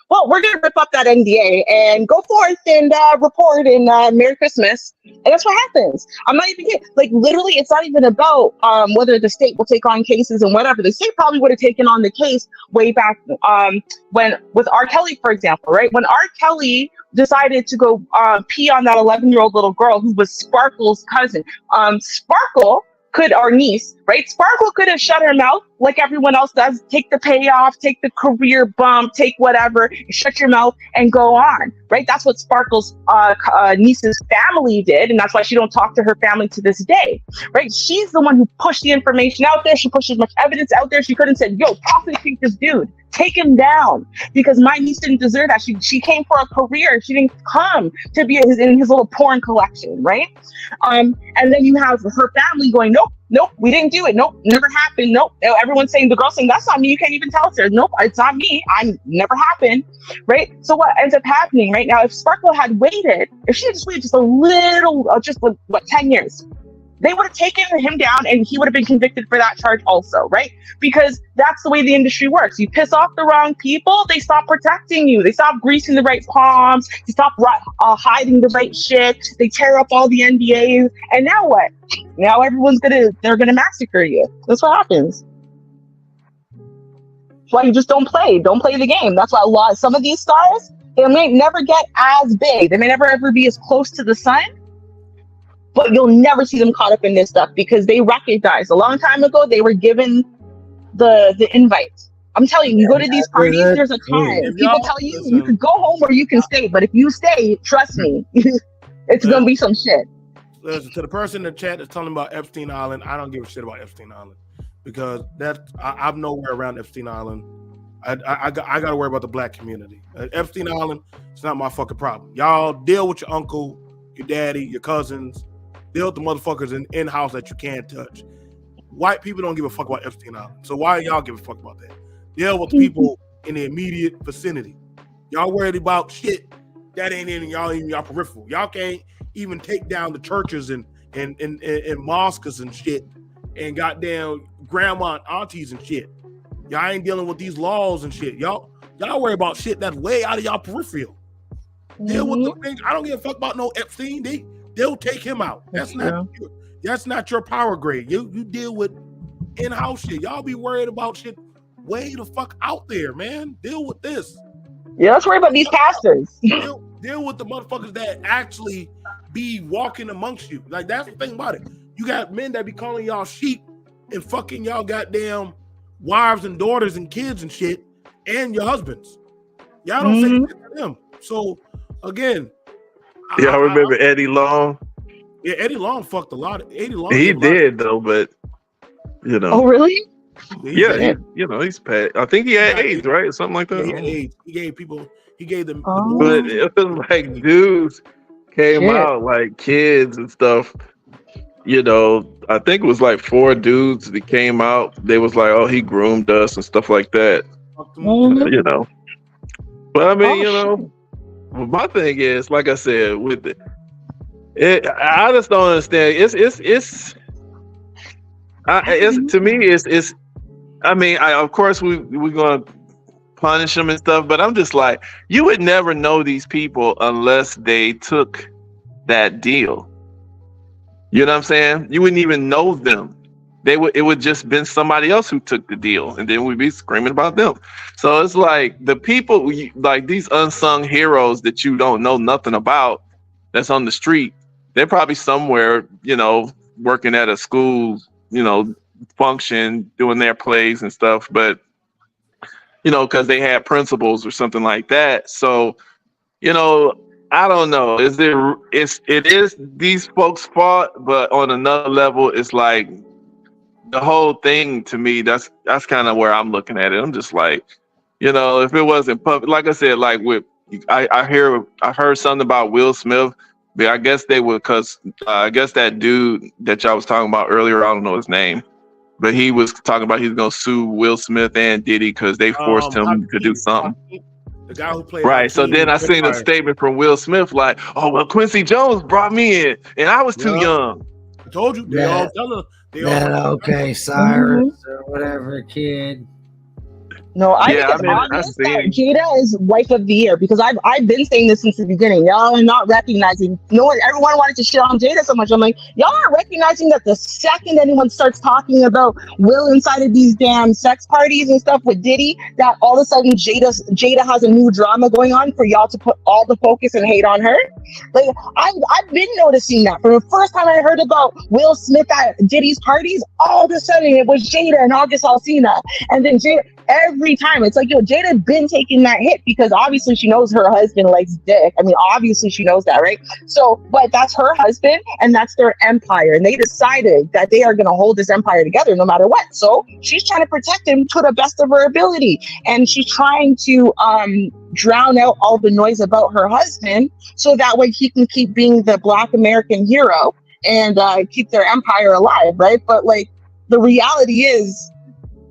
Well, we're going to rip up that NDA and go forth and report in Merry Christmas. And that's what happens. I'm not even kidding. Like, literally, it's not even about whether the state will take on cases and whatever. The state probably would have taken on the case way back when with R. Kelly, for example, right? When R. Kelly decided to go pee on that 11-year-old little girl who was Sparkle's cousin. Sparkle our niece, right? Sparkle could have shut her mouth like everyone else does. Take the payoff, take the career bump, take whatever, shut your mouth and go on, right? That's what Sparkle's niece's family did, and that's why she don't talk to her family to this day, right? She's the one who pushed the information out there. She pushed as much evidence out there. She could have said, yo, prosecute this dude. Take him down, because my niece didn't deserve that. She came for a career. She didn't come to be in his little porn collection, right? And then you have her family going, nope, we didn't do it. Nope, never happened. Nope. Everyone's saying, the girl's saying, that's not me. You can't even tell us. Nope, it's not me. Never happened, right? So what ends up happening right now, if Sparkle had waited, if she had just waited just a little, just 10 years, they would have taken him down and he would have been convicted for that charge also, right? Because that's the way the industry works. You piss off the wrong people, they stop protecting you. They stop greasing the right palms. They stop hiding the right shit. They tear up all the NDAs. And now what? Now they're gonna massacre you. That's what happens. That's why you just don't play the game. That's why some of these stars, they may never get as big. They may never ever be as close to the sun. But you'll never see them caught up in this stuff because they recognize a long time ago they were given the invite. I'm telling you, you go to these parties, there's a time. People tell you you can go home or you can stay, but if you stay, trust me, it's gonna be some shit. Listen, to the person in the chat that's talking about Epstein Island, I don't give a shit about Epstein Island because I'm nowhere around Epstein Island. I got to worry about the black community. Epstein Island, it's not my fucking problem. Y'all deal with your uncle, your daddy, your cousins. Deal with the motherfuckers in-house that you can't touch. White people don't give a fuck about Epstein Island. So why y'all give a fuck about that? Deal with the people in the immediate vicinity. Y'all worried about shit that ain't in y'all peripheral. Y'all can't even take down the churches and mosques and shit and goddamn grandma and aunties and shit. Y'all ain't dealing with these laws and shit. Y'all worry about shit that's way out of y'all peripheral. Deal with the thing. I don't give a fuck about no Epstein. They'll take him out. That's not your power grade. You deal with in-house shit. Y'all be worried about shit way the fuck out there, man. Deal with this. Yeah, let's worry about these pastors. Deal with the motherfuckers that actually be walking amongst you. Like, that's the thing about it. You got men that be calling y'all sheep and fucking y'all goddamn wives and daughters and kids and shit and your husbands. Y'all don't say shit to them. So, again, y'all remember Eddie Long? Yeah, Eddie Long fucked a lot. Eddie Long. He did though, but you know. Oh, really? Yeah, he's passed. I think he had AIDS, right, or something like that. He had AIDS. He gave them. But it was like dudes came out like kids and stuff. You know, I think it was like 4 dudes that came out. They was like, "Oh, he groomed us" and stuff like that. You know, but I mean, you know. My thing is, like I said, with I just don't understand. It's to me, it's. I mean, of course we're gonna punish them and stuff, but I'm just like, you would never know these people unless they took that deal. You know what I'm saying? You wouldn't even know them. It would just been somebody else who took the deal, and then we'd be screaming about them. So it's like the people, like these unsung heroes that you don't know nothing about, that's on the street. They're probably somewhere, you know, working at a school, you know, function, doing their plays and stuff. But you know, because they had principles or something like that. So, you know, I don't know. It is these folks' fault, but on another level, it's like. The whole thing to me, that's kind of where I'm looking at it. I'm just like, you know, if it wasn't public, like I said, like with I heard something about Will Smith, but I guess they would, because I guess that dude that y'all was talking about earlier, I don't know his name, but he was talking about he's gonna sue Will Smith and Diddy because they forced him to do something. The guy who played right. So then I seen a statement from Will Smith like, "Oh well, Quincy Jones brought me in, and I was too young." I told you, they all tell her. Okay, Cyrus or whatever, kid. No, I think it's obvious that Jada is wife of the year because I've been saying this since the beginning. Y'all are not recognizing. Everyone wanted to shit on Jada so much. I'm like, y'all aren't recognizing that the second anyone starts talking about Will inside of these damn sex parties and stuff with Diddy, that all of a sudden Jada has a new drama going on for y'all to put all the focus and hate on her. Like I've been noticing that from the first time I heard about Will Smith at Diddy's parties. All of a sudden it was Jada and August Alsina, and then Jada. Every time it's like, yo, Jada been taking that hit because obviously she knows her husband likes dick. I mean, obviously she knows that, right? So, but that's her husband and that's their empire. And they decided that they are going to hold this empire together no matter what. So she's trying to protect him to the best of her ability. And she's trying to drown out all the noise about her husband so that way he can keep being the Black American hero and keep their empire alive, right? But like, the reality is,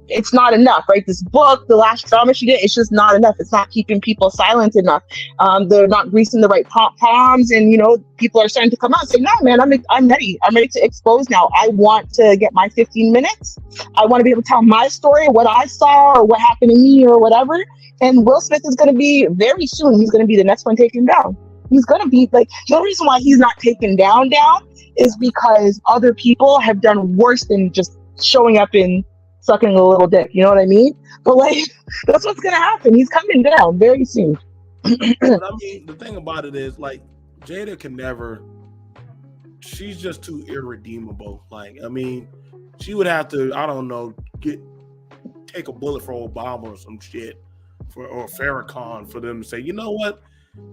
it's not enough, right? This book, the last drama she did, it's just not enough. It's not keeping people silent enough. They're not greasing the right palms, and people are starting to come out and say, "No, man, I'm ready. I'm ready to expose now. I want to get my 15 minutes. I want to be able to tell my story, what I saw, or what happened to me, or whatever." And Will Smith is going to be very soon. He's going to be the next one taken down. He's going to be like, the only reason why he's not taken down is because other people have done worse than just showing up and sucking a little dick. You know what I mean? But like, that's what's going to happen. He's coming down very soon. But I mean, the thing about it is, like, Jada can never. She's just too irredeemable. Like, I mean, she would have to, I don't know, take a bullet for Obama or some shit, or Farrakhan, for them to say, you know what,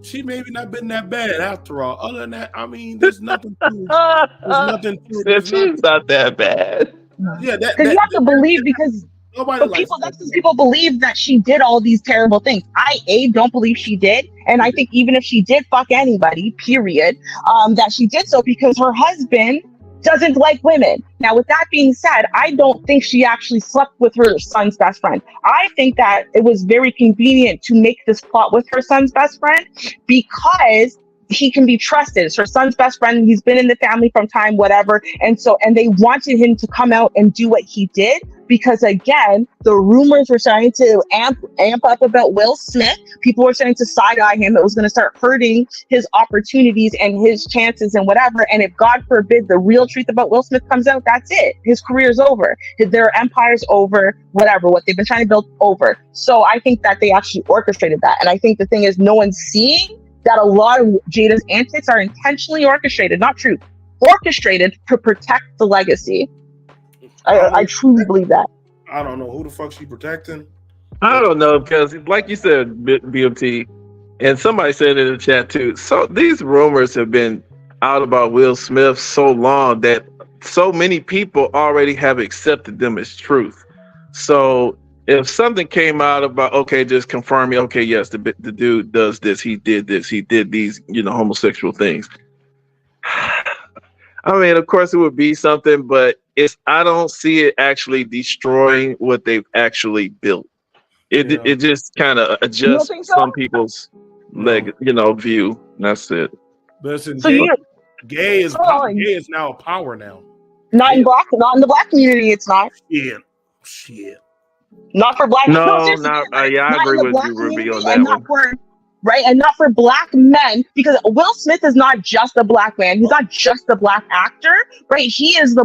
she maybe not been that bad after all. Other than that, I mean, there's nothing to. She's not that bad. Yeah, because you have to believe, because that's because people believe that she did all these terrible things. I don't believe she did, and I think even if she did fuck anybody, period, that she did so because her husband doesn't like women. Now, with that being said, I don't think she actually slept with her son's best friend. I think that it was very convenient to make this plot with her son's best friend because he can be trusted. It's her son's best friend. He's been in the family from time, whatever. And they wanted him to come out and do what he did because, again, the rumors were starting to amp up about Will Smith. People were starting to side-eye him. It was going to start hurting his opportunities and his chances and whatever. And if, God forbid, the real truth about Will Smith comes out, that's it. His career's over. Their empire's over, whatever, what they've been trying to build over. So I think that they actually orchestrated that. And I think the thing is, no one's seeing that a lot of Jada's antics are intentionally orchestrated, not true, orchestrated to protect the legacy. I truly believe that. I don't know who the fuck she protecting. I don't know, because like you said, BMT, and somebody said in the chat too, so these rumors have been out about Will Smith so long that so many people already have accepted them as truth. So if something came out about, okay, just confirming, okay, yes, the dude does this, he did this, he did these, homosexual things. I mean, of course it would be something, but I don't see it actually destroying what they've actually built. It just kind of adjusts some people's view. That's it. Listen, So gay is now a power now. Not in the black community, it's not. Shit. Not for black. Seriously, I agree with you, Ruby, on that one. And not for black men, because Will Smith is not just a black man. He's not just a black actor, right? He's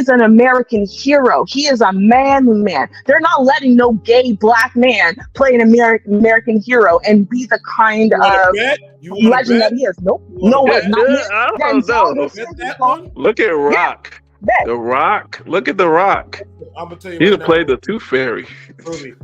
an American hero. He is a manly man. They're not letting no gay black man play an American hero and be the kind of legend that he is. Nope. No way. Not yet. I don't know. Look at Rock. Yeah. The Rock. Look at The Rock. I'm gonna tell you. He'd played the Tooth Fairy. Ruby.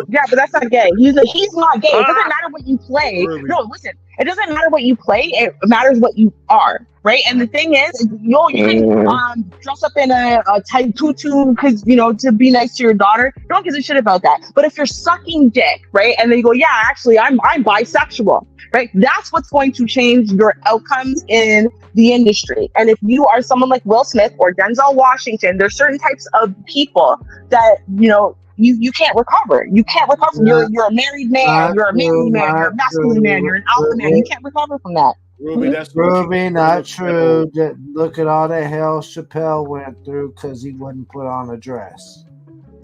Yeah, but that's not gay. He's not gay. It doesn't matter what you play. Ruby. No, listen. It doesn't matter what you play. It matters what you are, right? And the thing is, you can dress up in a tight tutu because to be nice to your daughter. No one gives a shit about that. But if you're sucking dick, right, and then you go, yeah, actually, I'm bisexual, right? That's what's going to change your outcomes in the industry. And if you are someone like Will Smith or Denzel Washington, there's certain types of people that you can't recover. You can't recover. You're a married man. You're a manly man. You're a masculine man. You're an alpha man. You can't recover from that. Ruby, that's not true. Look at all the hell Chappelle went through because he wouldn't put on a dress.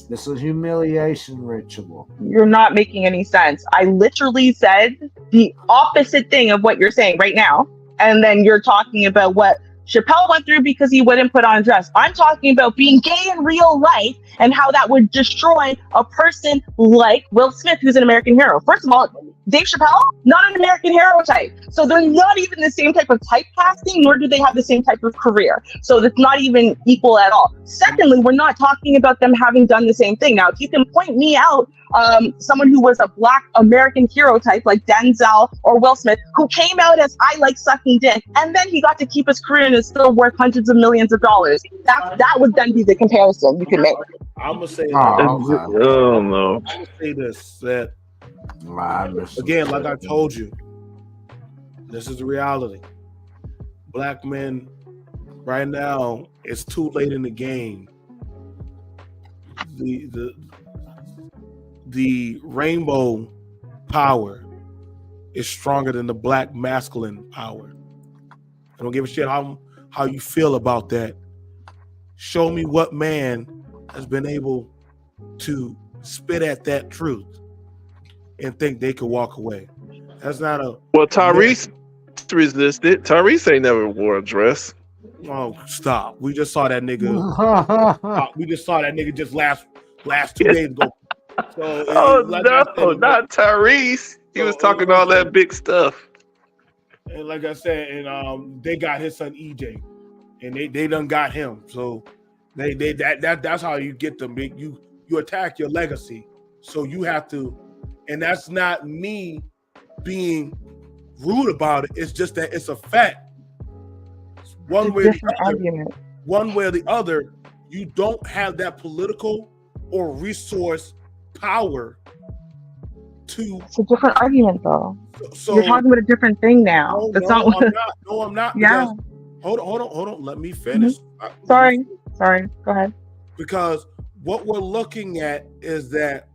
This is a humiliation ritual. You're not making any sense. I literally said the opposite thing of what you're saying right now. And then you're talking about what Chappelle went through because he wouldn't put on a dress. I'm talking about being gay in real life and how that would destroy a person like Will Smith, who's an American hero. First of all, Dave Chappelle, not an American hero type. So they're not even the same type of typecasting, nor do they have the same type of career. So it's not even equal at all. Secondly, we're not talking about them having done the same thing. Now, if you can point me out someone who was a black American hero type like Denzel or Will Smith, who came out as I like sucking dick, and then he got to keep his career and is still worth hundreds of millions of dollars. That would then be the comparison you can make. I'm gonna say no. I'm gonna say this, that again, like I told you, this is the reality. Black men right now, it's too late in the game. the rainbow power is stronger than the black masculine power. I don't give a shit how you feel about that. Show me what man has been able to spit at that truth and think they could walk away. That's not a... Well, Tyrese resisted. Tyrese ain't never wore a dress. Oh, stop. We just saw that nigga. We just saw that nigga just last 2 days ago. So, not Tyrese. He was talking all that big stuff. And like I said, and they got his son EJ, and they done got him. So that's how you get them. You attack your legacy. So you have to, and that's not me being rude about it. It's just that it's a fact. One way or the other, you don't have that political or resource power to. It's a different argument, though. So you're talking about a different thing now. No, I'm not. Yeah. Hold on. Let me finish. Mm-hmm. Sorry. Go ahead. Because what we're looking at is that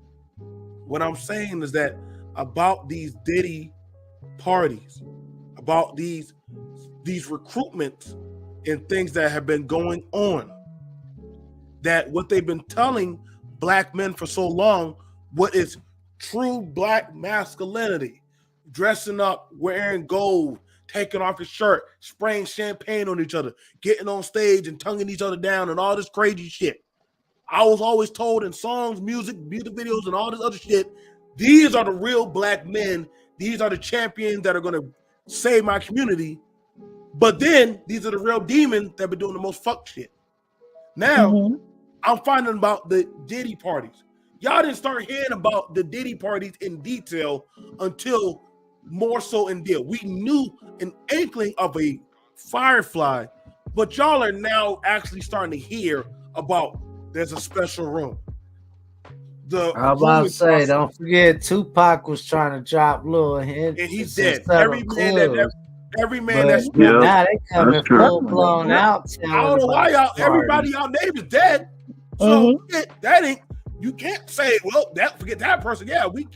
what I'm saying is that about these Diddy parties, about these recruitments and things that have been going on, that what they've been telling black men for so long, what is true black masculinity, dressing up, wearing gold, taking off his shirt, spraying champagne on each other, getting on stage and tonguing each other down and all this crazy shit. I was always told in songs, music videos, and all this other shit, these are the real black men. These are the champions that are going to save my community. But then these are the real demons that been doing the most fuck shit. Now, I'm finding about the Diddy parties. Y'all didn't start hearing about the Diddy parties in detail until more so in deal. We knew an inkling of a firefly, but y'all are now actually starting to hear about there's a special room. I was about to say, don't forget Tupac was trying to drop little hints. And he's dead. Every man that's now they coming full blown out. I don't know why everybody y'all name is dead. So that ain't, you can't say, well, forget that person. Yeah, we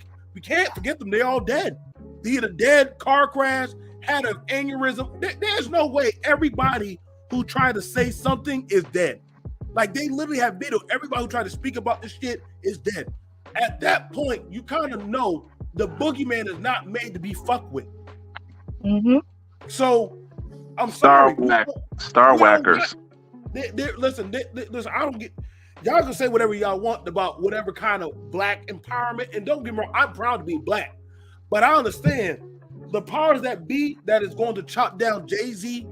can't forget them. They all dead. They either dead, car crash, had an aneurysm. There's no way everybody who tried to say something is dead. Like, they literally have videos. Everybody who tried to speak about this shit is dead. At that point, you kind of know the boogeyman is not made to be fucked with. So, I'm sorry. Star whackers. Listen, I don't get... Y'all can say whatever y'all want about whatever kind of black empowerment. And don't get me wrong, I'm proud to be black. But I understand the powers that be that is going to chop down Jay-Z,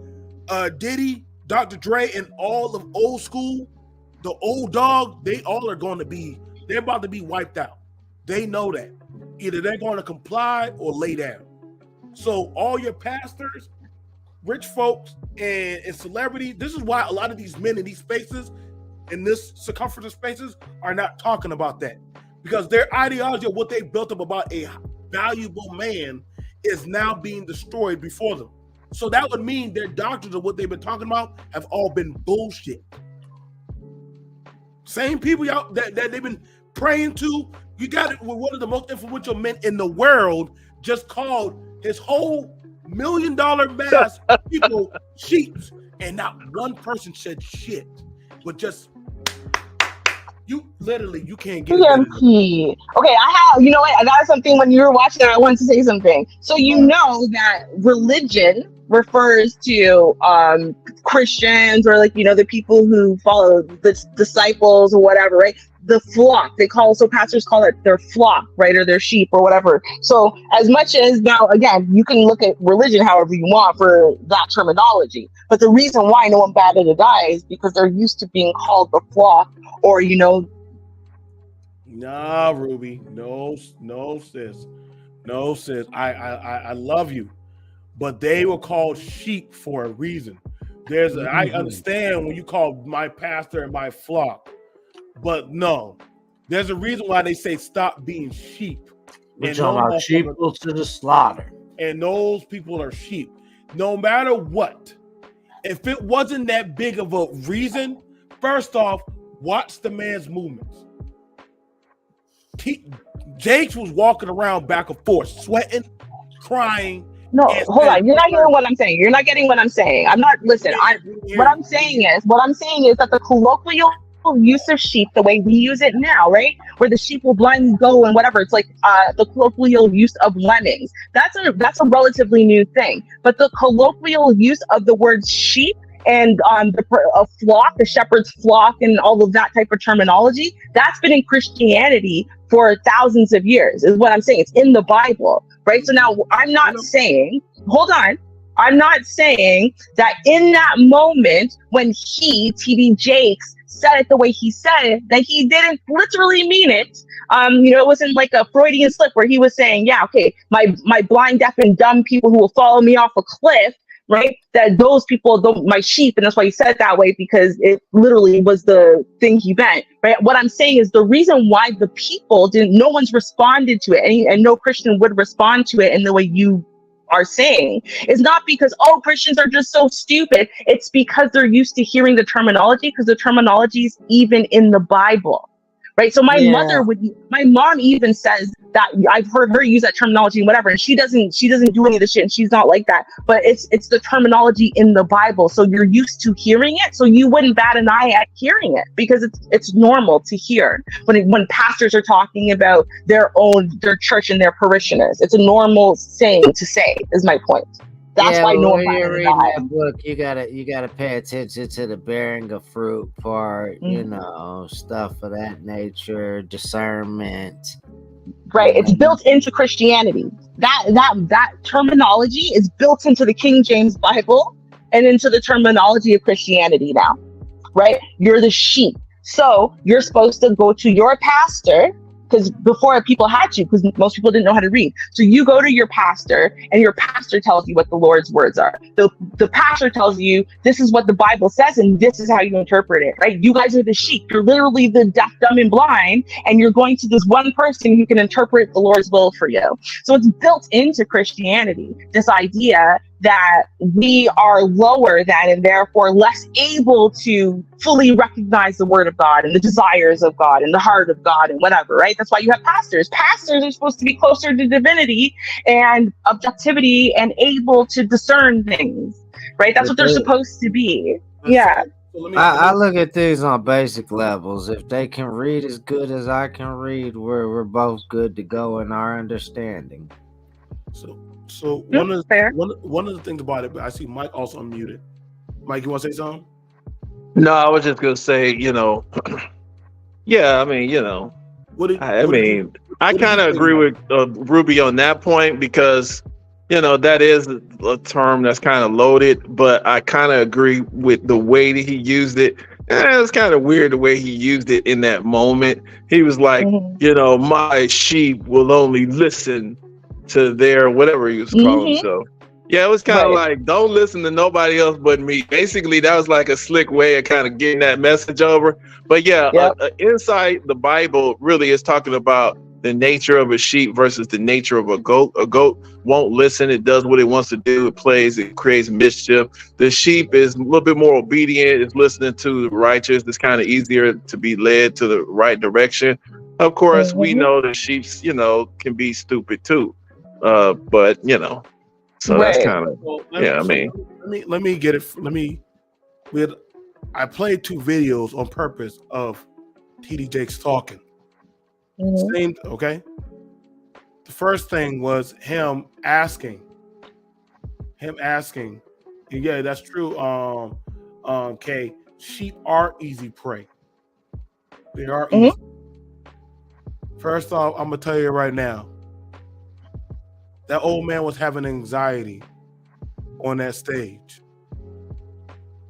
Diddy, Dr. Dre, and all of old school, the old dog, they all are going to be, they're about to be wiped out. They know that. Either they're going to comply or lay down. So all your pastors, rich folks, and celebrities, this is why a lot of these men in these spaces, in this circumference of spaces, are not talking about that. Because their ideology of what they built up about a valuable man is now being destroyed before them. So that would mean their doctrines of what they've been talking about have all been bullshit. Same people y'all that they've been praying to. You got it with one of the most influential men in the world just called his whole $1 million mass of people sheeps, and not one person said shit. But just you can't get PMP. Okay, you know what? I got something when you were watching it. I wanted to say something. So you know that religion refers to Christians, or the people who follow the disciples or whatever, right? The flock, so pastors call it their flock, right? Or their sheep or whatever. So as much as now, again, you can look at religion however you want for that terminology. But the reason why no one batted an eye is because they're used to being called the flock, or Nah, Ruby. No, sis. No, sis. I love you. But they were called sheep for a reason. I understand when you call my pastor and my flock. But no, there's a reason why they say stop being sheep. We're talking about sheep to the slaughter. And those people are sheep. No matter what, if it wasn't that big of a reason, first off, watch the man's movements. Jakes was walking around back and forth, sweating, crying. No, hold on. You're not hearing what I'm saying. You're not getting what I'm saying. What I'm saying is that the colloquial use of sheep, the way we use it now, right? Where the sheep will blindly go and whatever. It's like the colloquial use of lemmings. That's a relatively new thing. But the colloquial use of the word sheep and a flock, the shepherd's flock, and all of that type of terminology, that's been in Christianity for thousands of years, is what I'm saying. It's in the Bible, right? So now I'm not saying, hold on, I'm not saying that in that moment when TD Jakes, said it the way he said it, that he didn't literally mean it. It wasn't like a Freudian slip where he was saying, yeah, okay, my blind, deaf, and dumb people who will follow me off a cliff, right? That those people don't, my sheep, and that's why he said it that way, because it literally was the thing he meant, right? What I'm saying is the reason why the people no one's responded to it, and no Christian would respond to it in the way you are saying, is not because, oh, Christians are just so stupid. It's because they're used to hearing the terminology, because the terminology is even in the Bible. Right. So my mom even says that I've heard her use that terminology and whatever, and she doesn't do any of the shit, and she's not like that. But it's the terminology in the Bible. So you're used to hearing it. So you wouldn't bat an eye at hearing it, because it's normal to hear when pastors are talking about their church and their parishioners. It's a normal saying to say, is my point. That's why no one when you're reading that book, you gotta pay attention to the bearing of fruit part, stuff of that nature, discernment. Right, it's built into Christianity. That terminology is built into the King James Bible and into the terminology of Christianity now. Right, you're the sheep, so you're supposed to go to your pastor. Because before people had to, because most people didn't know how to read. So you go to your pastor, and your pastor tells you what the Lord's words are. The pastor tells you, this is what the Bible says, and this is how you interpret it, right? You guys are the sheep. You're literally the deaf, dumb, and blind, and you're going to this one person who can interpret the Lord's will for you. So it's built into Christianity, this idea that we are lower than and therefore less able to fully recognize the word of God and the desires of God and the heart of God and whatever, right? That's why you have pastors. Pastors are supposed to be closer to divinity and objectivity and able to discern things, right? That's what they're supposed to be. Yeah. I look at these on basic levels. If they can read as good as I can read, we're both good to go in our understanding. So one of the things about it, but I see Mike also unmuted. Mike, you want to say something? No, I was just gonna say, yeah, I mean, I kind of agree with Ruby on that point, because that is a term that's kind of loaded, but I kind of agree with the way that he used it. It's kind of weird the way he used it in that moment. He was like, my sheep will only listen to their whatever he was calling himself. Yeah, it was kind of like, don't listen to nobody else but me. Basically, that was like a slick way of kind of getting that message over. But yeah, inside the Bible really is talking about the nature of a sheep versus the nature of a goat. A goat won't listen. It does what it wants to do. It plays. It creates mischief. The sheep is a little bit more obedient. It's listening to the righteous. It's kind of easier to be led to the right direction. Of course, we know that sheep, can be stupid too. But so that's kind of let me get it. I played 2 videos on purpose of TD Jakes talking. Okay. The first thing was him asking. And yeah, that's true. Kay, sheep are easy prey. They are easy. First off, I'm gonna tell you right now. That old man was having anxiety on that stage.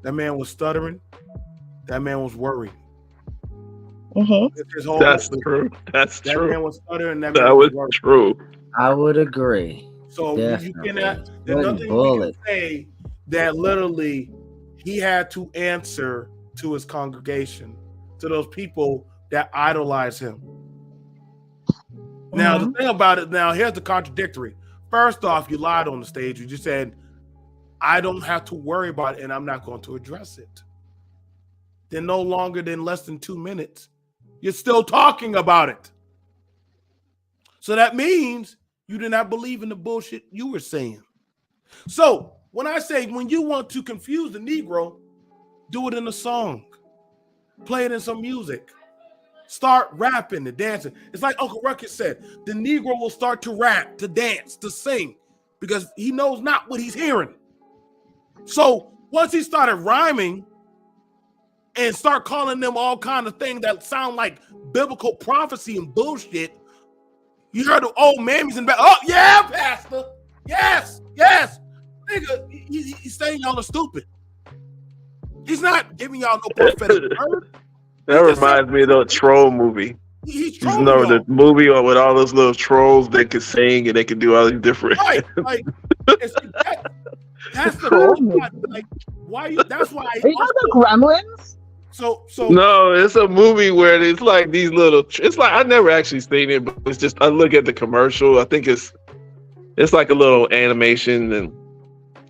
That man was stuttering. That man was worried. That's true. That's that true. Man was stuttering. That was true. I would agree. So you cannot. There's nothing we can say that literally he had to answer to his congregation, to those people that idolize him. Now the thing about it. Now here's the contradictory. First off, you lied on the stage. You just said, I don't have to worry about it and I'm not going to address it. Then no longer than less than 2 minutes, you're still talking about it. So that means you did not believe in the bullshit you were saying. So when I say when you want to confuse the Negro, do it in a song. Play it in some music. Start rapping and dancing. It's like Uncle Ruckus said, the Negro will start to rap, to dance, to sing, because he knows not what he's hearing. So once he started rhyming and start calling them all kind of things that sound like biblical prophecy and bullshit, you heard the old mammies in the back. Oh, yeah, Pastor. Yes. Nigga, he's saying y'all are stupid. He's not giving y'all no prophetic word. That reminds me of the troll movie. He's You know the movie with all those little trolls that could sing and they could do all these different. Right, like that's the whole like why you. That's why. Are you talking about Gremlins? So no, it's a movie where it's like these little. It's like I never actually seen it, but it's just I look at the commercial. I think it's like a little animation, and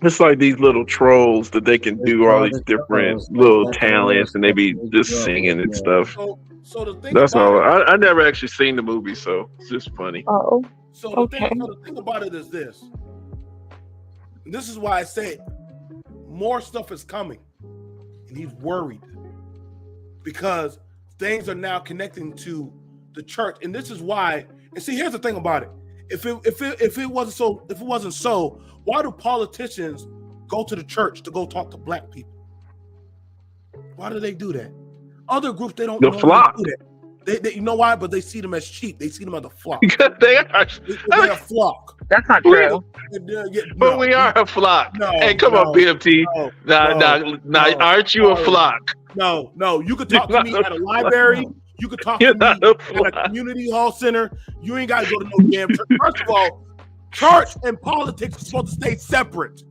it's like these little trolls that they can do all these different little talents, and they be just singing and stuff. So the thing That's all. about I never actually seen the movie, so it's just funny. Oh, so the thing about it is this. And this is why I say more stuff is coming, and he's worried because things are now connecting to the church, and this is why. And see, here's the thing about it: if it wasn't so, why do politicians go to the church to go talk to black people? Why do they do that? Other groups they don't. The flock. Do that. They you know why? But they see them as sheep. They see them as a flock. Because they are. They're a flock. That's not true. But we are a flock. Hey, come on, BMT. Nah, aren't you a flock? No. You could talk to me at a library. You could talk to me at a community hall center. You ain't got to go to no damn church. First of all, church and politics are supposed to stay separate.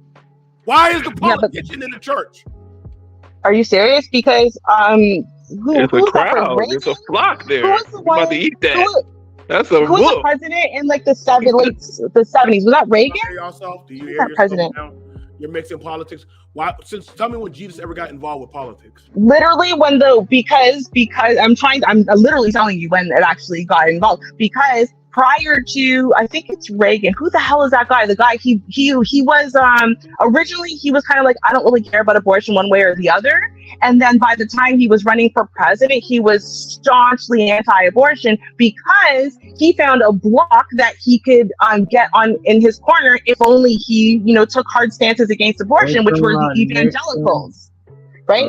Why is the politician in the church? Are you serious? Because it's a crowd. It's a flock there. You're about to eat that. That's a who was the president in like the 70s? Was that Reagan? Do you hear yourself president? Now? You're mixing politics. Why? Tell me when Jesus ever got involved with politics. Literally because I'm literally telling you when it actually got involved. Because prior to, I think it's Reagan. Who the hell is that guy? The guy he was originally he was kind of like, I don't really care about abortion one way or the other. And then by the time he was running for president, he was staunchly anti-abortion because he found a block that he could get on in his corner if only he, took hard stances against abortion, which were the evangelicals, right?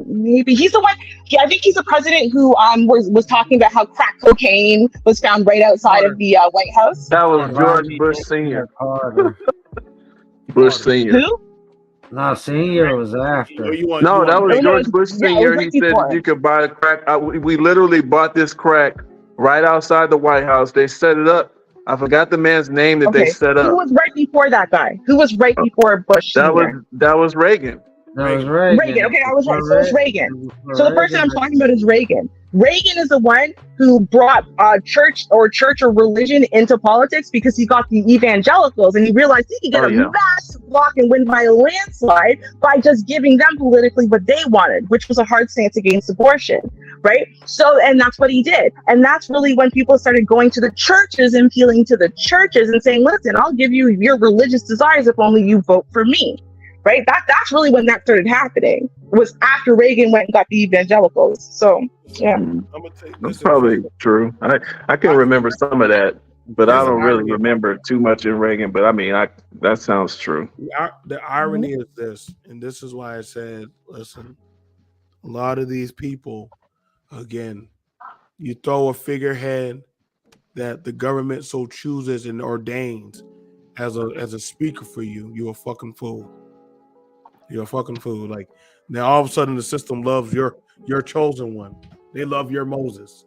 Maybe he's the one. Yeah, I think he's the president who was talking about how crack cocaine was found right outside of the White House. That was George Bush Sr. Bush Sr. Who? No, Senior was after. No, that was George Bush Sr. He said that you could buy the crack. We literally bought this crack right outside the White House. They set it up. I forgot the man's name that they set up. Who was right before that guy? Who was right before Bush? That was Reagan. That was Reagan. Okay, I was right. So it's Reagan. So the person I'm talking about is Reagan. Reagan is the one who brought church or religion into politics because he got the evangelicals and he realized he could get a massive block and win by a landslide by just giving them politically what they wanted, which was a hard stance against abortion, right? So, and that's what he did. And that's really when people started going to the churches and appealing to the churches and saying, listen, I'll give you your religious desires if only you vote for me. Right, that's really when that started happening. It was after Reagan went and got the evangelicals. So yeah, That's probably true. I can remember some of that, but I don't really remember too much in Reagan. But I mean, that sounds true. The irony is this, and this is why I said, listen, a lot of these people, again, you throw a figurehead that the government so chooses and ordains as a speaker for you, you're a fucking fool. You're a fucking fool. Like now, all of a sudden, the system loves your chosen one. They love your Moses.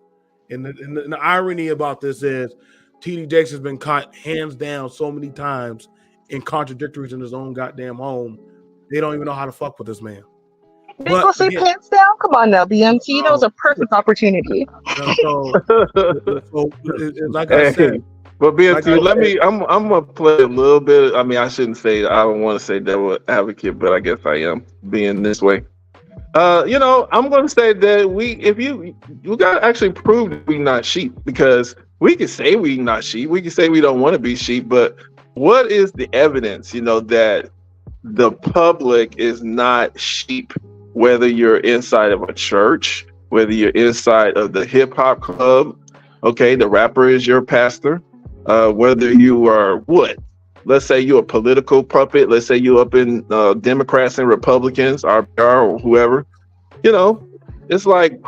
And the irony about this is, T.D. Jakes has been caught hands down so many times in contradictories in his own goddamn home. They don't even know how to fuck with this man. People say pants down. Come on now, BMT. That was a perfect opportunity. So like I said. But BMT, I'm gonna play a little bit. I mean, I don't want to say devil advocate, but I guess I am being this way. I'm going to say that you got to actually prove that we're not sheep, because we can say we're not sheep. We can say we don't want to be sheep, but what is the evidence, that the public is not sheep, whether you're inside of a church, whether you're inside of the hip hop club, okay, the rapper is your pastor, whether you are what? Let's say you're a political puppet. Let's say you're up in Democrats and Republicans, RPR or whoever. It's like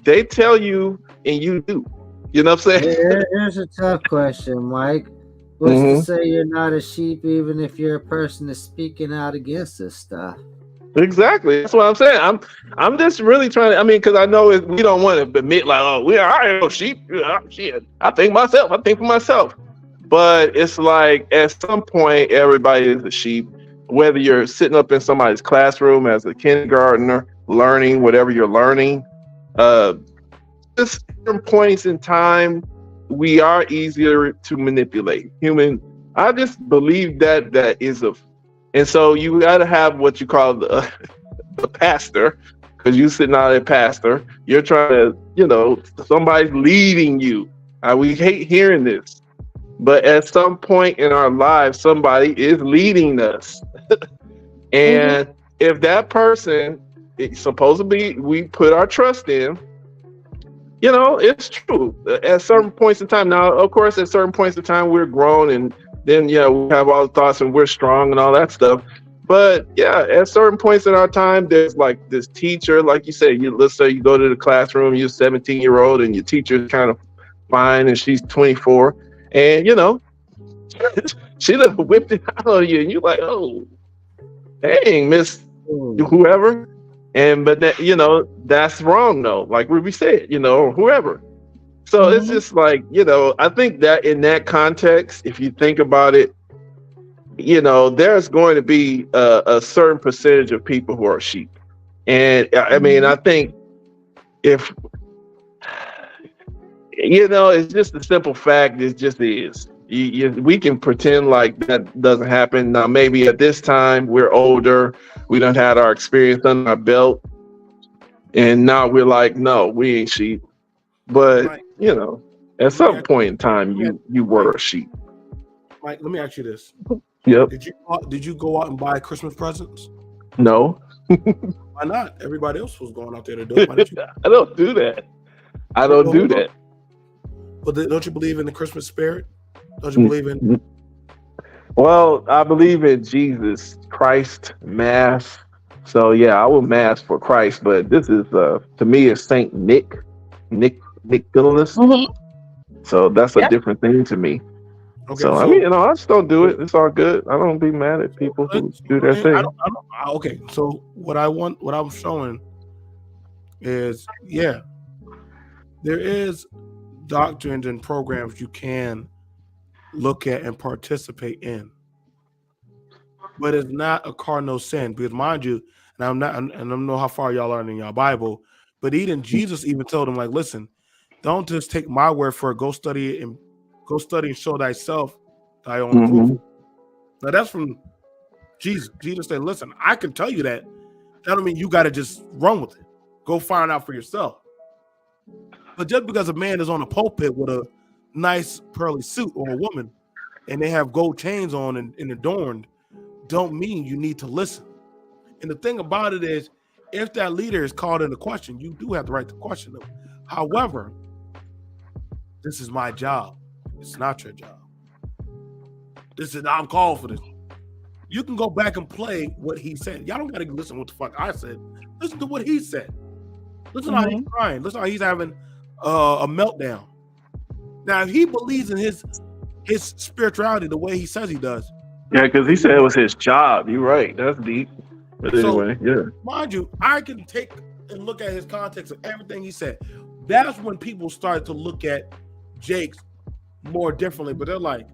they tell you and you do. You know what I'm saying? Here's a tough question, Mike. What's to say you're not a sheep, even if you're a person that's speaking out against this stuff? Exactly. That's what I'm saying. I'm just really trying to. I mean, because I know we don't want to admit like, oh, I ain't no sheep. Shit. I think for myself. But it's like at some point, everybody is a sheep. Whether you're sitting up in somebody's classroom as a kindergartner, learning whatever you're learning, just certain points in time, we are easier to manipulate. I just believe that is and so you got to have what you call the pastor, because you sitting out a pastor. You're trying to, somebody's leading you. We hate hearing this. But at some point in our lives, somebody is leading us. And if that person, it's supposed to be, we put our trust in, it's true. At certain points in time. Now, of course, at certain points in time, we're grown, and then, we have all the thoughts and we're strong and all that stuff. But yeah, at certain points in our time, there's like this teacher, like you said, let's say you go to the classroom, you're a 17-year-old and your teacher's kind of fine and she's 24. And she done whipped it out on you, and you're like, oh, dang, Miss whoever. But that, that's wrong though. Like Ruby said, whoever. So it's just like, I think that in that context, if you think about it, there's going to be a certain percentage of people who are sheep. And I mean, I think if it's just a simple fact. It just is. We can pretend like that doesn't happen. Now, maybe at this time we're older. We done had our experience under our belt, and now we're like, no, we ain't sheep. But at some point in time, you were a sheep. Mike, let me ask you this. Yep. Did you go out and buy Christmas presents? No. Why not? Everybody else was going out there to do it. Why didn't you? I don't do that. I don't do that. But don't you believe in the Christmas spirit? Don't you believe in? Well, I believe in Jesus Christ Mass. So yeah, I will Mass for Christ. But this is to me, it's Saint Nicholas. So that's a different thing to me. Okay, so I mean, I just don't do it. It's all good. I don't be mad at people who do their thing. Okay, so what I'm showing is, there is doctrines and programs you can look at and participate in, but it's not a cardinal sin, because mind you, and I don't know how far y'all are in your Bible, but even Jesus even told them, like, listen, don't just take my word for it. Go study it and show thyself thy own approval. Now that's from Jesus. Jesus said, listen, I can tell you that. That don't mean you got to just run with it. Go find out for yourself. But just because a man is on a pulpit with a nice pearly suit, or a woman, and they have gold chains on and adorned, don't mean you need to listen. And the thing about it is, if that leader is called into question, you do have the right to question them. However, this is my job. It's not your job. I'm called for this. You can go back and play what he said. Y'all don't got to listen to what the fuck I said. Listen to what he said. Listen how he's crying. Listen how he's having a meltdown. Now, if he believes in his spirituality the way he says he does. Yeah, because he said it was his job. You're right. That's deep. But anyway, mind you, I can take and look at his context of everything he said. That's when people start to look at Jake's more differently. But they're like,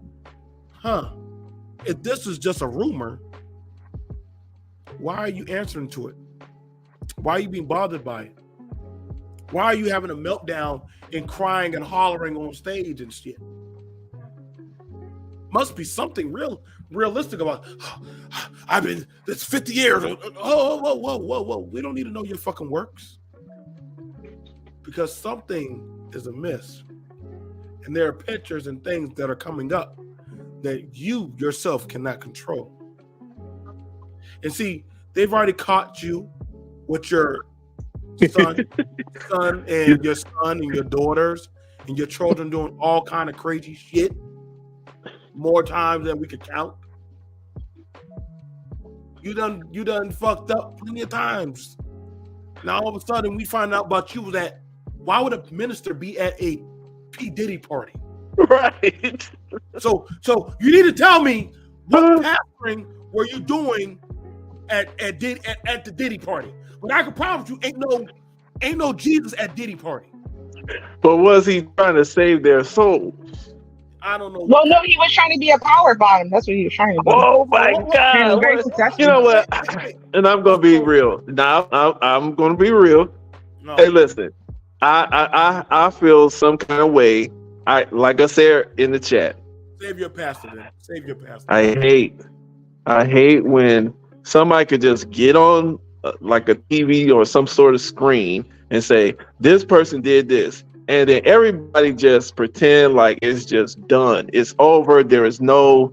if this is just a rumor, why are you answering to it? Why are you being bothered by it? Why are you having a meltdown and crying and hollering on stage and shit? must be something realistic about. I've been this 50 years. Whoa. We don't need to know your fucking works because something is amiss, and there are pictures and things that are coming up that you yourself cannot control. And see, they've already caught you with your son and your son and your daughters and your children doing all kind of crazy shit more times than we could count. You done fucked up plenty of times. Now all of a sudden we find out about you that why would a minister be at a P. Diddy party? Right. So you need to tell me what pastoring were you doing at the Diddy party? But I can promise you ain't no Jesus at Diddy party. But was he trying to save their souls? I don't know. Well, no, he was trying to be a power bottom. That's what he was trying to do. Oh my God! Very successful. You know what? And I'm gonna be real. Now I'm gonna be real. No. Hey, listen. I feel some kind of way. Like I said in the chat. Save your pastor, then. Save your pastor. I hate when somebody could just get on like a TV or some sort of screen and say this person did this, and then everybody just pretend like it's just done. It's over. There is no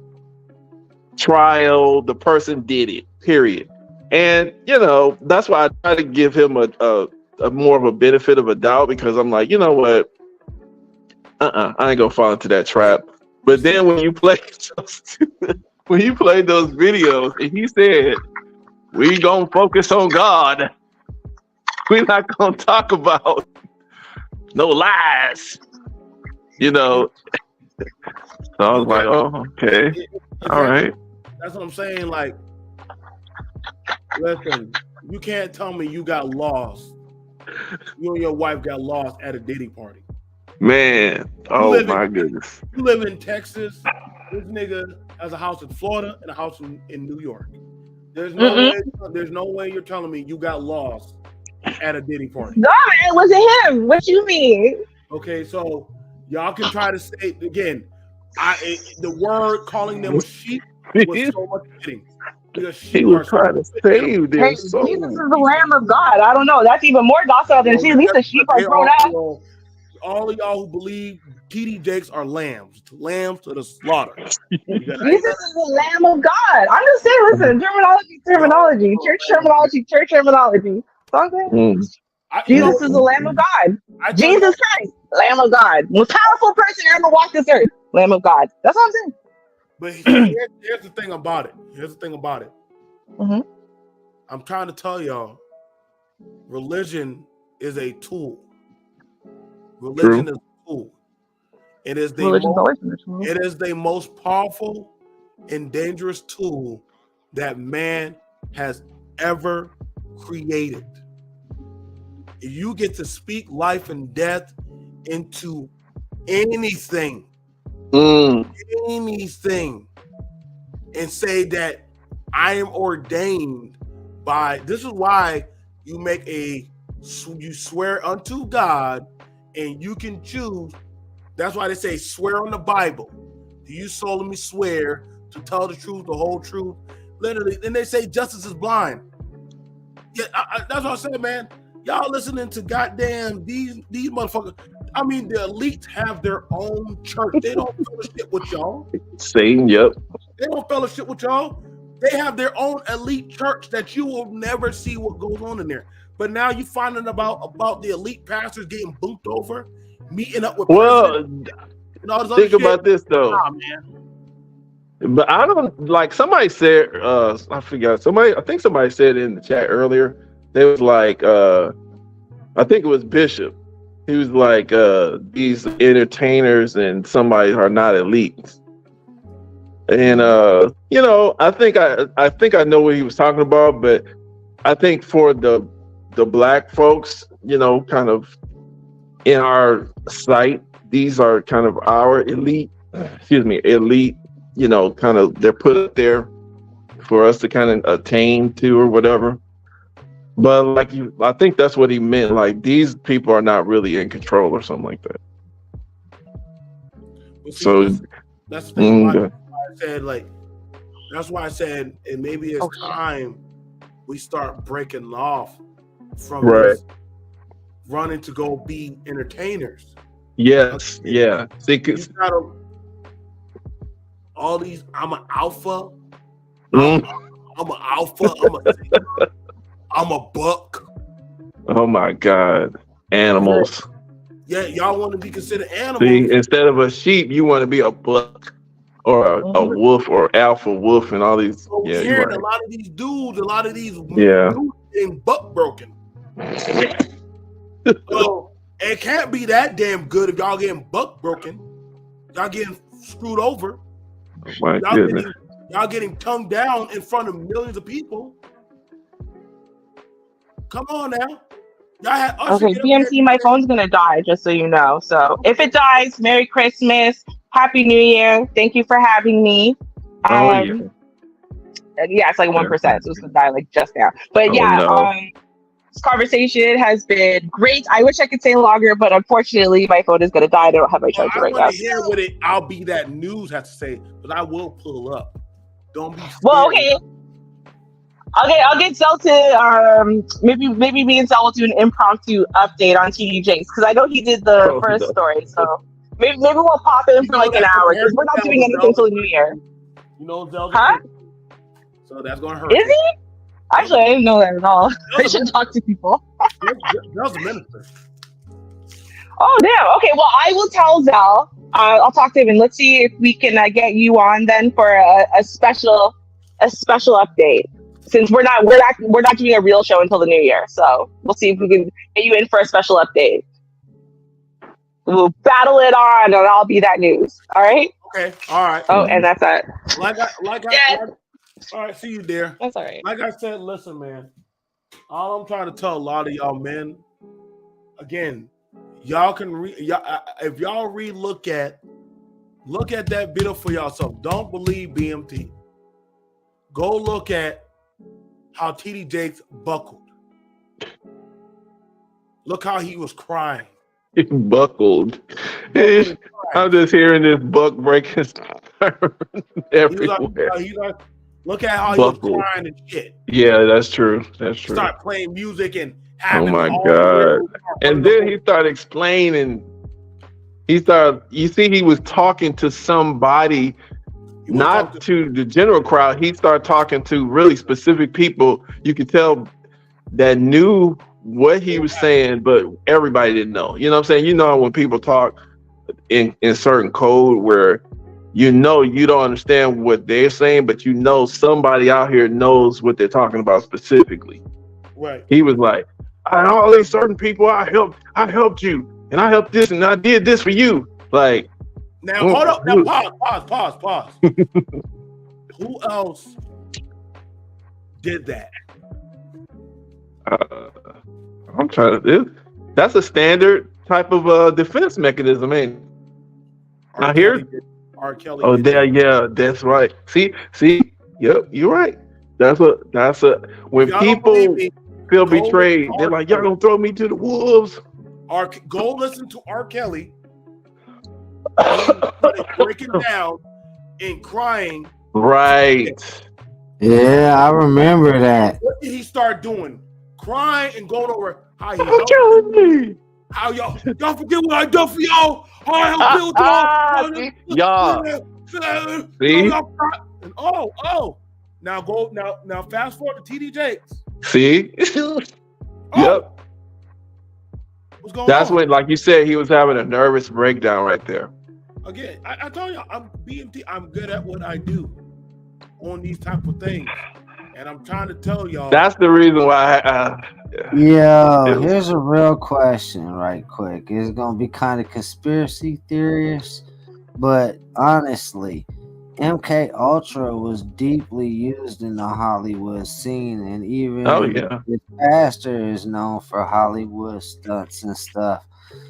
trial. The person did it. Period. And that's why I try to give him a more of a benefit of a doubt, because I'm like, you know what? I ain't gonna fall into that trap. But then when you play when you play those videos and he said, we gonna focus on God. We're not gonna talk about no lies. So I was like, oh, okay. All right. That's what I'm saying. Like, listen, you can't tell me you got lost. You and your wife got lost at a Diddy party. Man, oh my goodness. You live in Texas. This nigga has a house in Florida and a house in New York. There's no way you're telling me you got lost at a Diddy party. No, it wasn't him. What you mean? Okay, so y'all can try to say again. The word calling them a sheep was so much fitting. He was trying to save their Hey, soul. Jesus is the Lamb of God. I don't know. That's even more docile than she. At least the sheep are thrown out. All of y'all who believe TD Jakes are lambs to the slaughter. Jesus is the Lamb of God. I'm just saying, listen, terminology, church terminology. Something. Jesus is the Lamb of God. Jesus Christ, Lamb of God. Most powerful person to ever walk this earth. Lamb of God. That's what I'm saying. But here's the thing about it. Mm-hmm. I'm trying to tell y'all, religion is a tool. Religion is a tool. It is the most powerful and dangerous tool that man has ever created. You get to speak life and death into anything, anything, and say that I am ordained by. This is why you swear unto God, and you can choose. That's why they say swear on the Bible. Do you solemnly swear to tell the truth, the whole truth? Literally, and they say justice is blind. Yeah, that's what I said, man. Y'all listening to goddamn these motherfuckers. I mean, the elites have their own church. They don't fellowship with y'all. Same, yep. They don't fellowship with y'all. They have their own elite church that you will never see what goes on in there. But now you finding about the elite pastors getting booped over, meeting up with think about this though. Nah, man. But I don't like somebody said I forgot I think somebody said in the chat earlier. They was like I think it was Bishop. He was like these entertainers and somebody are not elites. And I think I know what he was talking about, but I think for the black folks, kind of in our sight, these are kind of our elite, kind of they're put up there for us to kind of attain to or whatever. But I think that's what he meant. Like these people are not really in control or something like that. Well, see, that's the thing said, like, that's why I said, and maybe it's time we start breaking off from this running to go be entertainers. Yes, yeah. See, You gotta, all these, I'm an alpha. Mm. I'm an alpha. I'm a buck. Oh my God, animals. Yeah, y'all want to be considered animals. See, instead of a sheep, you want to be a buck or a wolf or alpha wolf and all these. So Yeah, we're you're hearing right. a lot of these dudes, a lot of these Yeah. dudes getting buck broken. So it can't be that damn good if y'all getting buck broken. Y'all getting screwed over. Oh my goodness. Y'all getting tongued down in front of millions of people. Come on now. Y'all had Usher Okay, get up there. BMT, my phone's gonna die, just so you know. So if it dies, Merry Christmas, Happy New Year. Thank you for having me. Yeah, it's like 1%, so it's gonna die like just now. But Oh, yeah, no. this conversation has been great. I wish I could say longer, but unfortunately, my phone is gonna die. I don't have my charger I right want now. to hear what it. I'll be that news has to say, but I will pull up. Don't be scared. Well, okay. I'll get Zell to maybe me and Zell will do an impromptu update on TD Jakes because I know he did the first story. So maybe we'll pop in for like an hour because we're not doing anything till the new year. You know Zell's Huh? So that's gonna hurt. Is he? Actually, I didn't know that at all. I should talk to people. Zell's a minister. Oh damn. Okay. Well, I will tell Zell. I'll talk to him and let's see if we can get you on then for a special update. Since we're not doing a real show until the new year, so we'll see if we can get you in for a special update. We'll battle it on, and I'll be that news. All right. Okay. All right. Oh, and that's it. All right. See you there. That's all right. Like I said, listen, man. All I'm trying to tell a lot of y'all men, again, y'all can if y'all look at that video for yourself. Don't believe BMT. Go look at how TD Jakes buckled. Look how he was crying. He buckled. I'm just hearing this buck breaking everywhere. He's like, look at how Buckled. he was crying and shit. Yeah, that's true. That's true. Start playing music and Oh having my all God. And then he started explaining. You see, he was talking to somebody, not to the general crowd. He started talking to really specific people. You could tell that knew what he was saying, but everybody didn't know. You know what I'm saying? You know, when people talk in certain code where you don't understand what they're saying, but you know somebody out here knows what they're talking about specifically. Right. He was like, all these certain people I helped you, and I helped this, and I did this for you. Like, now hold up. Now pause. Who else did that? I'm trying to. That's a standard type of defense mechanism, ain't it? I hear. R. Kelly. Oh, yeah, that's right. See, yep, you're right. That's when people feel betrayed, they're like, y'all gonna throw me to the wolves. Go listen to R. Kelly. He started breaking down and crying. Right. Yeah, I remember that. What did he start doing? Crying and going over how he helped me. How y'all forget what I done for y'all? How I helped you y'all. See? Now fast forward to TD Jakes. See? Yep. What's going That's on? when, like you said, he was having a nervous breakdown right there. Again, I told you, I'm BMT. I'm good at what I do on these type of things, and I'm trying to tell y'all. That's the reason why. Here's a real question, right quick. It's gonna be kind of conspiracy theorist, but honestly, MK Ultra was deeply used in the Hollywood scene, and even his pastor is known for Hollywood stunts and stuff.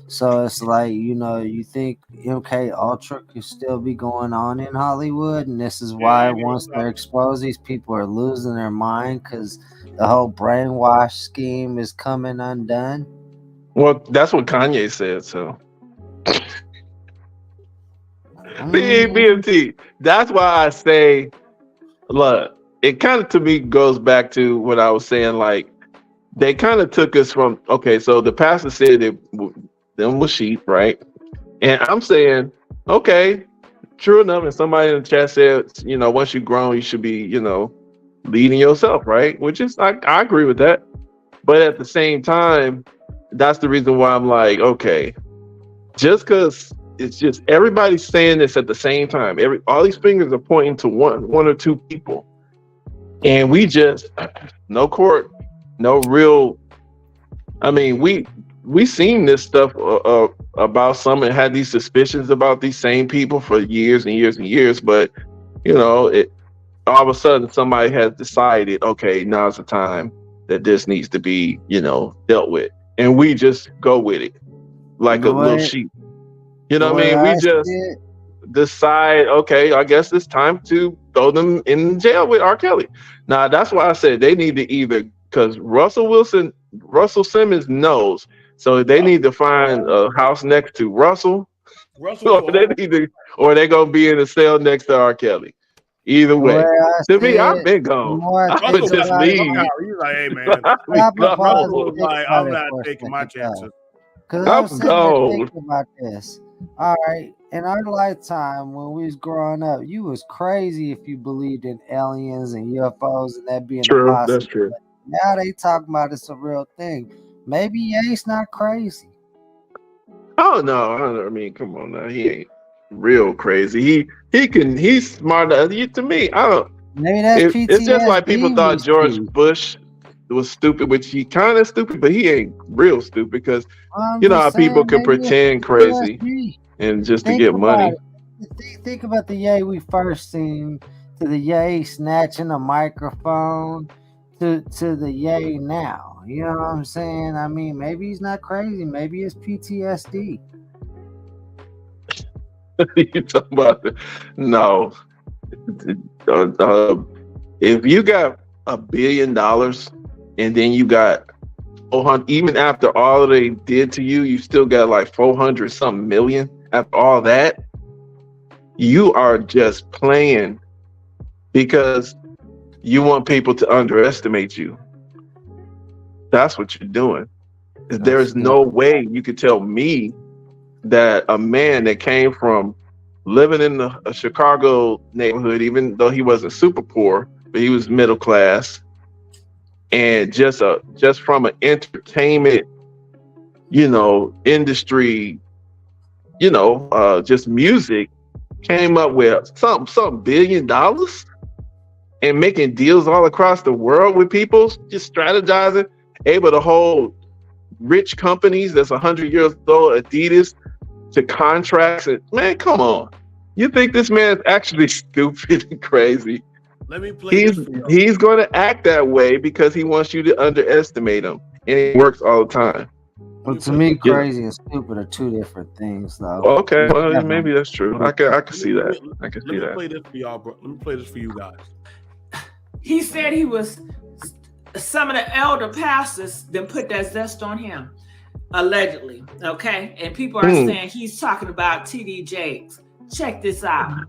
So it's like, you think MK Ultra could still be going on in Hollywood, and this is why once they're exposed, these people are losing their mind because the whole brainwash scheme is coming undone. Well, that's what Kanye said. So BMT. That's why I say, look, it kind of to me goes back to what I was saying. Like they kind of took us from okay, so the pastor said them was sheep, right? And I'm saying, okay, true enough. And somebody in the chat said, once you've grown, you should be, leading yourself, right? Which is, I agree with that. But at the same time, that's the reason why I'm like, okay, just because it's just everybody's saying this at the same time. All these fingers are pointing to one or two people, and we just no court, no real. I mean, we seen this stuff about some and had these suspicions about these same people for years and years and years, but all of a sudden somebody has decided, okay, now's the time that this needs to be, dealt with, and we just go with it like a little sheep. You know what I mean? We just decide, okay, I guess it's time to throw them in jail with R. Kelly. Now that's why I said they need to either, because Russell Simmons knows, so they need to find a house next to Russell, or they're gonna be in a cell next to R. Kelly. Either way, to me, I've been gone. I would just leave. He's like, hey man, I'm not taking my chances. Because I was sitting there thinking about this. All right, in our lifetime, when we was growing up, you was crazy if you believed in aliens and UFOs and that being true. possible. That's true. Now they talking about it's a real thing. Maybe Ye's not crazy. Oh no! I mean, come on now, he ain't real crazy. He's smart. To me, I don't. Maybe that's PTSD. It's just like people thought George Bush was stupid, which he kind of stupid, but he ain't real stupid because how people can pretend crazy and just to get money. Think about the Ye we first seen, to the Ye snatching a microphone, to the Ye now. You know what I'm saying? I mean, maybe he's not crazy. Maybe it's PTSD. You talking about no? If you got $1 billion and then you got 400, even after all they did to you, you still got like 400 something million. After all that, you are just playing because you want people to underestimate you. That's what you're doing. There is no way you could tell me that a man that came from living in a Chicago neighborhood, even though he wasn't super poor, but he was middle class, and just from an entertainment, industry, just music, came up with some $1 billion and making deals all across the world with people, just strategizing, able to hold rich companies that's 100 years old, Adidas, to contracts. And man, come on. You think this man's actually stupid and crazy? Let me play He's going to act that way because he wants you to underestimate him, and it works all the time. But to me, crazy and stupid are two different things, though. Okay, well, maybe that's true. I can see that. I can see that. Let me play this for y'all, bro. Let me play this for you guys. He said he was some of the elder pastors then put that zest on him, allegedly. Okay, and people are saying he's talking about TD Jakes. Check this out.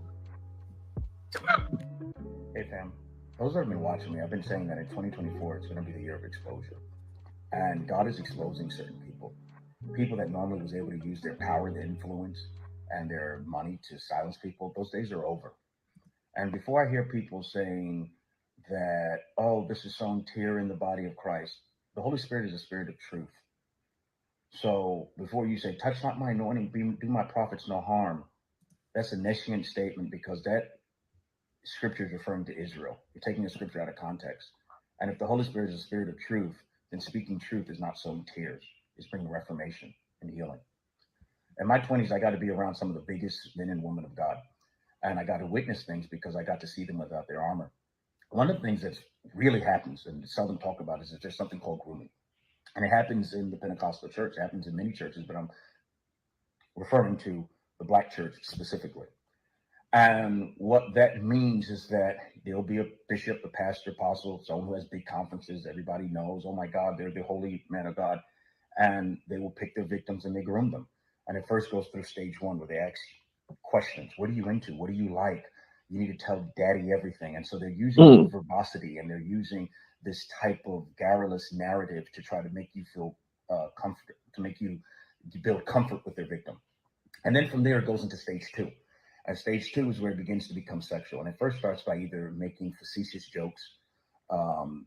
Hey fam, those that have been watching me, I've been saying that in 2024 it's going to be the year of exposure, and God is exposing certain people that normally was able to use their power, their influence, and their money to silence people. Those days are over. And before I hear people saying that, oh, this is some tear in the body of Christ, the Holy Spirit is a spirit of truth. So before you say, touch not my anointing, do my prophets no harm, that's a nescient statement, because that scripture is referring to Israel. You're taking the scripture out of context. And if the Holy Spirit is a spirit of truth, then speaking truth is not sowing tears. It's bringing reformation and healing. In my 20s, I got to be around some of the biggest men and women of God. And I got to witness things because I got to see them without their armor. One of the things that really happens and seldom talk about is that there's something called grooming. And it happens in the Pentecostal church. It happens in many churches, but I'm referring to the Black church specifically. And what that means is that there'll be a bishop, a pastor, apostle, someone who has big conferences. Everybody knows, oh my God, they're the holy man of God. And they will pick their victims and they groom them. And it first goes through stage one where they ask questions. What are you into? What do you like? You need to tell daddy everything. And so they're using verbosity, and they're using this type of garrulous narrative to try to make you feel comfort, to make you build comfort with their victim. And then from there, it goes into stage two. And stage two is where it begins to become sexual. And it first starts by either making facetious jokes,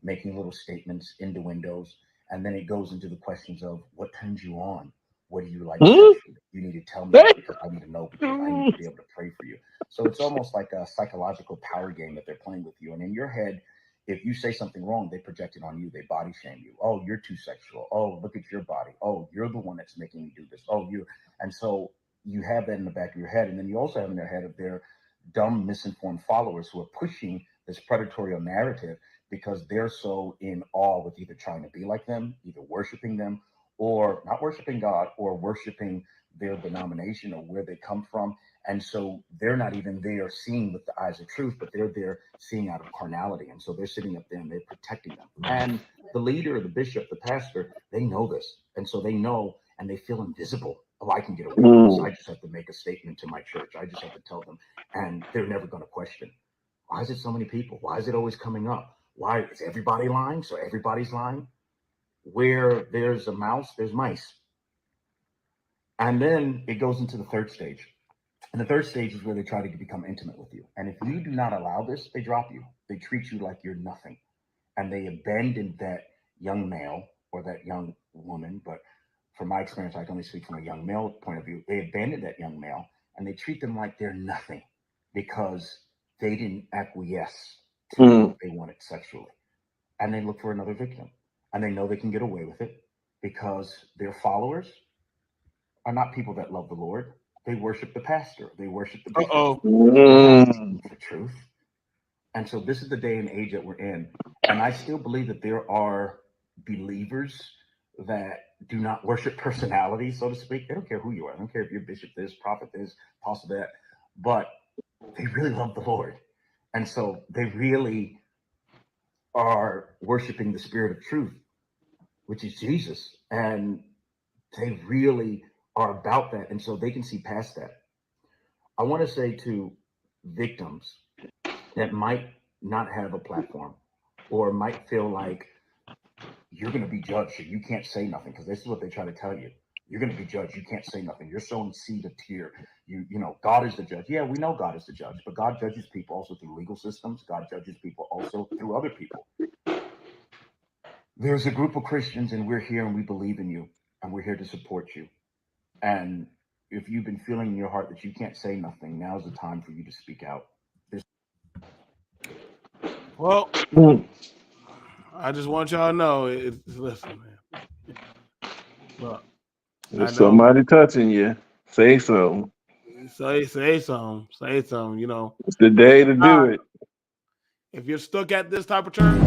making little statements, innuendos, and then it goes into the questions of what turns you on? What do you like sexually? You need to tell me that because I need to know, because I need to be able to pray for you. So it's almost like a psychological power game that they're playing with you. And in your head, if you say something wrong, they project it on you. They body shame you. Oh, you're too sexual. Oh, look at your body. Oh, you're the one that's making me do this. Oh, you. And so you have that in the back of your head. And then you also have in their head of their dumb, misinformed followers who are pushing this predatory narrative because they're so in awe with either trying to be like them, either worshiping them, or not worshiping God, or worshiping their denomination or where they come from. And so they're not even there seeing with the eyes of truth, but they're there seeing out of carnality. And so they're sitting up there and they're protecting them. And the leader, the bishop, the pastor, they know this. And so they know and they feel invisible. Oh, I can get away with this. I just have to make a statement to my church. I just have to tell them. And they're never going to question. Why is it so many people? Why is it always coming up? Why is everybody lying? So everybody's lying. Where there's a mouse, there's mice. And then it goes into the third stage. And the third stage is where they try to become intimate with you. And if you do not allow this, they drop you. They treat you like you're nothing. And they abandon that young male or that young woman. But from my experience, I can only speak from a young male point of view. They abandon that young male and they treat them like they're nothing because they didn't acquiesce to what they wanted sexually. And they look for another victim. And they know they can get away with it because their followers are not people that love the Lord. They worship the pastor. They worship the bishop. They're not seeking for truth. And so this is the day and age that we're in. And I still believe that there are believers that do not worship personality, so to speak. They don't care who you are. I don't care if you're bishop this, prophet this, apostle that. But they really love the Lord. And so they really are worshiping the spirit of truth, which is Jesus. And they really are about that. And so they can see past that. I want to say to victims that might not have a platform or might feel like you're going to be judged, so you can't say nothing, because this is what they try to tell you. You're going to be judged. You can't say nothing. You're sowing seed of tear. You know, God is the judge. Yeah, we know God is the judge, but God judges people also through legal systems. God judges people also through other people. There's a group of Christians, and we're here, and we believe in you, and we're here to support you. And if you've been feeling in your heart that you can't say nothing, now's the time for you to speak out. Well, I just want y'all to know. Listen, man. Look, if somebody touching you, say something. Say something. Say something. You know, it's the day to do it. If you're stuck at this type of church.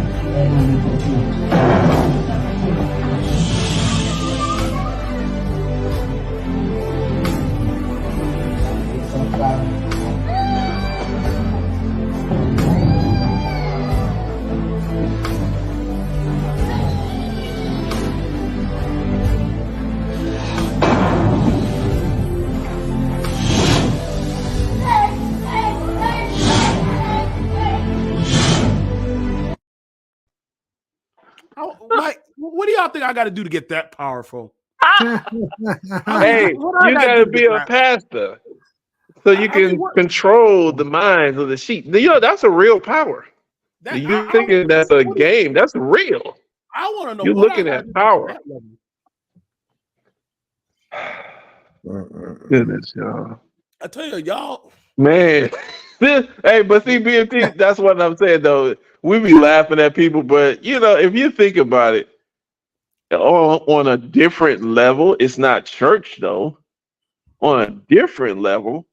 Mike, what do y'all think I got to do to get that powerful? Hey, you got to be a pastor so you can control the minds of the sheep. You know, that's a real power. You thinking that's a game? That's real. I want to know. You're looking at power. Goodness, y'all. I tell you, y'all. Man, hey, but see, BMT, that's what I'm saying though. We be laughing at people, but you know, if you think about it, on a different level, it's not church though. On a different level,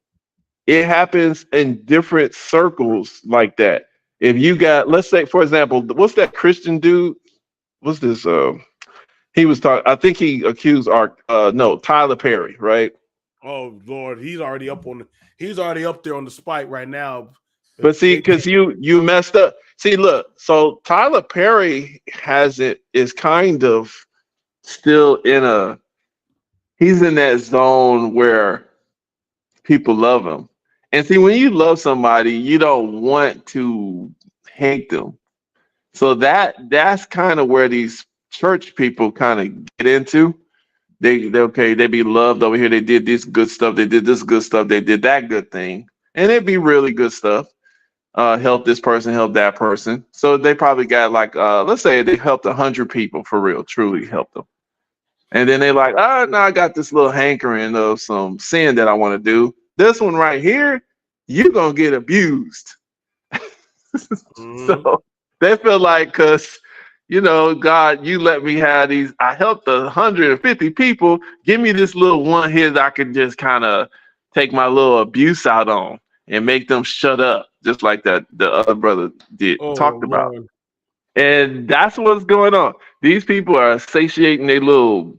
it happens in different circles like that. If you got, let's say, for example, what's that Christian dude? What's this? He was talking. I think he accused Tyler Perry, right? Oh Lord, he's already up there on the spike right now. But see, because you messed up. See, look, so Tyler Perry is kind of still he's in that zone where people love them. And see, when you love somebody, you don't want to hate them. So that's kind of where these church people kind of get into. They okay, they be loved over here. They did this good stuff. They did this good stuff. They did that good thing, and it'd be really good stuff. Help this person, help that person. So they probably got like, let's say they helped 100 people for real, truly helped them. And then they like, oh, no, I got this little hankering of some sin that I want to do. This one right here, you're going to get abused. So they feel like, because, God, you let me have these, I helped 150 people. Give me this little one here that I can just kind of take my little abuse out on and make them shut up, just like that the other brother talked about. Lord. And that's what's going on. These people are satiating their little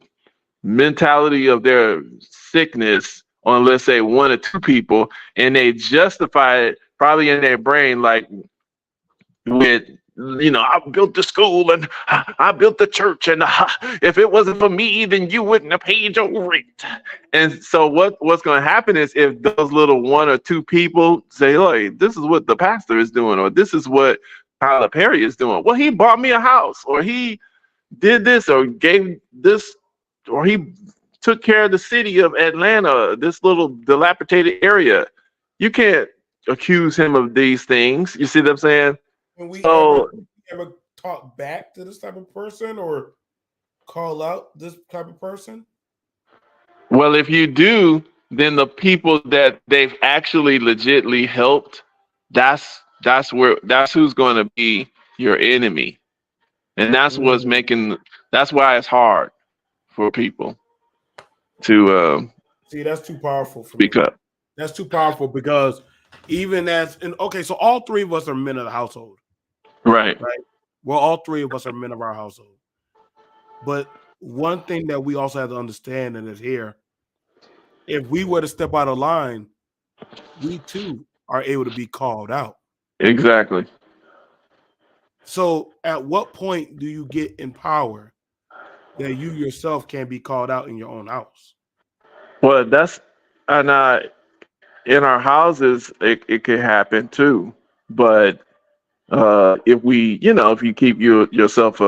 mentality of their sickness on, let's say, one or two people, and they justify it probably in their brain, like with, I built the school and I built the church, and if it wasn't for me, then you wouldn't have paid your rent. And so what's going to happen is, if those little one or two people say, "Hey, this is what the pastor is doing," or "This is what Tyler Perry is doing," well, he bought me a house, or he did this, or gave this, or he took care of the city of Atlanta, this little dilapidated area. You can't accuse him of these things. You see what I'm saying? Can we So, ever talk back to this type of person or call out this type of person? well, if you do, then the people that they've actually legitly helped, that's who's going to be your enemy. And that's what's that's why it's hard for people to see, that's too powerful for speak me. up. That's too powerful, because even so all three of us are men of the household. Right. Well, all three of us are men of our household. But one thing that we also have to understand, and is here, if we were to step out of line, we too are able to be called out. Exactly. So at what point do you get in power that you yourself can be called out in your own house? Well, and in our houses, it can happen too. But if you keep yourself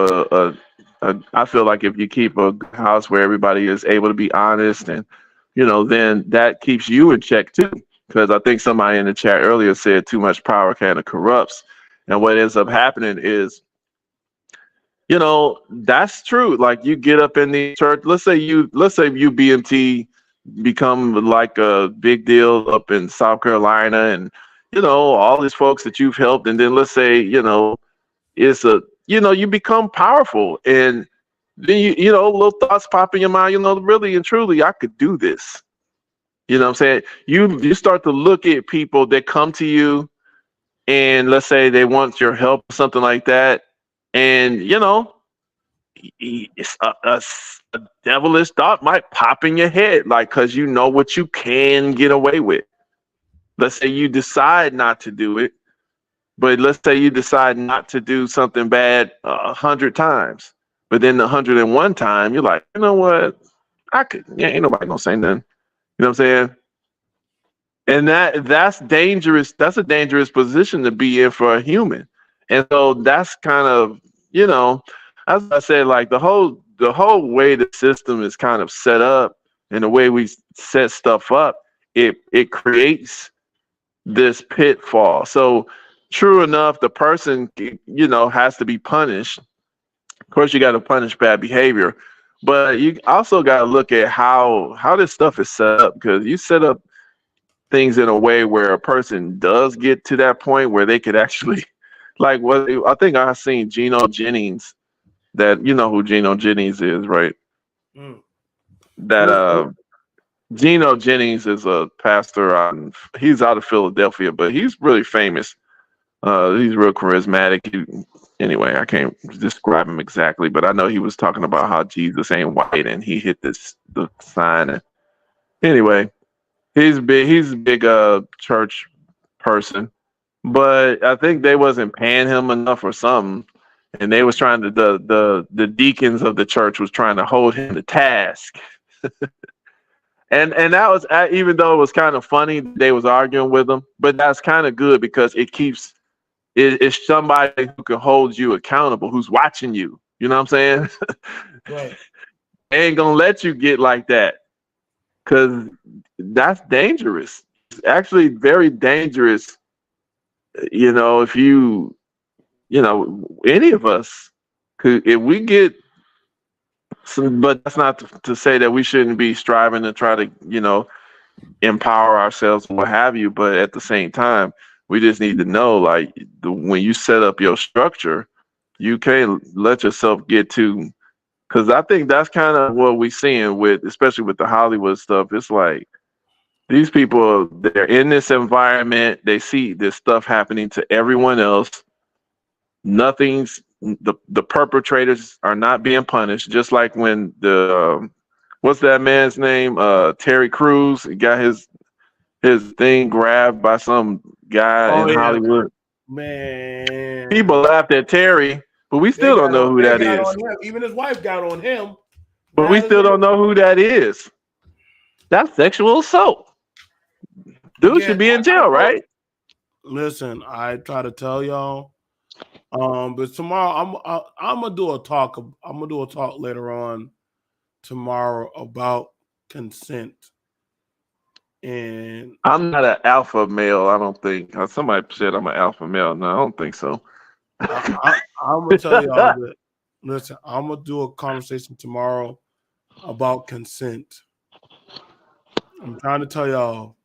I feel like if you keep a house where everybody is able to be honest, and then that keeps you in check too. Because I think somebody in the chat earlier said too much power kind of corrupts, and what ends up happening is, that's true. Like, you get up in the church. Let's say you BMT become like a big deal up in South Carolina, and all these folks that you've helped, and then let's say you become powerful, and then little thoughts pop in your mind, really and truly, I could do this. You know what I'm saying? You start to look at people that come to you, and let's say they want your help, something like that, and it's a devilish thought might pop in your head, like, because you know what you can get away with. Let's say you decide not to do it, but let's say you decide not to do something bad 100 times, but then the 101 time you're like, you know what, I could. Yeah, ain't nobody gonna say nothing. You know what I'm saying? And that's dangerous. That's a dangerous position to be in for a human. And so that's kind of, as I said, like the whole way the system is kind of set up, and the way we set stuff up, it creates this pitfall. So true enough, the person, has to be punished. Of course, you got to punish bad behavior, but you also got to look at how this stuff is set up, because you set up things in a way where a person does get to that point where they could actually, like, what I think I seen Geno Jennings, that you know who Geno Jennings is, right? That Geno Jennings is a pastor he's out of Philadelphia, but he's really famous. He's real charismatic. Anyway, I can't describe him exactly, but I know he was talking about how Jesus ain't white, and he hit the sign. And anyway, he's a big church person, but I think they wasn't paying him enough or something, and they was trying to the deacons of the church was trying to hold him to task. And that was even though it was kind of funny, they was arguing with them, but that's kind of good because it keeps it's somebody who can hold you accountable, who's watching you. You know what I'm saying? Right. They ain't gonna let you get like that because that's dangerous. It's actually very dangerous. You know, if any of us could, if we get some, but that's not to say that we shouldn't be striving to try to, empower ourselves and what have you. But at the same time, we just need to know, like, when you set up your structure, you can't let yourself get too. Because I think that's kind of what we're seeing with, especially with the Hollywood stuff. It's like these people, they're in this environment, they see this stuff happening to everyone else. The perpetrators are not being punished. Just like when what's that man's name? Terry Crews got his thing grabbed by some guy Oh in yeah, Hollywood. man. People laughed at Terry, but we still don't know who They that got is. on him. Even his wife got on him. But we still don't know who that is. That's sexual assault. Dude should be in jail, right? Listen, I try to tell y'all. But tomorrow I'm gonna do a talk. I'm gonna do a talk later on tomorrow about consent. And I'm not an alpha male. I don't think. Somebody said I'm an alpha male. No, I don't think so. I'm gonna tell y'all that. Listen, I'm gonna do a conversation tomorrow about consent. I'm trying to tell y'all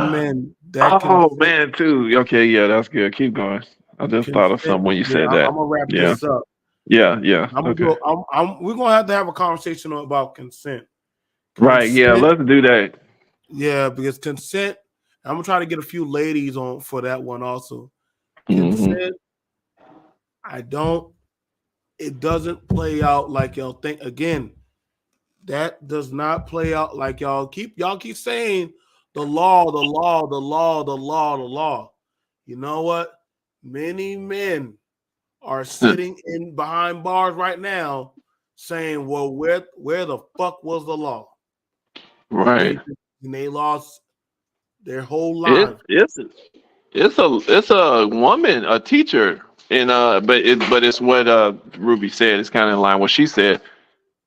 men that Oh man, too. Okay, yeah, that's good. Keep going. I just thought of consent. something when you Yeah, said that. I'm gonna wrap Yeah, this up. yeah. I'm gonna Okay. do. We're gonna have a conversation about consent. Right. Yeah. Consent. Let's do that. Yeah, because consent. I'm gonna try to get a few ladies on for that one also. Mm-hmm. Consent. It doesn't play out like y'all think. Again, that does not play out like y'all keep saying the law, the law, the law, the law, the law. You know what? Many men are sitting in behind bars right now saying, well, where the fuck was the law? Right. And they lost their whole It's lives. it's a woman, a teacher, and but it's what Ruby said. It's kind of in line with what she said.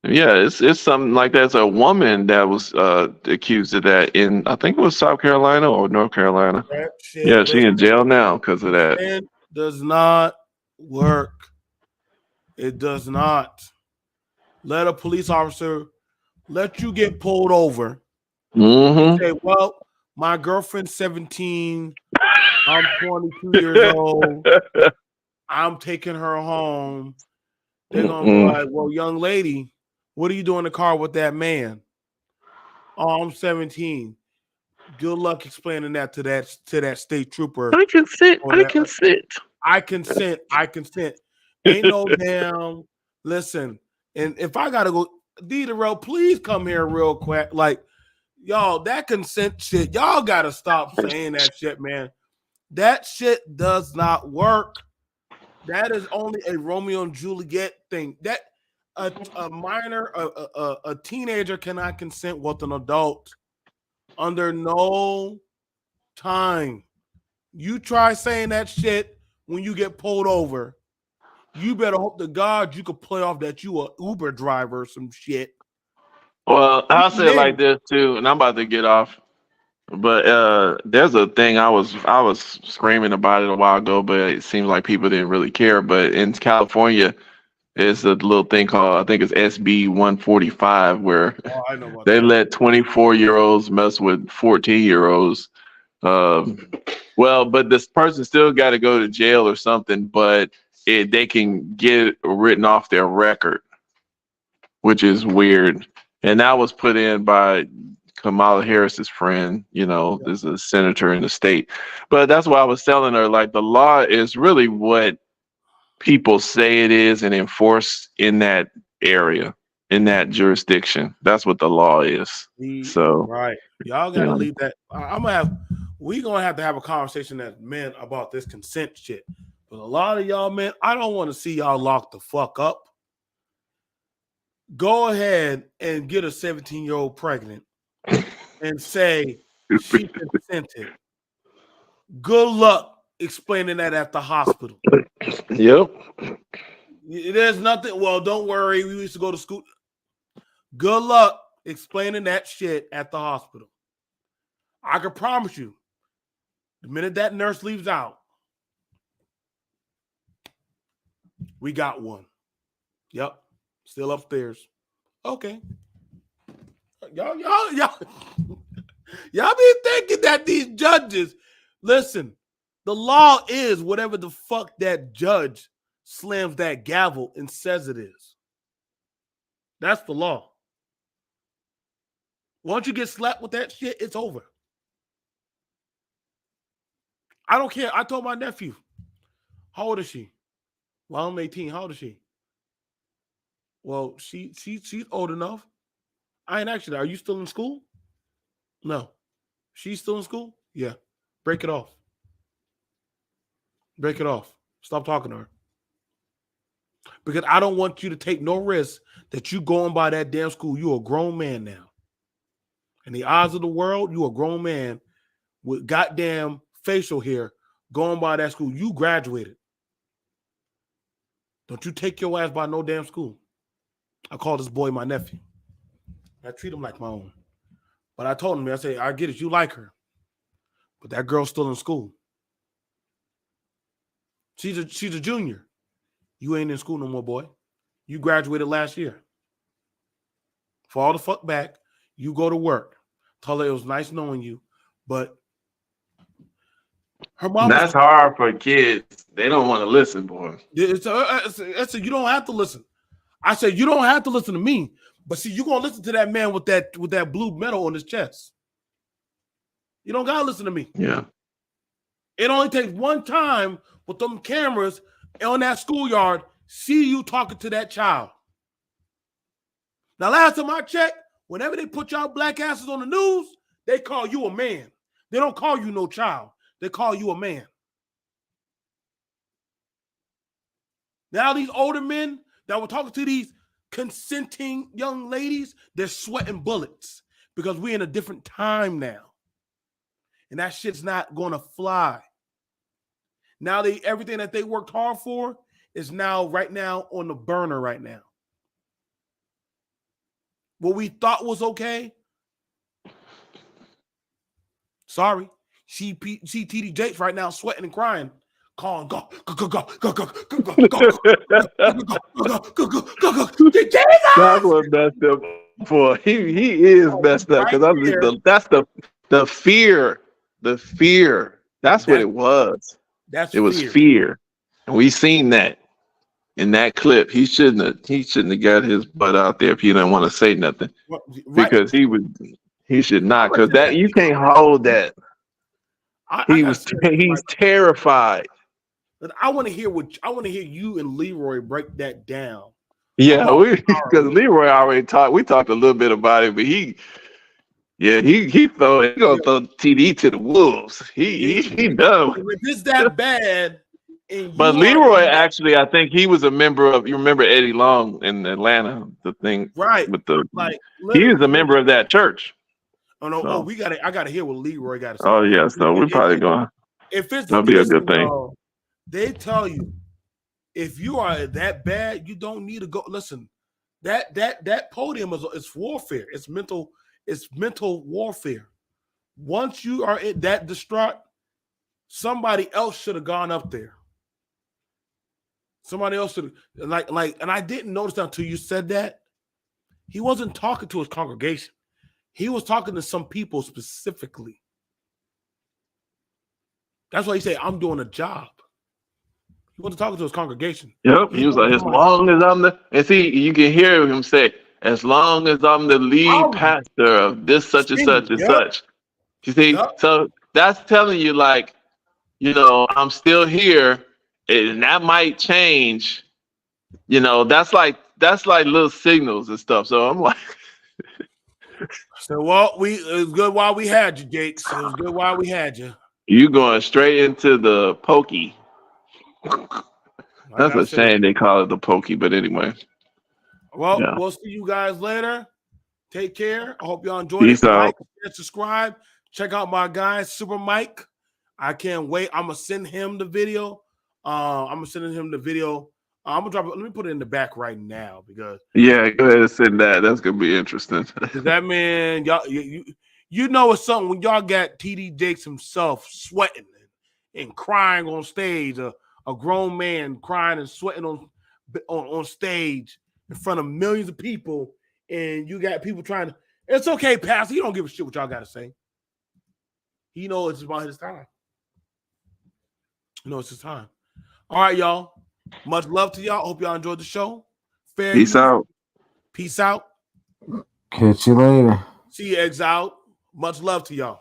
Yeah, it's something like that. It's a woman that was accused of that in, I think it was South Carolina or North Carolina. That shit, Yeah, she in listen, jail now because of that. consent does not work. It does not. Let a police officer let you get pulled over. Mm-hmm. Say, well, my girlfriend's 17. I'm 22 years old. I'm taking her home. They're gonna be like, well, young lady, what are you doing in the car with that man? Oh, I'm 17. Good luck explaining that to that state trooper. I consent. Or I that, consent. I consent. I consent. Ain't no damn. Listen, and if I gotta go, Deidre, please come here real quick. Like, y'all, that consent shit, y'all gotta stop saying that shit, man. That shit does not work. That is only a Romeo and Juliet thing. That a minor, a teenager cannot consent with an adult under no time. You try saying that shit when you get pulled over. You better hope to God you could play off that you a Uber driver or some shit. Well, I'll say it like this too, and I'm about to get off. But there's a thing I was screaming about it a while ago, but it seems like people didn't really care. But in California, it's a little thing called, I think it's SB 145, where I know about they that. let 24-year-olds mess with 14-year-olds. Well, but this person still got to go to jail or something, but they can get it written off their record, which is weird. And that was put in by Kamala Harris's friend, is a senator in the state. But that's why I was telling her, like, the law is really what people say it is and enforce in that area, in that jurisdiction. That's what the law is. So, right, y'all gotta leave that. We gonna have to have a conversation as men about this consent shit. But a lot of y'all men, I don't want to see y'all locked the fuck up. go ahead and get a 17-year-old pregnant and say she consented. Good luck explaining that at the hospital. Yep. There's nothing. Well, don't worry. We used to go to school. Good luck explaining that shit at the hospital. I can promise you, the minute that nurse leaves out, we got one. Yep. Still upstairs. Okay. Y'all be thinking that these judges, listen, the law is whatever the fuck that judge slams that gavel and says it is. That's the law. Once you get slapped with that shit, it's over. I don't care. I told my nephew, how old is she? Well, I'm 18. How old is she? Well, she's old enough. I ain't actually. Are you still in school? No. She's still in school? Yeah. Break it off. Break it off. Stop talking to her. Because I don't want you to take no risk that you going by that damn school. You're a grown man now. In the eyes of the world, you a grown man with goddamn facial hair going by that school. You graduated. Don't you take your ass by no damn school. I call this boy my nephew. I treat him like my own. But I told him, I said, I get it. You like her. But that girl's still in school. She's a junior. You ain't in school no more, boy. You graduated last year. Fall the fuck back. You go to work. Tell her it was nice knowing you. But her mom. That's hard for kids. They don't want to listen, boy. It's you don't have to listen. I said, you don't have to listen to me. But see, you're going to listen to that man with that blue medal on his chest. You don't got to listen to me. Yeah. It only takes one time with them cameras on that schoolyard, see you talking to that child. Now, last time I checked, whenever they put y'all black asses on the news, they call you a man. They don't call you no child. They call you a man. Now, these older men that were talking to these consenting young ladies, they're sweating bullets because we're in a different time now. And that shit's not going to fly. Now everything that they worked hard for is right now on the burner right now. What we thought was okay, sorry. See TD Jakes right now sweating and crying, calling, go. That's what messed up for. He is messed up because that's the fear. The fear. That's what it was. It was fear. And we seen that in that clip. He shouldn't have got his butt out there if he didn't want to say nothing. Because he should not, because that you can't hold that. He's terrified. But I want to hear you and Leroy break that down. Yeah, because Leroy already talked. We talked a little bit about it, but he gonna throw TD to the wolves. He done. If it's that bad, but Leroy actually, I think he was a member of. You remember Eddie Long in Atlanta? The thing, right? With he is a member of that church. Oh no! So, I gotta hear what Leroy got to say. Oh yeah, so we're probably going. If it's that'll be a good thing. They tell you if you are that bad, you don't need to go. Listen, that podium is warfare. It's mental warfare. Once you are that distraught, somebody else should have gone up there. Somebody else should have and I didn't notice that until you said that. He wasn't talking to his congregation. He was talking to some people specifically. That's why he said, I'm doing a job. He wasn't talking to his congregation. Yep. He was like, as long as I'm and see, you can hear him say, as long as I'm the lead pastor of this, such and such and such. You see, so that's telling you, like, I'm still here, and that might change. That's like little signals and stuff. So I'm like, so well, it was good while we had you, Jakes. It was good while we had you. You going straight into the pokey. That's a shame they call it the pokey, but anyway. Well, Yeah. we'll see you guys later. Take care. I hope y'all enjoyed Peace it. out. Like, share, subscribe. Check out my guy, Super Mike. I can't wait. I'm gonna send him the video. I'm gonna send him the video. I'm gonna drop it. Let me put it in the back right now because Yeah, go ahead and send that. That's gonna be interesting. that man, y'all, you know it's something when y'all got TD Jakes himself sweating and crying on stage. A grown man crying and sweating on stage in front of millions of people, and you got people trying to. It's okay, Pastor. He don't give a shit what y'all got to say. He knows it's about his time. You know it's his time. All right, y'all. Much love to y'all. Hope y'all enjoyed the show. Fair Peace use. out. Peace out. Catch you later. See you, Exile. Much love to y'all.